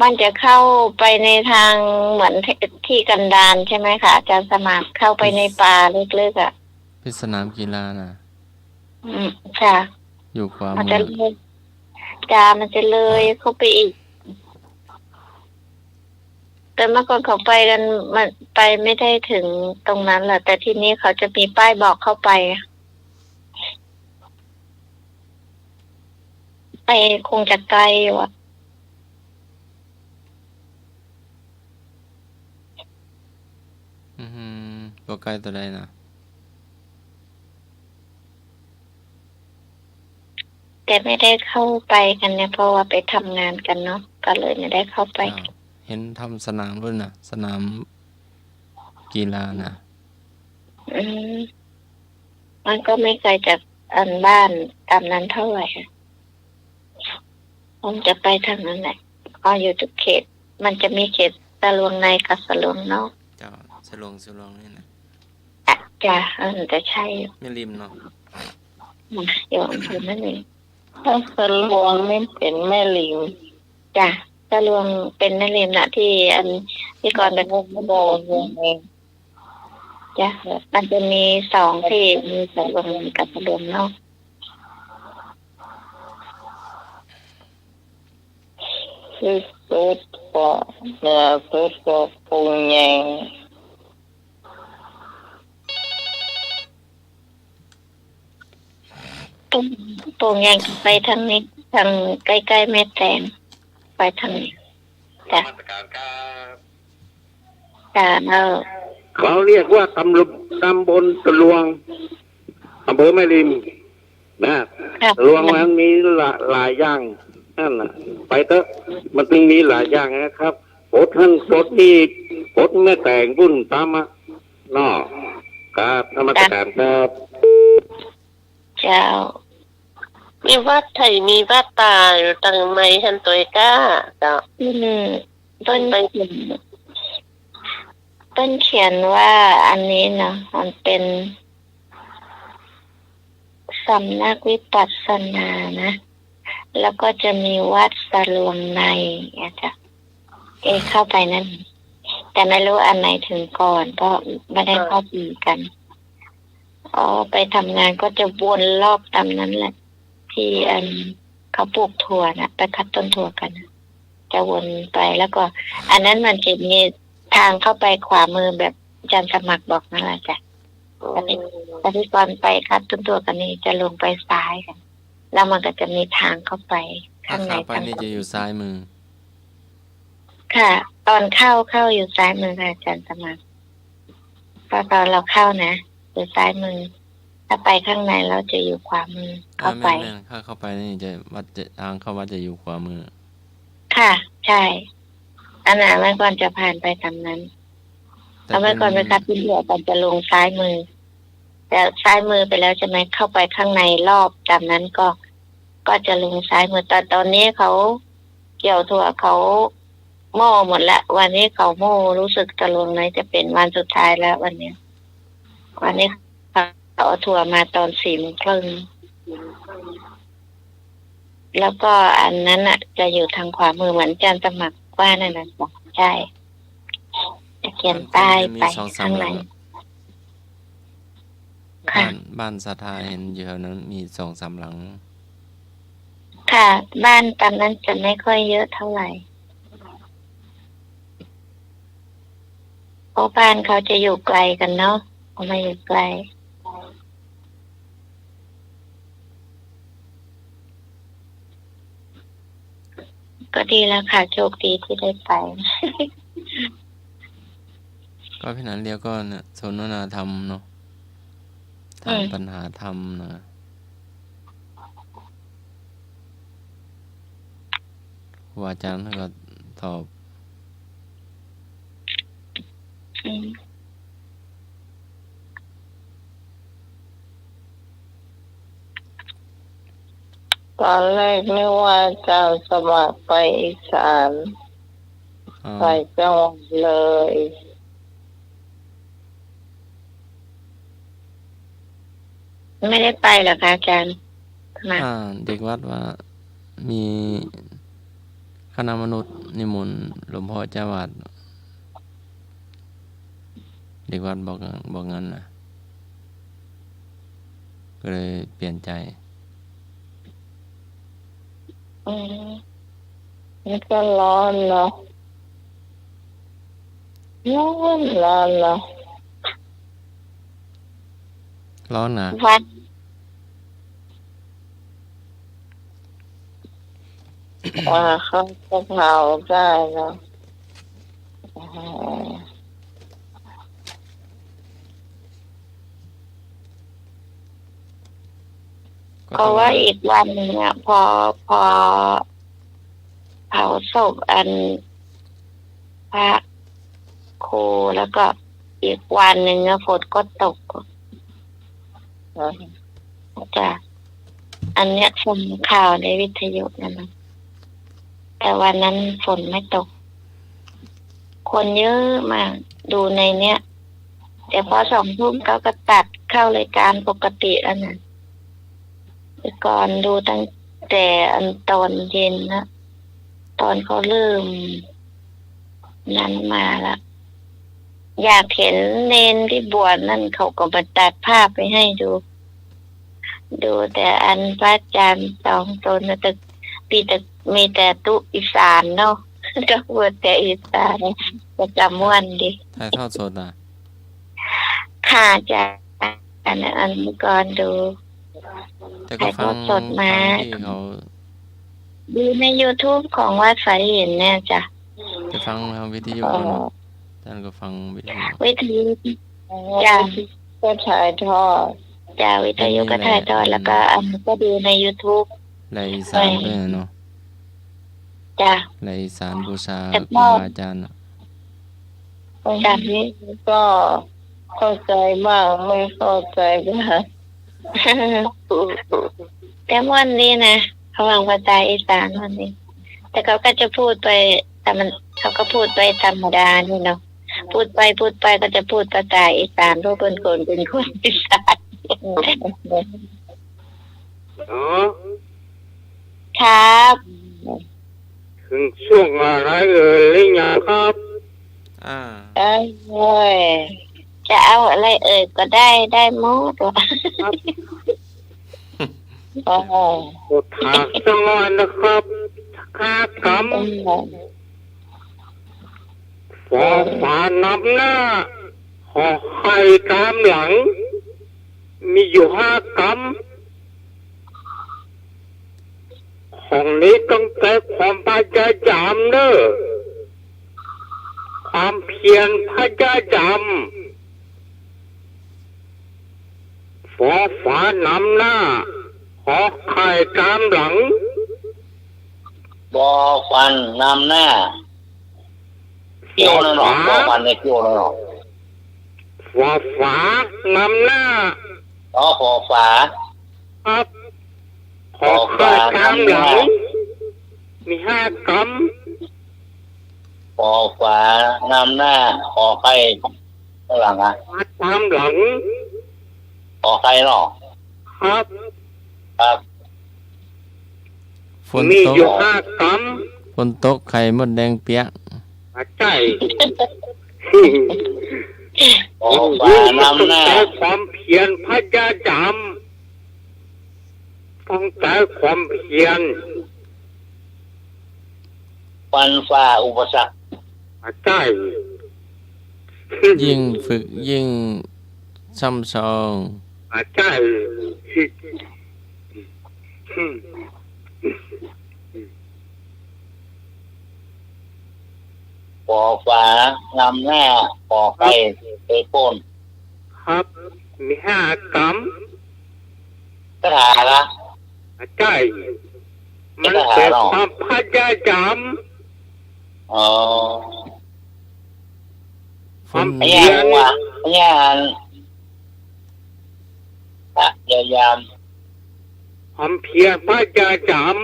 มันจะเข้าไปในทางเหมือนที่กันดารใช่ไหมคะอาจารย์สมัครเข้าไปในป่าลึกๆอ่ะ เป็นสนามกีฬาน่ะ ค่ะ อยู่ขวา มัน มื จะ อ เลยมันจะเลยเข้าไปอีก แต่เมื่อก่อนเขาไปกันมันไปไม่ได้ถึงตรงนั้นแหละแต่ทีนี้เขาจะมีป้ายบอกเข้าไปคงจะไกลอยู่อ่ะ ตัวไกลตัวใดนะ แต่ไม่ได้เข้าไปกันเนี่ยเพราะว่าไปทำงานกันเนาะก็เลยไม่ได้เข้าไป เห็นทำสนามด้วยน่ะ สนามกีฬาน่ะ มันก็ไม่ไกลจากอันบ้านตามนั้นเท่าไหร่ผมจะไปทางนั้นแหละอยู่ทุกเขต มันจะมีเขตสะลวงในกับสะลวงนอก เจ้าสะลวงนี่นะ จ้ะจะใช่อยู่ ไม่ริมเนาะ อยู่อำเภอนั่นเอง ถ้าสะลวงนี่เป็นแม่ลิง จ้ะสะลวงเป็นนั่นเองนะที่ที่ก่อนเป็นโบเองจ้ะมันจะมี2ที่มีสะลวงในกับสะลวงนอก คือสุดก็เนี่ยสุดก็ปูงแยง ตรงยังไปทางนี้ทางใกล้ๆแม่แตงไปทางนี้จ้ะเขาเรียกว่าตำบลตะลวงอำเภอแม่ริมนะตะลวงมันมีหลายอย่างนั่นน่ะไปเถอะมันจึงมีหลายอย่างนะครับโพดท่านโพดนี่โพดแม่แต่งบุญตามมาเนาะครับธรรมสการครับเจ้ามีวัดไทยมีวัดป่าอยู่ตังไม้ทันตัวก้าเจ้าต้นเขียนว่าอันนี้นะมันเป็น ำนักวิปัสสนานะ แล้วก็จะมีวัดสลวงในเนี่ยจ้ะเข้าไปนั่นแต่ไม่รู้อันไหนถึงก่อนเพราะไม่ได้เข้าปีกันไปทำงานก็จะวนรอบตามนั้นแหละที่เขาปลูกถั่วนะไปคัดต้นถั่วกันจะวนไปแล้วก็อันนั้นมันจะมีทางเข้าไปขวามือแบบอาจารย์สมัครบอกนั่นแหละจ้ะแต่ที่ก่อนไปคัดต้นถั่วกันนี่จะลงไปซ้ายกันแล้วมันก็จะมีทางเข้าไปข้างใน ไปนี่จะอยู่ซ้ายมือค่ะ ตอนเข้าอยู่ซ้ายมือค่ะอาจารย์สมัครพอตอนเราเข้านะอยู่ซ้ายมือถ้าไปข้างในเราจะอยู่ขวามือเข้าไปเข้าไปนี่จะวัดทางเข้าวัดจะอยู่ขวามือค่ะใช่อันนั้นเมื่อก่อนจะผ่านไปทางนั้นแล้วเมื่อก่อนไปคัดที่เหลือตอนจะลงซ้ายมือแต่ซ้ายมือไปแล้วจะไม่เข้าไปข้างในรอบตามนั้นก็จะลงซ้ายมือแต่ตอนนี้เขาเกี่ยวถั่วเขาโม่หมดแล้ววันนี้เขาโม่รู้สึกจะลงไหนจะเป็นวันสุดท้ายแล้ววันนี้เขาเอาถั่วมาตอน 4:30 แล้วก็อันนั้นอ่ะจะอยู่ทางขวามือเหมือนอาจารย์สมัครว่านั่นน่ะใช่จะเขียนป้ายไปข้างในบ้านศรัทธาเห็นอยู่แถวนั้นมี 2-3 หลังค่ะบ้านตามนั้นจะไม่ค่อยเยอะเท่าไหร่เพราะบ้านเขาจะอยู่ไกลกันเนาะเขาไม่อยู่ไกลก็ดีแล้วค่ะโชคดีที่ได้ไปก็พี่นันเรียกก็เนี่ยสนทนาธรรมเนาะถามปัญหาธรรมนะครูอาจารย์ก็ตอบตอนแรกนึกว่าจะสมัครไปอีสานไปจังหวัดเลยไม่ได้ไปหรอคะอาจารย์เด็กวัดว่ามีคณะมนุษย์นิมนต์หลวงพ่อเจ้าวาดเด็กวัดบอกงั้นนะก็เลยเปลี่ยนใจนี่ก็ร้อนเนาะร้อนเนาะร้อนนะวัดเขาจะเผาได้เนาะเพราะว่าอีกวันหนึ่งอ่ะพอเผาศพอันพระครูแล้วก็อีกวันหนึ่งฝนก็ตกจ้ะอันเนี้ยฟังข่าวในวิทยุนั่นนะแต่วันนั้นฝนไม่ตกคนเยอะมากดูในเนี้ยแต่พอ 20:00 เขาก็ตัดเข้ารายการปกติแล้วนะก่อนดูตั้งแต่อันตอนเย็นนะตอนเขาเริ่มนั้นมาละอยากเห็นเนนที่บวชนั่นเขาก็มาตัดภาพไปให้ดูแต่อันพระอาจารย์2 ตนนะแต่มีแต่ตุอีสานเนาะก็บวชแต่อีสานจะจำม่วนดิถ่ายทอดสดค่ะจ้ะอันก่อนดูแต่ก็ฟังสดมาที่เขาดูใน YouTube ของวัดสายหินเนี่ยจ้ะจะฟังทางวิทยุท่านก็ฟังวิทยุจ้ะก็ถ่ายทอดจ้ะวิทยุก็ถ่ายทอดแล้วก็อันก็ดูใน YouTube ในอีสานด้วยเนาะจ้ะในอีสานบูชาครูอาจารย์จากนี้ก็เข้าใจบ้างไม่เข้าใจบ้างแต่วันนี้นะเขาฟังภาษาอีสานวันนี้แต่เขาก็จะพูดไปแต่เขาก็พูดไปธรรมดานี่เนาะพูดไปก็จะพูดภาษาอีสานเพราะเป็นคนอีสาน อ๋อ ครับ ถึงช่วงอะไรหรือยังครับ เอ้ยจะเอาอะไรก็ได้หมดวะโอ้โห กดถากจังหวะนะครับค่ากรรมฟอฝานำหน้าหอไข่ตามหลัง มีอยู่5 กรรมของนี้ต้องแต่ความพยายามเด้อความเพียรพยายามฟอฝานำหน้าหอไข่ตามหลัง บอฟันนำหน้าเกี่ยวนั่นหรอบอฟันในเกี่ยวนั่นหรอ ฟอฝานำหน้า อ๋อขอฝา ครับขอไข่ตามหลัง มี5 กรรม ขอฝานำหน้าขอไข่ข้างหลังอ่ะ ตามหลัง ขอไข่หรอ ครับ ครับ ฝน มี ตก อยู่5 กรรม ฝนตกไข่มดแดงเปียก ใช่ ขอฝานำหน้า ต้องแต่ความเพียรพยายามต้องแต่ความเพียร ฟันฝ่าอุปสรรค ใช่ ยิ่งฝึกยิ่งช่ำชอง ใช่ ขอฝานำหน้าขอไข่ไปโค่น ครับมี5 กรรม กระถาละ ใช่มันเป็นความพยายาม อ๋อ ความ ไอ้ เพี ยาย ร ว่ะไอ้ยานพยายาม ความเพียรพยายาม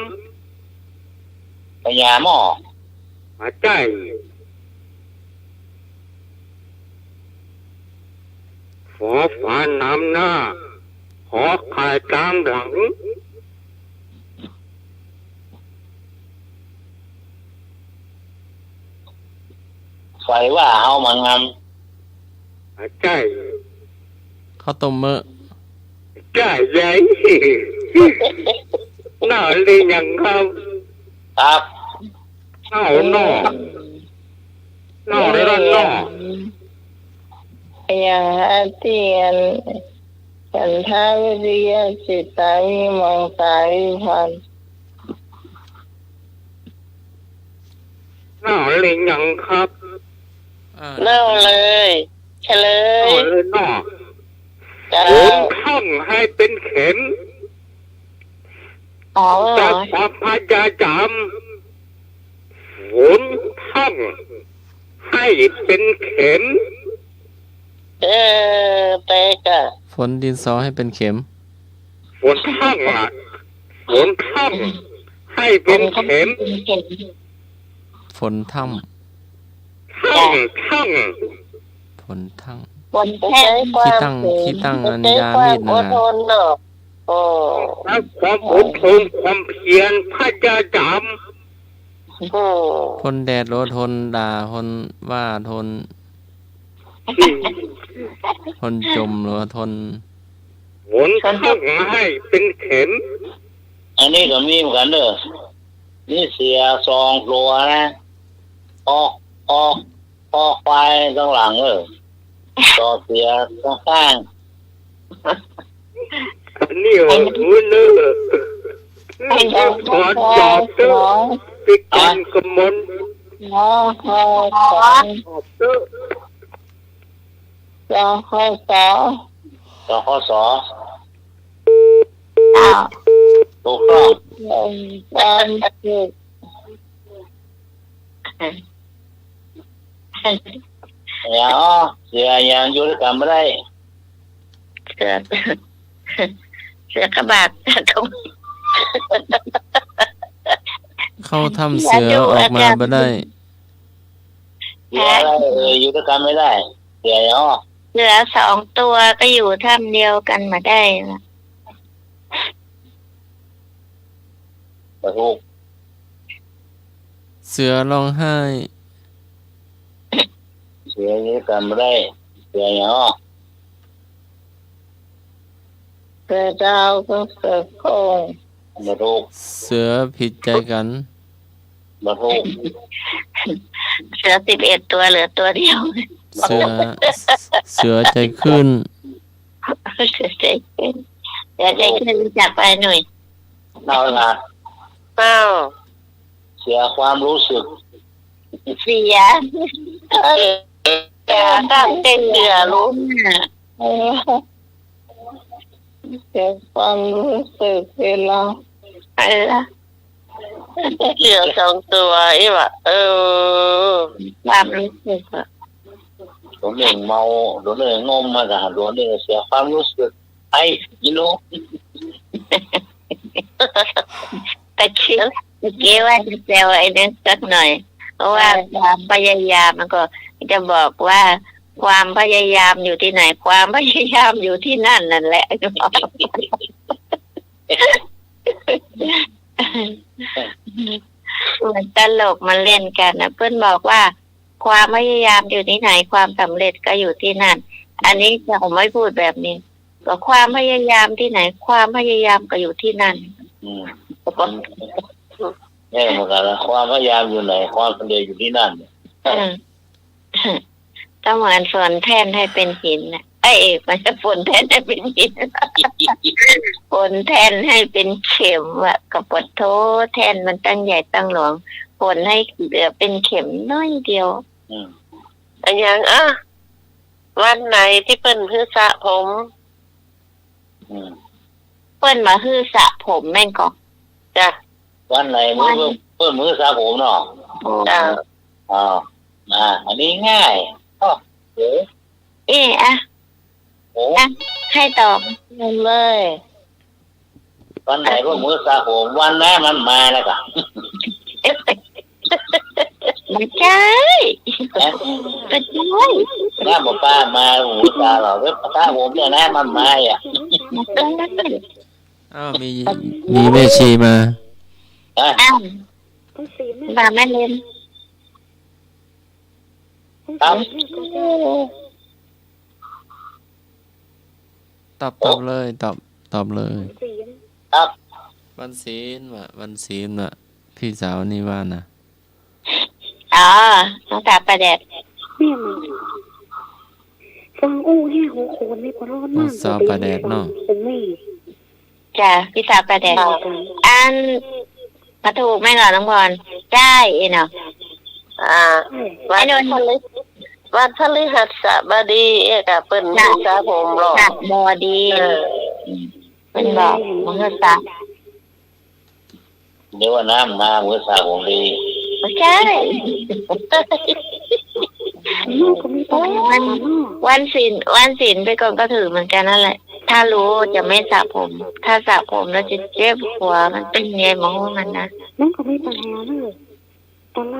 พยายามหรอ ใช่ขอฝานำหน้าขอไข่ตามหลัง ไฟว่าเอามางาม ใช่ ข้าวต้มมื้อ ใช่ใหญ่น่าเรียนอย่างครับ ครับ น่าหน่อน่าเรียนน่อ อย่างอาเทียนฉันทาวิริยะจิตตาวิมังสาวิพันธ์ น่าเรียนอย่างครับ เล่าเลยเฉล น่าย เลยน่อ จ้า ผมท่องให้เป็นเข็ม อ๋อเหร แต่ อ ความพยายามผมท่องให้เป็นเข็ม ไปกะ ฝนดินสอให้เป็นเข็ม ฝนท่องอ่ะฝนท่องให้เป็นเข็ม ฝนถ้ ท่องท่อง ำฝนทั้ง บนแท่ง ขี้ตั้งอันยามีด อ นะ ดทนเนาะโอ้ และความอดทนความเพียรพยายาม ทนแดดรทนด่าทนว่าทน ทนจมหรือทน ฝนท่องให้เป็นเข็ม อันนี้ก็มีเหมือนกันเด้อนี่เสียซองโลนะออกไฟข้างหลังต่อเสียข้าง อันนี้เหรอหูเนื้อถอนจอบเด้อไปกินกระมน หมอคอย จอบเด้อ จะคอยสอ ต่อข้อสอ อ้าว ถูกต้อง ตามจิต เดี๋ยวเสียยังอยู่ด้วยกันไม่ได้ เสือกระบาดตรง เข้าถ้ำเสือออกมาบ่ได้ อยู่อะไรอยู่ด้วยกันไม่ได้เสียยัง เสือ2 ตัวก็อยู่ถ้ำเดียวกันมาได้นะ บ่ถูก เสือร้องไห้ เสือนี้กันไม่ได้เสืออย่างอ้อ เสือดาวก็เสือโคร่ง บ่ถูก เสือผิดใจกัน บ่ถูก เสือ11 ตัวเหลือตัวเดียว เสือใจขึ้น เสือใจขึ้นเสือใจขึ้นรู้จักไปหน่อย เอาละ เอ้า เสียความรู้สึก เสียตั้งเต้นเสือรู้ เสียความรู้สึกเวลา อะไรละ เสือ2 ตัวไอ้วะความรู้สึกอะ ตัวหนึ่งเมาตัวหนึ่งงมมากับตัวหนึ่งเสียความรู้สึกไอ้ยิโน แต่คิดเมื่อกี้ว่าจะแซวไอ้นั้นสักหน่อย เพราะว่าความพยายามมันก็จะบอกว่าความพยายามอยู่ที่ไหน ความพยายามอยู่ที่นั่นนั่นแหละเหมือนตลกมาเล่นกันนะเพื่อนบอกว่าความพยายามอยู่ที่ไหนความสำเร็จก็อยู่ที่นั่น อันนี้ผมไม่พูดแบบนี้ก็ความพยายามที่ไหน ความพยายามก็อยู่ที่นั่น นี่เหมือนกันนะความพยายามอยู่ไหนความสำเร็จอยู่ที่นั่น ก็เหมือนฝนแท่นให้เป็นหินนะมันจะฝนแท่นให้เป็นหินฝนแท่นให้เป็นเข็มอะกระปดโทแท่นมันตั้งใหญ่ตั้งหลวงฝนให้เหลือเป็นเข็มน้อยเดียว อันยังวันไหนที่เปิ้นฮื้อสระผม เปิ้นมาฮื้อสระผมแม่งก็จ้ะวันไหนมือสระผมเนาะ จ้ะอันนี้ง่ายให้ตอบเลยวันไหนก็มือสระผมวันแม่มันมาแล้วกันไม่ใช่ไม่ใช่แม่บอกป้ามาหูตาเราเว็บตาผมเนี่ยนะมันมามีแม่ชีมามาแม่เล่นครับตอบเลยตอบเลยครับวันศีลว่ะพี่สาวนี่ว่านะน้องตาประแดดเนี่ยมันฟังอู้แห่หัวโคนไม่พอรอดมากสาวประแดดเนาะเป็นไม่จ้ะพี่สาวประแดดอันมาถูกไหมเหรอน้องบอลใช่เนาะวันพฤหัสบดีกับเปิ้นฮื้อสระผมหรอกบอดีเป็นบอกมือสระเดี๋ยวว่าน้ำมามือสระผมดีใช่วันศีลไปก่อนก็ถือเหมือนกันนั่นแหละถ้ารู้จะไม่สระผมถ้าสระผมแล้วจะเจ็บหัวมันเป็นไงมองมันนะนั่นก็ไม่ปัญหาเลยอะไร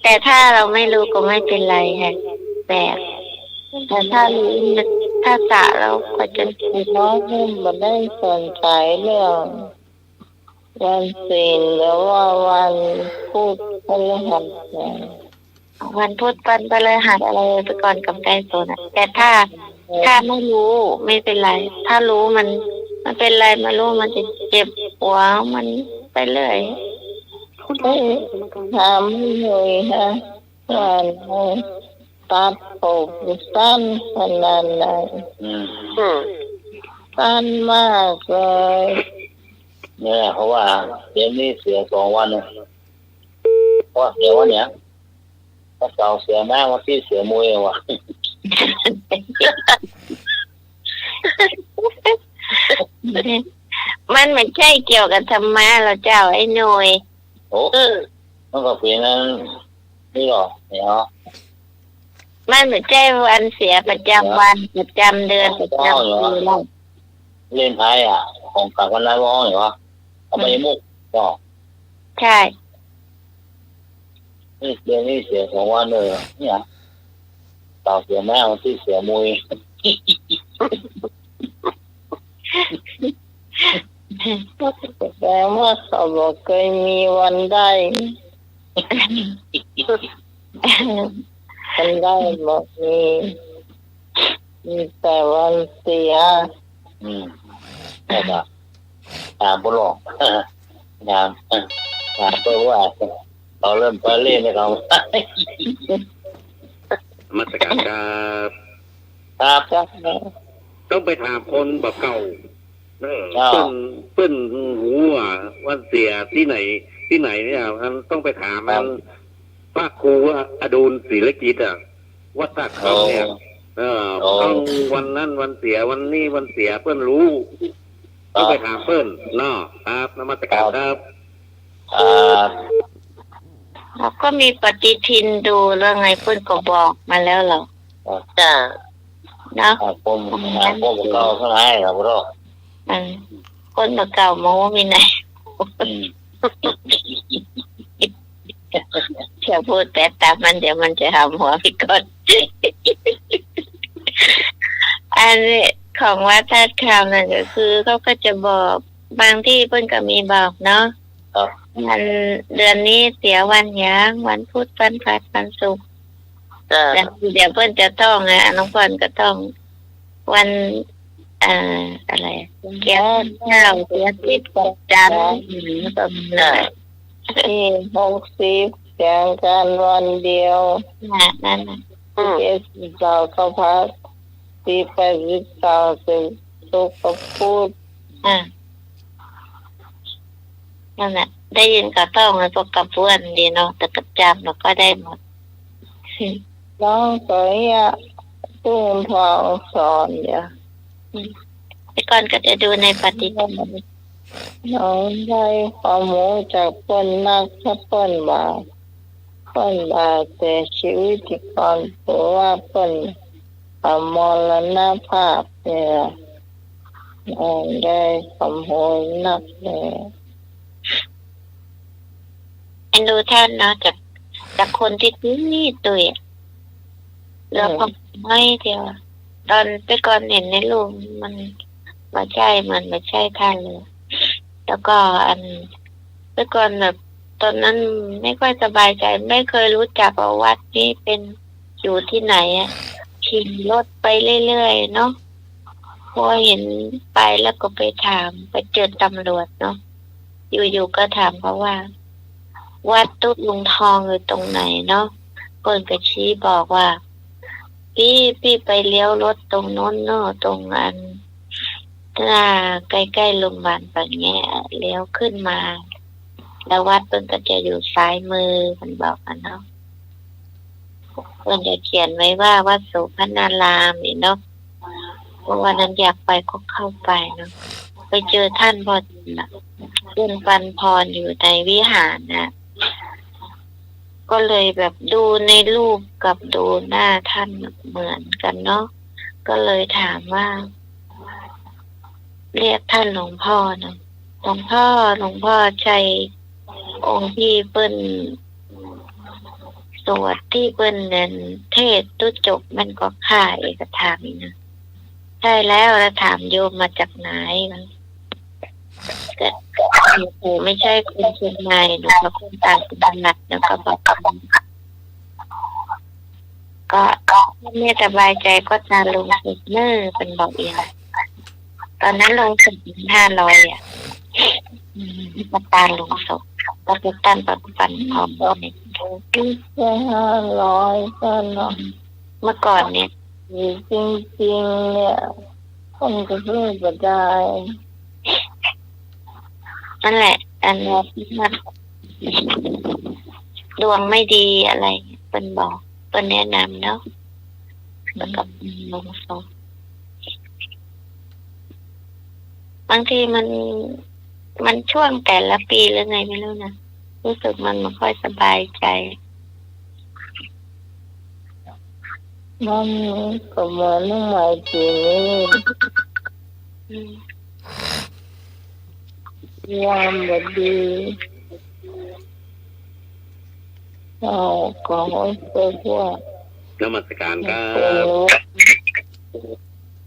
แต่ถ้าเราไม่รู้ก็ไม่เป็นไรค่ะแบบแต่ถ้ารู้ถ้าสระเราก็จะน้องหุ้มมาได้สนใจเรื่องวันศีลหรือว่าวันพุธพฤหัสวันพุธวันพฤหัสอะไรไปก่อนกับใกล้โซนแต่ถ้าไม่รู้ไม่เป็นไรถ้ารู้มันเป็นไรไม่รู้มันจะเจ็บหัวมันไปเลยทำเลยฮะวันตัดผมสั้นขนาดไหนสั้นมากเลยเนี่ยเพราะว่าเดี๋ยวนี้เสีย2 วันเลยเพราะเดี๋ยววันเนี้ยถ้าเก่าเสียแม่วันที่เสียมวยว่ะมันไม่ใช่เกี่ยวกับธรรมะเราเจ้าไอ้หน่อยมันก็เพียงนั้นนี่หรอเนี่ยมันไม่ใช่วันเสียประจำวันประจำเดือนประจำปีแล้วเล่นไพ่ของกลางวันไรบ้างเหรอเอาไปมุกก็ใช่นี่เดือนนี้เสีย2 วันเลยเนี่ยเต่าเสียแม่วันที่เสียมวย แต่ว่าเขาบอกเคยมีวันได้วันได้บอกมีแต่วันเสียแต่ก็บุหลอกงานเพื่อว่าเราเริ่มไปเล่นในเรา มาตรการครับ ต้องไปถามคนแบบเก่าเปิ้นหูวันเสียที่ไหนเนี่ยมันต้องไปถามมันป้าครูอดุลศิลกิจวัดตากเขาเนี่ยต้องวันนั้นวันเสียวันนี้วันเสียเปิ้นรู้ต้องไปถามเปิ้นเนาะครับนมัสการครับเราก็มีปฏิทินดูแล้วไงเพื่อนก็บอกมาแล้วเหรอจ้ะนะผมก็เท่าไหร่ครับพ่อคนมาเก่ามองว่ามีไหนจะพูดแต่ตามมันเดี๋ยวมันจะหำหัวพี่ก่อนอันนี้ของวัฒนธรรมนั่นก็คือเขาก็จะบอกบางที่เพื่อนก็มีบอกเนาะวันเดือนนี้เสียวันหยังวันพุธวันพฤหัสวันศุกร์เดี๋ยวเพื่อนจะต้องน้องเพื่อนก็ต้องวันอะไรเกี่ยวเราเสียทิศกจันทร์ก็เลยที่60เสียงกันวันเดียวนั่น79เขาพักที่89เป็นศุกร์กับพุธนั่นแหละได้ยินก็ต้องเลยพวกกับเพื่อนดีเนาะแต่กระจำเราก็ได้หมดน้องสวยตุ้งทองสอนเดี๋ยวไอ้ก่อนก็จะดูในปฏิทินน้องได้ความรู้จากเปิ้นนักถ้าเปิ้นบาเสียชีวิตก่อนเพราะว่าเปิ้นมรณภาพเนี่ยได้ความรู้นักเนี่ยดูท่านเนาะจากคนที่นี่ตัวแล้วพอไม่เดียวตอนไปก่อนเห็นในรูปมันไม่ใช่ท่านเลยแล้วก็ไปก่อนแบบตอนนั้นไม่ค่อยสบายใจไม่เคยรู้จักว่าวัดนี้เป็นอยู่ที่ไหนขี่รถไปเรื่อยๆเนาะพอเห็นไปแล้วก็ไปถามไปเจอตำรวจเนาะอยู่ๆก็ถามเขาว่าวัดตุ๊กลุงทองอยู่ตรงไหนเนาะคนก็ชี้บอกว่าพี่ไปเลี้ยวรถตรงโน้นเนาะตรงหน้าใกล้ๆโรงพยาบาลปังแง่เลี้ยวขึ้นมาแล้ววัดเพิ่นก็จะอยู่ซ้ายมือมันบอกกันเนาะเพิ่นจะเขียนไว้ว่าวัดโสภณารามนี่เนาะเพราะว่านั้นอยากไปก็เข้าไปเนาะไปเจอท่านพอขึ้นปันพรอยู่ในวิหารนะก็เลยแบบดูในรูปกับดูหน้าท่านเหมือนกันเนาะก็เลยถามว่าเรียกท่านหลวงพ่อเนาะหลวงพ่อใช่องค์ที่เปิ้นสวดที่เปิ้นเน้นเทศตุจบมันก็ค่าเอกถามนะใช่แล้วถามโยมมาจากไหนมันก็ไม่ใช่คนเชียงใหม่หนูก็คนต่างจังหวัดแล้วก็บอกก็ไม่สบายใจก็จะลงสุดเนื้อเป็นบอกเองตอนนั้นลงสุด500ก็ตาลงศพก็จะตั้งปันพร้อมเนี่ย500ก็เนาะเมื่อก่อนเนี่ยจริงๆเนี่ยคนก็เพิ่งจะได้นั่นแหละอันนี้มันดวงไม่ดีอะไรเป็นบอกเป็นแนะนำเนาะแล้วก็ลงศพบางทีมันช่วงแต่ละปีหรือไงไม่รู้นะรู้สึกมันไม่ค่อยสบายใจมันก็เหมือนเรื่องใหม่ปีนี้ยามบดีก็ให้เพื่อนนมัสการครั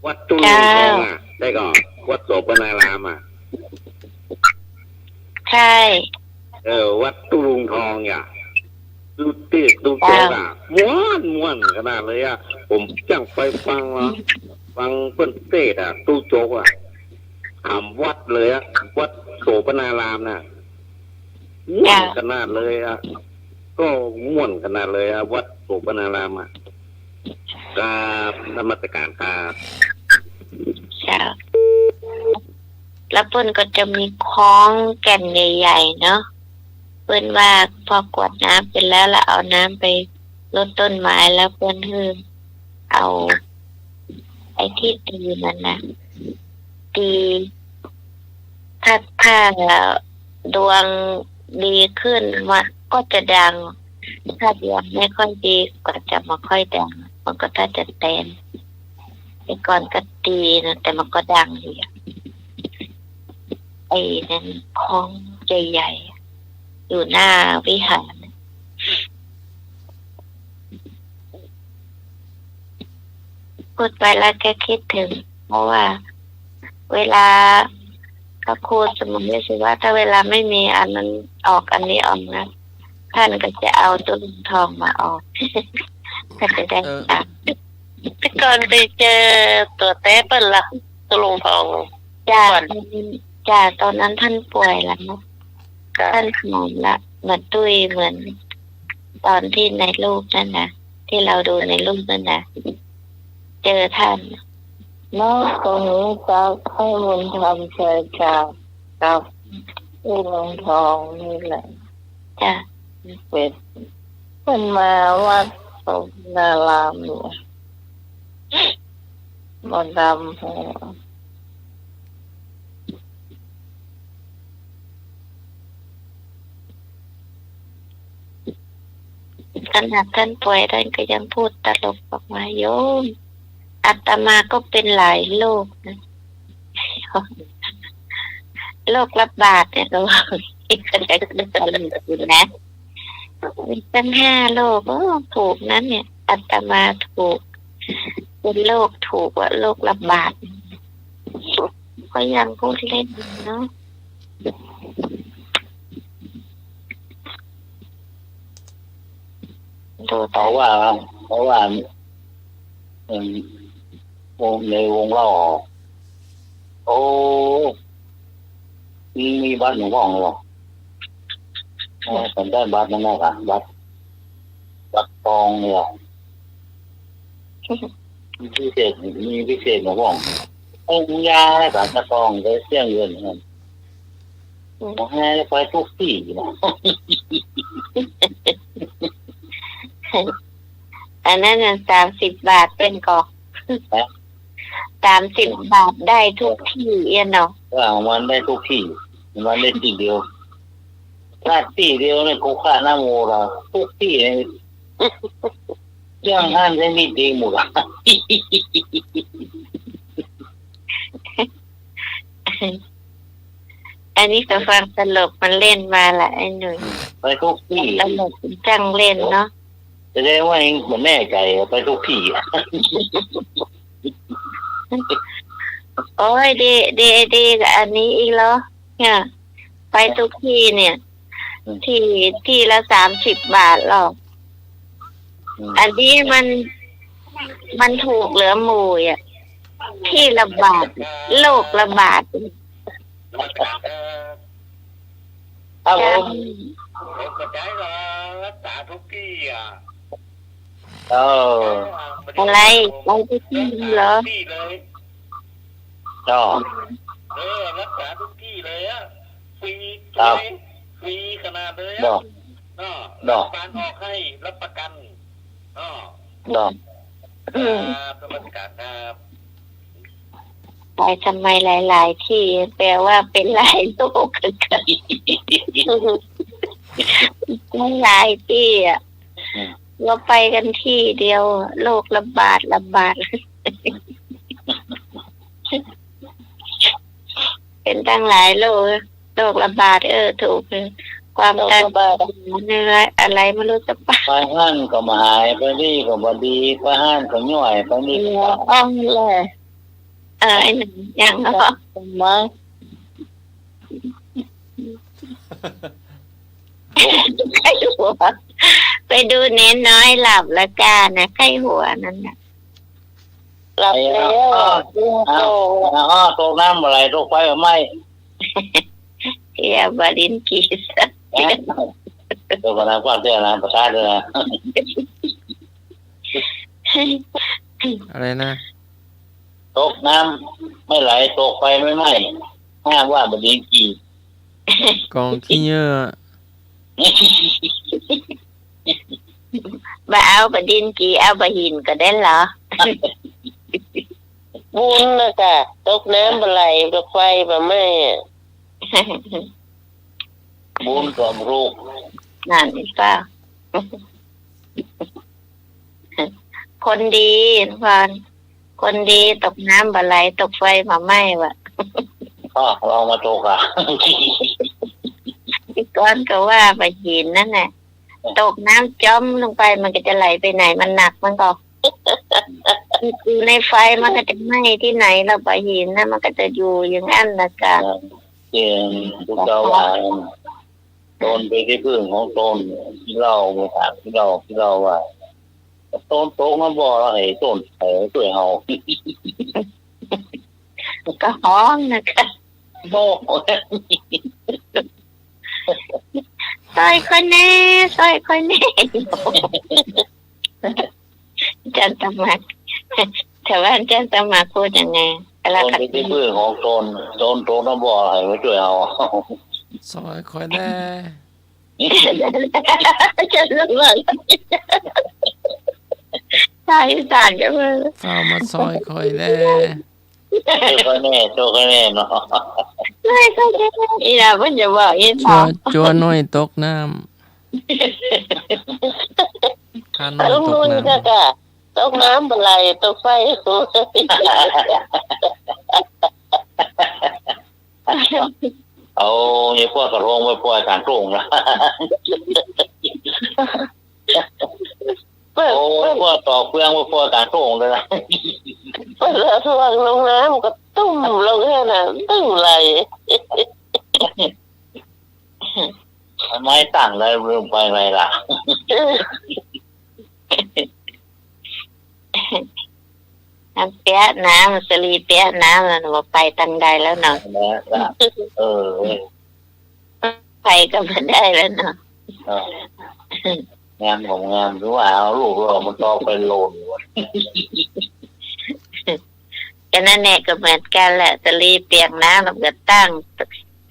บ วัดตุลุงทองอ่ะได้ก่อนวัดโสปนารามอ่ะ ใช่ วัดตุลุงทองอ่ะดูตีดูโจกอ่ะม้วนขนาดเลยอ่ะผมจังไปฟังเปิ้นเทศอ่ะตู้โจกอ่ะถามวัดเลยอ่ะวัดโสปนารามน่ะม้วนขนาดเลยอ่ะก็ม้วนขนาดเลยอ่ะวัดโสปนารามอ่ะกับนมัสการครับใช่แล้วเปิ้นก็จะมีคล้องแก่นใหญ่ๆเนาะเปิ้นว่าพอกวดน้ำเป็นแล้วเอาน้ำไปรดต้นไม้แล้วเปิ้นคือเอาไอ้ที่ตีมันนะตีถ้าดวงดีขึ้นมันก็จะดังถ้าดวงไม่ค่อยดีก็จะไม่ค่อยดังมันก็ถ้าจะเต้นไอ้ก่อนก็ตีนะแต่มันก็ดังอยู่ไอ้นั่นของใหญ่ๆอยู่หน้าวิหารพูดไปแล้วแกคิดถึงเพราะว่าเวลาพระครูสมุนไพรว่าถ้าเวลาไม่มีอันนั้นออกอันนี้ออกนะท่านก็จะเอาตุลุงทองมาออกก็จะได้ตามแต่ก่อนไปเจอตัวแต้เปิ้ลละตุลุงทองจ้าตอนนั้นท่านป่วยแล้วนะท่านหอมละเหมือนตุ้ยเหมือนตอนที่ในรูปนั่นนะที่เราดูในรูปนั่นนะเจอท่านน้องตรงนี้จะให้บุญทำเชิญชาวกับตุลุงทองนี่แหละจ้ะเป็นมาวัดโสปนารามอยู่บนดำหัวขนาดท่านป่วยท่านก็ยังพูดตลกออกมาโยมอาตมาก็เป็นหลายโรคนะโรคระบาดเนี่ยเราคิดกันได้เป็นตลกอยู่นะมีตั้ง5 โรคถูกนั้นเนี่ยอาตมาถูกเป็นโรคถูกว่าโรคระบาดก็ยังพูดเล่นเนาะเพราะว่าในวงเล่าโอ้มีบัตรหนูห้องหรอผมได้บัตรนั่นแหละค่ะบัตรทองเนี่ยพิเศษหนูห้ององค์ยาบัตรทองได้เสี่ยงเงินเงินผมให้ไปทุกที่นะอันนั้น30 บาทเป็นกอก30 บาทได้ทุกที่เนาะมันได้ทุกที่มันได้ที่เดียวถ้าที่เดียวเนี่ยกูฆ่าหน้าโมเราทุกที่เนี่ยยังห้ามได้มีดีหมดอ่ะอันนี้ก็ฟังตลกมันเล่นมาละไอ้หนุ่ยไปทุกที่ตลกจังเล่นเนาะจะได้ว่าเองเหมือนแน่ใจไปทุกที่โอ้ยดีกับอันนี้อีกแล้วเนี่ยไปทุกที่เนี่ยที่ละ30 บาทหรอกอันนี้มันถูกเหลือหมู่อ่ะที่ระบาดโรคระบาดครับผมก็ได้รักษาทุกที่อ่ะอะไรไปทุกที่เหรอรักษาทุกที่เลยอ่ะฟรีขนาดเลยอ่ะรัฐบาลออกให้รับประกันสวัสดิการครับไปทำไมหลายๆที่แปลว่าเป็นหลายโรคกันหลายที่อ่ะเราไปกันที่เดียวโรคระบาดเป็นตั้งหลายโรคระบาดถูกความดันอะไรไม่รู้จะไปห้านก็หายไปนี่ก็บดีไปห้านก็ย่อยไปนี่อ่องเลย ไอ้หนึ่งยังเหรอ ทำไม ไข้หัวไปดูเน้นน้อยหลับแล้วกันนะไข้หัวนั่นน่ะ หลับแล้วดูโต โตน้ำอะไรโตไฟไหม เทียบดินกีส โตกน้ำกว้างเท่าน้ำประสาทเลยนะ อะไรนะ ตกน้ำไม่ไหลตกไฟไม่ไหม้ห้ามว่าบดีกี่ กองขี้เยอะ มาเอาบดินกีเอาบหินก็ได้เหรอ บุญนะกะตกน้ำอะไรตกไฟมาไหม้ บุญกับลูก นั่นนี่เปล่าคนดีทุกคนคนดีตกน้ำบะไหลตกไฟมาไหม้วะ ก็ลองมาตกอ่ะ พี่ก้อนก็ว่าบหินนั่นแหละตกน้ำจ้อมลงไปมันก็จะไหลไปไหนมันหนักมันก็อยู่ในไฟมันก็จะไหม้ที่ไหนเราบหินนะมันก็จะอยู่อย่างนั้นนะจ๊ะ เจียงพุทธวาโดนไปที่พึ่งของตนที่เรามาถามที่เราว่าต้นโต๊ะมันบอกเราให้ต้นไผ่ตัวเฮา ก็ห้องนะคะ โม่ ซอยคนแน่ซอยคนแน่จันตมาแต่ว่าจันตมาพูดยังไง โดนไปที่พึ่งของตนโต๊ะมันบอกให้มาช่วยเฮา ซอยคอยแน่ จะรู้ว่าใช่สารกันเลย เฝ้ามาซอยคอยแน่ โตก็แน่เนาะ ไม่ก็ได้อีน่ะมันจะบอกอี จัวน้อยตกน้ำข้าน้อย ต้อง ตก มุน น้ กะตกน้ำอะไรตกไฟ เอาเนี่ยพวกกระทงไปปล่อยการโป่งละโอ้พวกต่อเฟืองไปปล่อยการโป่งเลยนะ เปิดแล้วทวงลงน้ำก็ตุ้มลงแค่นั้นตึ้งไหล ไม่ตั้งเลยลืมไปอะไรล่ะ น้ำเปี๊ยะน้ำสลีเปี๊ยะน้ำแล้วว่าไปตั้งใดแล้วเนาะ ไปก็ไม่ได้แล้วเนาะ งานของงานหรือว่าเอาลูกเรามันต่อไปโลน ก็นั่นแหละก็เหมือนกันแหละสลีเปียกน้ำเราก็ตั้ง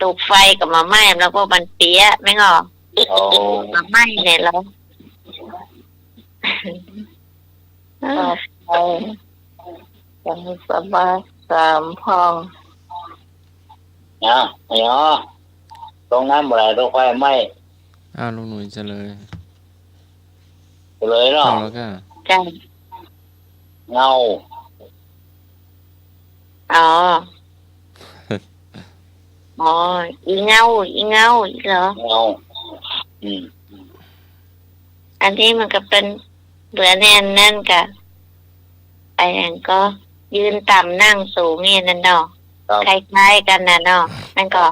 ตูกไฟกับมาไหม้แล้วก็มันเปี๊ยะไม่งอมาไหม้เนี่ยเราไปยังสบาย3 ห้อง เนี่ยตรงน้ำอะไรตรงไฟไหม้ อ้าวลุงหนุ่ยจะเลย เลยเนาะ เอาแล้วก็ จ้ะ เงา อ๋ออีเงาอีเหรอ เงาอันนี้มันก็เป็นเหลือแน่นนั่นกะไอ้นั่นก็ยืนต่ำนั่งสูงนี่นั่นเนาะคล้ายๆกันนะเนาะนั่นก็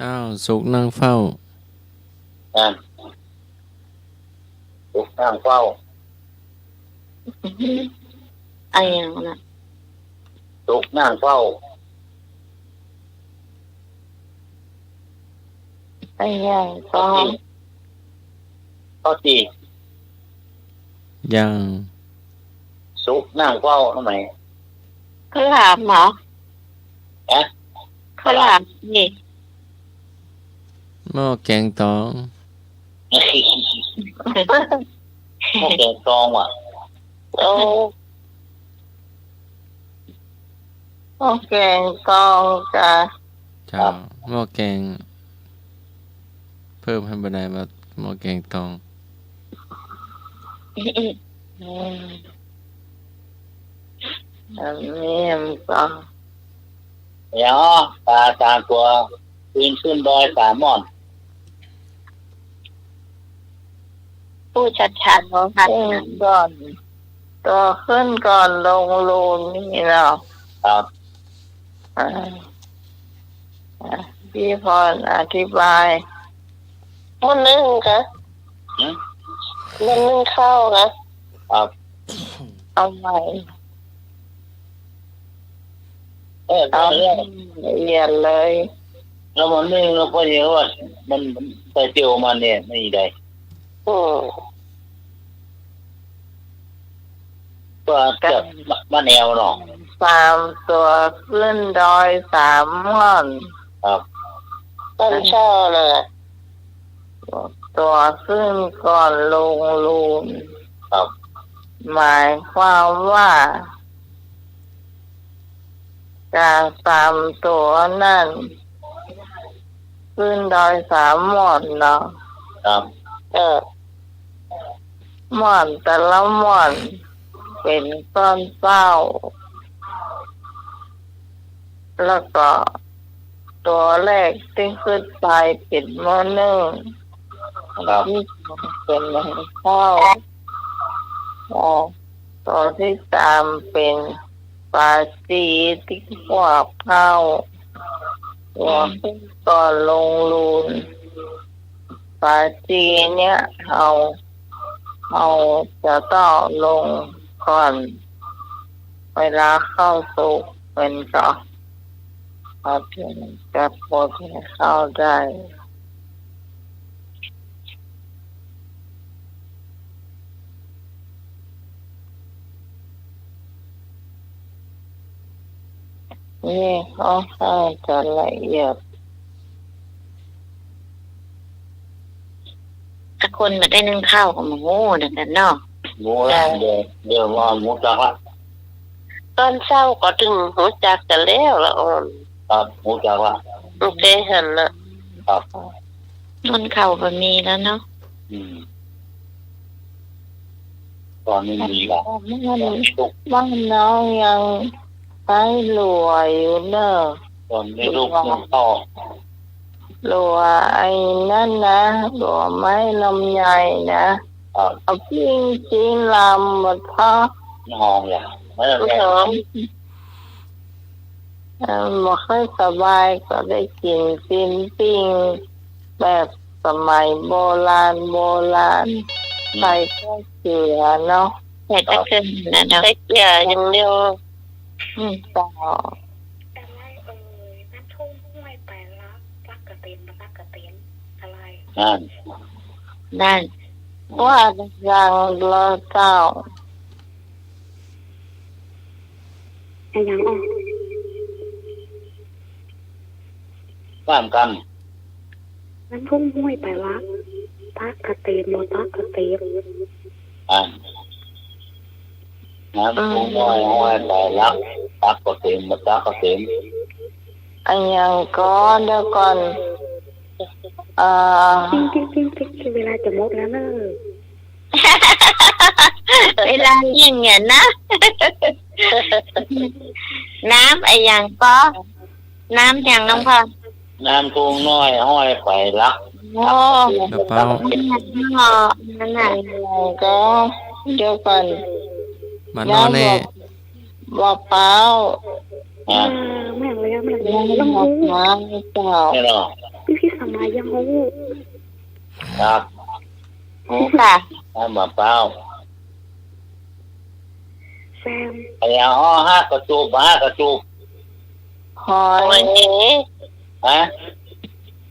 อ้าวสุกนั่งเฝ้า สุกนั่งเฝ้า อะไรอย่างนั้น สุกนั่งเฝ้า ไปยังก็ ข้อจี ยัง สุกนั่งเฝ้าทำไม เขาถามเหรอเขาถามนี่ หม้อแกงตอง พวกแกงซองว่ะ โอเคกองจ้ะ เจ้าหม้อแกง เพิ่มให้บันไดมาหม้อแกงตอง อันนี้ก็ เดี๋ยวตาตาตัวปีนขึ้นดอยสามม่อน ผู้ชัดๆของท่านก่อน ตัวขึ้นก่อนลงรูนนี่เนาะ ครับ อ่าพี่พรอธิบาย มันนึ่งกะ หืม มันนึ่งข้าวกะ ครับ เอาใหม่ เอา ละเอียดเลย แล้วมันนึ่งแล้วก็เยอะว่ามันใส่เตียวมันเนี่ยไม่ได้ อืม ก็จะมาแนวเนาะ 3 ตัวขึ้นดอย3 ม่อน ครับ ตอนเช้าน่ะ ตัวขึ้นก่อนลงรูน ครับ หมายความว่าจาก3 ตัวนั่นขึ้นดอย3 ม่อนเนาะ ครับ ม่อนแต่ละม่อนเป็นต้นเป้าแล้วก็ตัวแรกที่ขึ้นไปเป็นมอนึ่ง ครับ ที่เป็นข้าวตัวที่3เป็นปลาจีที่ขวบข้าวตัวขึ้นก่อนลงรูนปลาจีเนี่ยเราจะต้องลงก่อนเวลาเข้าสู่เป็นก่อนพอถึงจะปลดเข้าได้นี่เขาให้จะละเอียด ถ้าคนมาได้นึ่งข้าวกับหมูนั่นน่ะเนาะ หมูแล้วเดี๋ยวว่าหมูจักละ ตอนเช้าก็ถึงหูจักกันแล้วละอ่อน ครับหมูจักละ โอเคหันน่ะ ครับ นนข้าวบะมีแล้วเนาะ ตอนนี้มีละ บ้านน้องยังใช้หลัวอยู่เนอะ ตอนนี้ลูกยังต่อ หลัวไอ้นั่นนะหลัวไม้ลำไยนะเอาปิ้งจีนลำมาทอด หอมอย่างไม่ได้แก หอม มาค่อยสบายก็ได้กินปิ้งแบบสมัยโบราณใส่ข้าวเกลือเนาะ แต่ถ้าเกินนะเนาะ ใส่เกลืออย่างเดียว ต่อ นั่น นั่น ว่าอย่างละเจ้า ไอ้ยังอ่ะ ตามกัน น้ำพุ่งห้วยไปละตักกระเตนโมตักกระเตน น้ำพุงน้อยห้อยไปรักตักก็เต็มมาตักก็เต็ม อันยังก็เดี๋ยวก่อนจริงเวลาจะหมดแล้วเนอะ เวลาเลี้ยงเนี่ยนะ น้ำไอ้ยังก็น้ำอย่างน้องพ่อ น้ำพุงน้อยห้อยไปรัก โอ้ กระเป๋า นั่นน่ะ ก็เดี๋ยวก่อน บ้านนอนนี่ บ่เปล่า แม่งเลยแม่ง ยัง ยัง หม หู ดน้ำเปล่า นี่เนาะ พี่สมัยยังหู ครับ นี่ค่ะ น้ำมะพร้าว แซม ไอ้ยาอ้อห้ากระจูบห้ากระจูบ หอ หอย ย ฮะ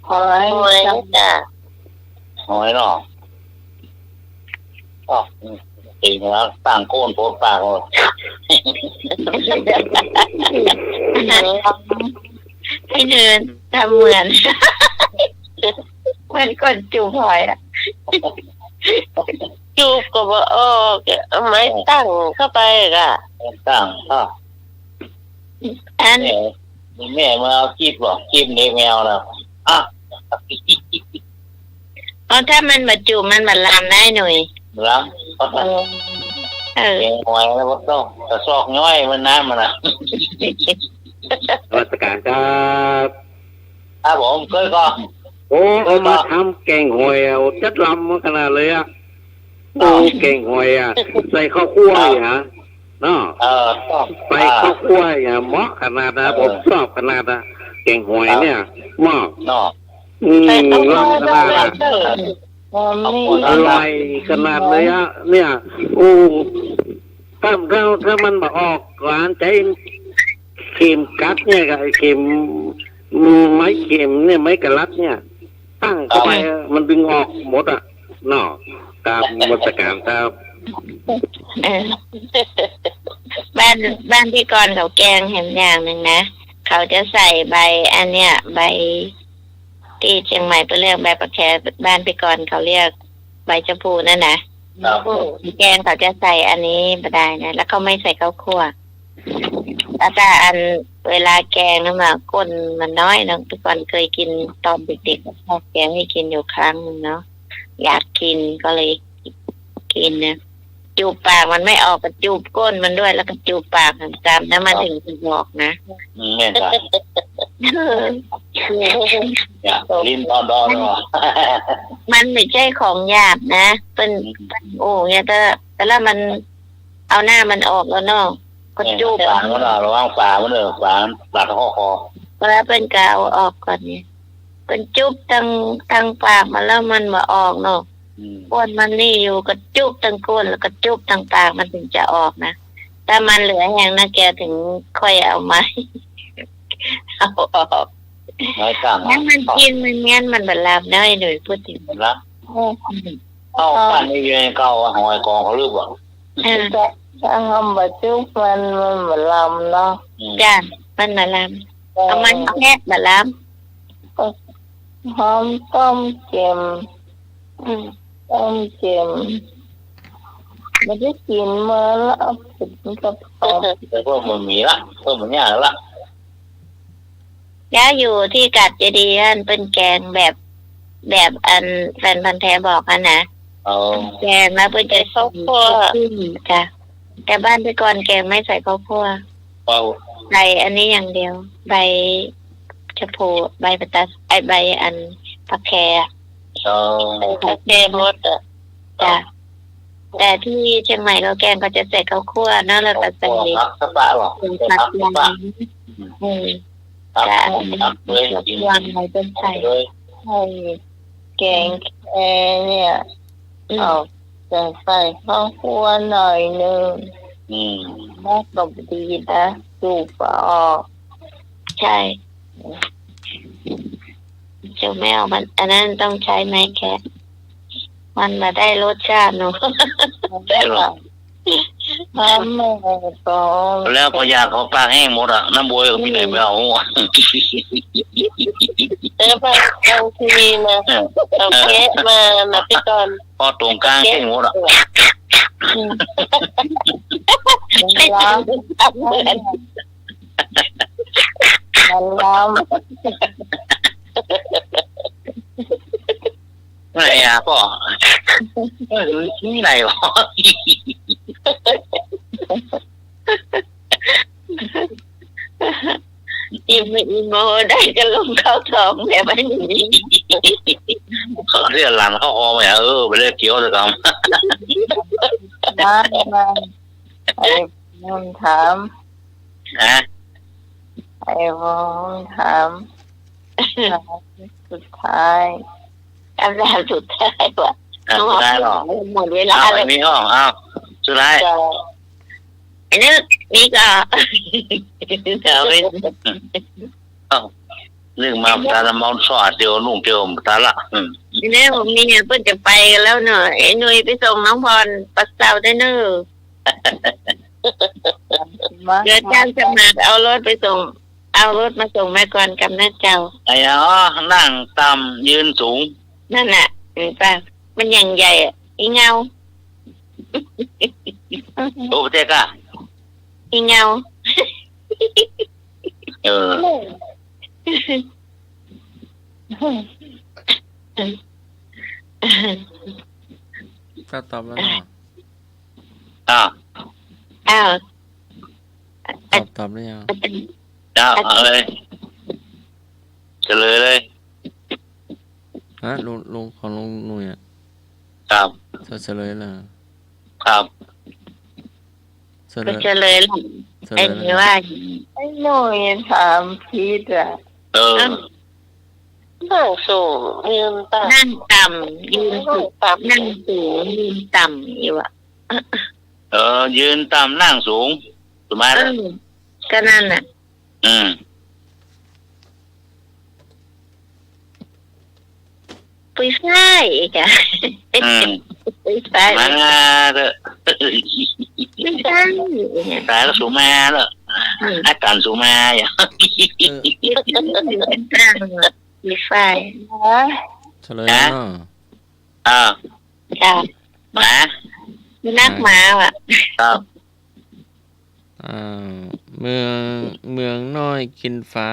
หอย หอยจ้ะ หอยเนาะอ๋อจริงแล้วต่างโคนโพดปากเลย ให้เดินทำเหมือน เหมือนคนจูบหอยอ่ะ จูบก็บ่ออกเอาไม้ตั้งเข้าไปกะ ต่างก็ อัน แม่มาเอาคีบหรอคีบเด็กแมวนะอ่ะ เพราะถ้ามันมาจูบมันมาลามได้หน่อย ล้างก็ต้อง เออ เองหอยแล้วก็ต้องกระซอกย่อยมันน้ำมันนะ ราชการครับ ครับผมเคยก็ โอ้เอามาทำแกงหอยเอาจัดลำมาขนาดเลยอ่ะ โอ้เก่งหวยอ่ะใส่ข้าวคั่วอีกฮะเนาะ ต้อง ใส่ข้าวคั่วอ่ะเหมาะขนาดนะผมชอบขนาดนะเก่งหวยเนี่ยเหมาะ เนาะ รักขนาดอะอร่อยขนาดเลยอ่ะเนี่ยโอ้ถ้ามันมาออกร้านใจเข็มกัดเนี่ยกับไอ้เข็มไม้เข็มเนี่ยไม้กระลัดเนี่ย ตั้งเข้าไปมันดึงออกหมดอ่ะเนาะตามมาตรการตาม เออบ้านพี่กรณ์เขาแกงเห็นอย่างหนึ่งนะเขาจะใส่ใบอันเนี้ยใบที่เชียงใหม่เป็นเรียกใบประแคบ้านพี่กรณ์เขาเรียกใบชมพูนั่นนะแกงเขาจะใส่อันนี้ไม่ได้นะแล้วเขาไม่ใส่ข้าวคั่วแล้วถ้าอันเวลาแกงนั่นมาก้นมันน้อยนะพี่กรณ์เคยกินตอนเด็กๆพ่อแกงให้กินอยู่ครั้งนึงเนาะอยากกินก็เลยกินนะจูบปากมันไม่ออกก็จูบก้นมันด้วยแล้วก็จูบปากตามแล้วมันถึงจะบอกนะ แม่นจ้ะลิ้นดอนๆ มันไม่ใช่ของหยาบนะเป็นโอ้เนี่ยแต่ละมันเอาหน้ามันออกแล้วเนาะก็จูบ ฝามันระวังฝามันฝาตัดคอ แล้วเป็นกาวออกก่อนเนี่ยเป็นจุบตั้งปากมาแล้วมันมาออกเนาะก้นมันนี่อยู่ก็จุบตั้งก้นแล้วก็จุบตั้งปากมันถึงจะออกนะถ้ามันเหลือแห้งนะแกถึงค่อยเอาไม้เอาออก ไม่ต่าง งั้นมันกินมันงั้นมันบรรลับได้หน่อยพูดถึง นะเอาปั้นนี่ยังเก่าหอยกองเขาลืมบ่ ถ้าทำแบบจุกมันเหมือนลำเนาะ จ้ามันบรรลับเอามันแค่บรรลับ หอมต้มเค็มต้มเค็มไม่ได้กินมาแล้วผิดกับเขา แต่พวกมันมีละพวกมันยากละ ย้าอยู่ที่กัดเจดีย์อันเป็นแกงแบบอันแฟนพันธุ์แท้บอกอันนะแกงแล้วเพื่อจะข้าวคั่วจ้ะแต่บ้านพี่กรณ์แกงไม่ใส่ข้าวคั่วใส่อันนี้อย่างเดียวใบชะพูใบปะตาใบอันผักแคร์ผักแคร์มดจ้ะแต่ที่เชียงใหม่เราแกงก็จะใส่ข้าวคั่วนะแล้วก็ใส่ผักปะหรอผักปะจะวางอะไรเป็นไข่ให้แกงเนี่ยเอาจะใส่ข้าวคั่วหน่อยนึงแม่ก็ดีนะจูบออกใช่เจ้าแมวมันอันนั้นต้องใช้ไม้แคะมันมาได้รสชาติหนูได้หรอทำไม่ก่อนแล้วพอยาเขาปากแห้งหมดอ่ะน้ำบวยก็มีไหนไม่เอาเอาทีมาเอาแกะมานะพี่กรณ์พอตรงกลางแห้งหมดอ่ะมันล้ำไหนอ่ะพ่อที่ไหนวะอิ่มอิ่มโมได้ก็ลงเข้าท้องแบบนี้เขาเรียกหลานเขาคอไหมไปเรียกเกี้ยวเลยครับมาไอ้บุญถามไอ้บุญถามสุดท้ายอันแรกสุดท้ายว่ะได้หรอหมดเวลาเลยนี่ห้องอ้าวสุดท้ายไอ้นึกนี่ก็เรื่องมาตาละมอนสอดเดียวนุ่งเดียวตาละเนี่ยผมนี่เนี่ยเพิ่งจะไปกันแล้วเนอะไอ้หนุ่ยไปส่งน้องพรปัสสาวะได้เนอะเดี๋ยวจ้างสมัครเอารถมาส่งแม่กรกับน้าเจ้าไอ้นั่งต่ำยืนสูงนั่นน่ะเห็นป่ะมันอย่างใหญ่อ่ะอีเงาโอ้เจ๊ก้าอีเงาก็ตอบแล้วอ้าวตอบได้ยังเอาเลยเฉลยเลยลุงของลุงหนุ่ยอ่ะ ครับ เฉลยล่ะ ครับ เฉล ก็ ย จะเลยล่ะ เฉล ไอ้ ย นี่ว่า ไอ้หนุ่ยถามพีทอ่ะ นั่งสูงยืนต่ำ นั่งต่ำยืนสูง ต่ำ นั่งสูงยืนต่ำอยู่อ่ะ ยืนต่ำนั่งสูงถูกไหม ก็นั่นน่ะ อืม ปุยฝ้ายอีกอ่ะ อืม ปุยฝ้าย มาเถอะ ไม่ใช่เนี่ย ตายแล้วสูงมาแล้วอาการสูงมาอย่า ยึดตั้งปุยฝ้าย เฉลยเนาะ จ้า หมา นักหมาอ่ะ ครับ เมืองน้อยกินฟ้า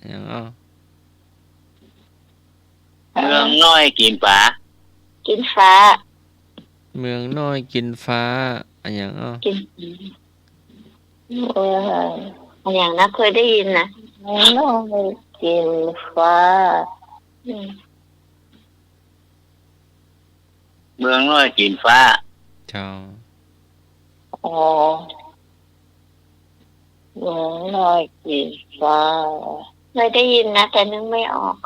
อย่างอ้อ เมืองน้อยกินปลา กินฟ้า เมืองน้อยกินฟ้าอย่างอ้อ กินอย่างนะเคยได้ยินนะ น้องไม่กินฟ้า เมืองน้อยกินฟ้า เจ้า อ๋อน้องน้อยกินฟ้า เคยได้ยินนะแต่นึกไม่ออก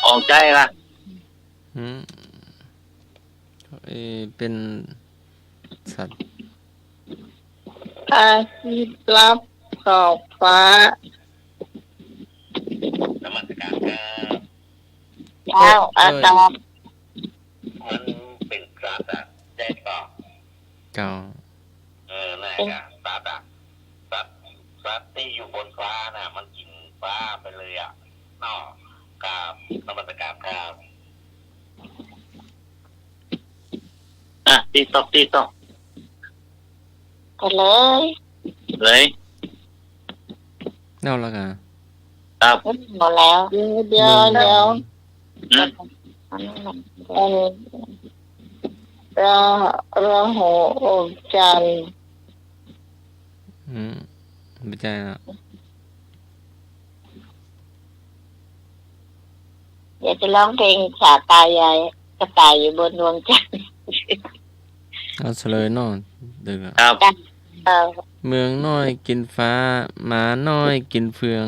ออกใจละ เป็นสัตว์ อาทิตย์รับขอบฟ้า นมัสการครับ เจ้าอาตอบ มันเป็นสัตว์อะได้ป่ะ เก่า น่าจะสัตว์อะสัตว์ที่อยู่บนฟ้าน่ะ มันกินฟ้าไปเลยอ่ะนอกกับนมัสการครับติ๊กต๊อกก็เลย เลย เน่าแล้วกัน ครับ หมดแล้ว เดี๋ยว อืม ราหูอมจันทร์ ไม่ใช่นะ อยากจะร้องเพลงสาตายายกระต่ายอยู่บนดวงจันทร์ เอาเฉลยเนาะดึก ครับ เมืองน้อยกินฟ้าหมาน้อยกินเฟือง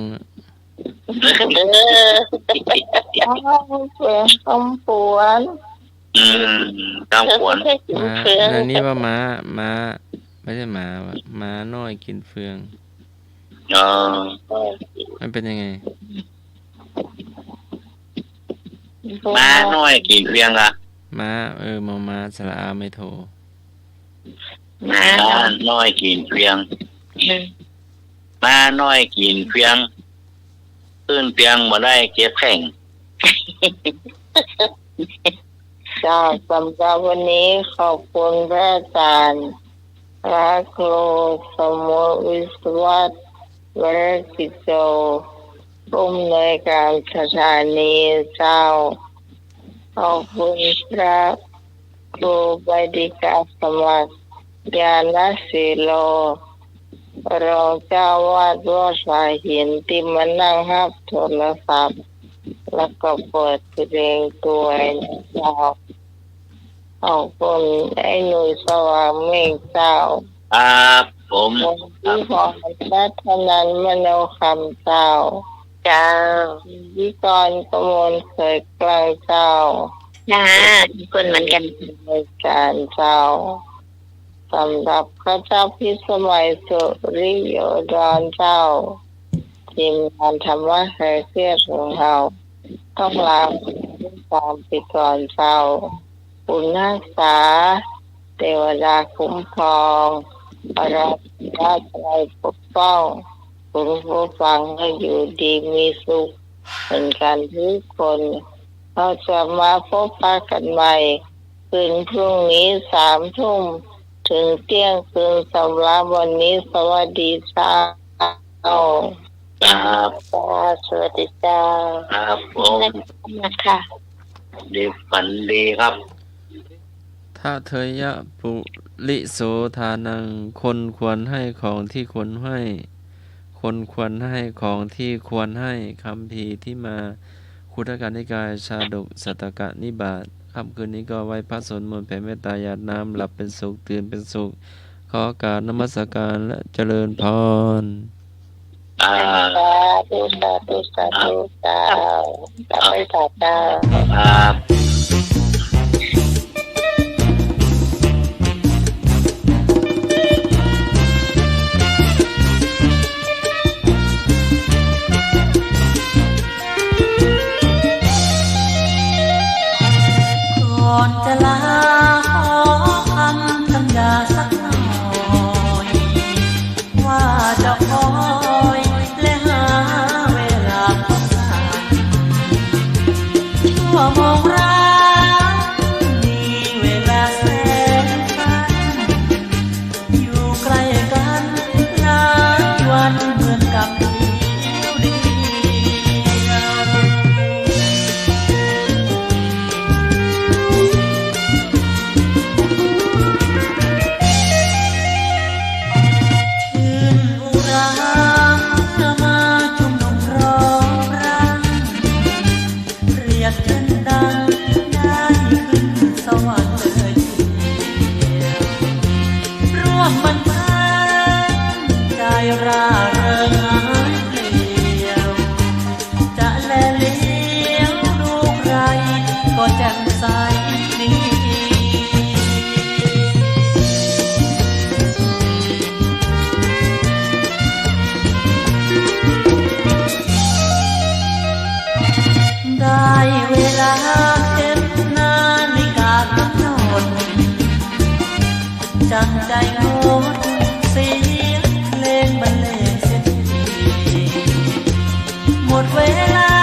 เสียงคำปวน ตามขวน อันนี้ว่าหมาไม่ใช่หมาว่ะหมาน้อยกินเฟืองมันเป็นยังไง ม้าน้อยกินเพียงละ ม้ามาสระอาไม่โท ม้าน้อยกินเพียงม้าน้อยกินเพียงขึ้นเพียงมาได้เก็บแข่ง จ้าสำหรับวันนี้ขอบคุณพระอาจารย์พระครูสมุทรวิศวัตวรกิจโจผู้อำนวยการสถานีเจ้าขอบคุณพระครูบดิกาสมัครญาณศิโลรองเจ้าวาดวัดสายหินที่มานั่งฮับโทรศัพท์แล้วก็เปิดเพลงตัวเจ้าขอบคุณไอ้หนุ่ยสว่างเมฆเจ้า ผม ที่ขอรัตนันมโนคำเจ้า เจ้า วิกรกมลเคยกลางเจ้า นะคนเหมือนกัน ในการเจ้าสำหรับข้าเจ้าพิสมัยสุริโยดรเจ้าทีมงานธรรมะแห่เสียของเราต้องลาตามไปก่อนเจ้าบุญรักษาเทวดาคุ้มครองพระราชาปกป้องคุณผู้ฟังให้อยู่ดีมีสุขเป็นการทุกคนเราจะมาพบปะกันใหม่คืนพรุ่งนี้3 ทุ่มถึงเที่ยงคืนสำหรับวันนี้สวัสดีเจ้า ครับ สวัสดีเจ้า ครับผม นะคะ ดีฝันดีครับ ถ้าเธอยะปุริโสทานังคนควรให้ของที่ควรให้ ค คนควรให้ของที่ควรให้คัมภีร์ที่มาคุถกานิกายชาดกสัตตกนิบาตค่ำคืนนี้ก็ไว้พระสวดมนต์แผ่เมตตาหยาดน้ำหลับเป็นสุขตื่นเป็นสุขขอโอกราบนมัสการและเจริญพรสาธุสาธุสาธุสาธุไปสาธุครับ ก่อนจะลาขอคำสัญญาสักหน่อยว่าจะคอยและหาเวลาพบกันชั่วโมงรักมีเวลาแสนสั้นอยู่ใกล้กันหลายวันเหมือนกับเดียวเดียวร่าเริงหายเปลี่ยวจะแลเลี้ยวดูใครก็แจ่มใสดีได้เวลาเก็บนาฬิกากำหนดจังใจงดเสียงเพลงบรรเลงเสียทีหมดเวลา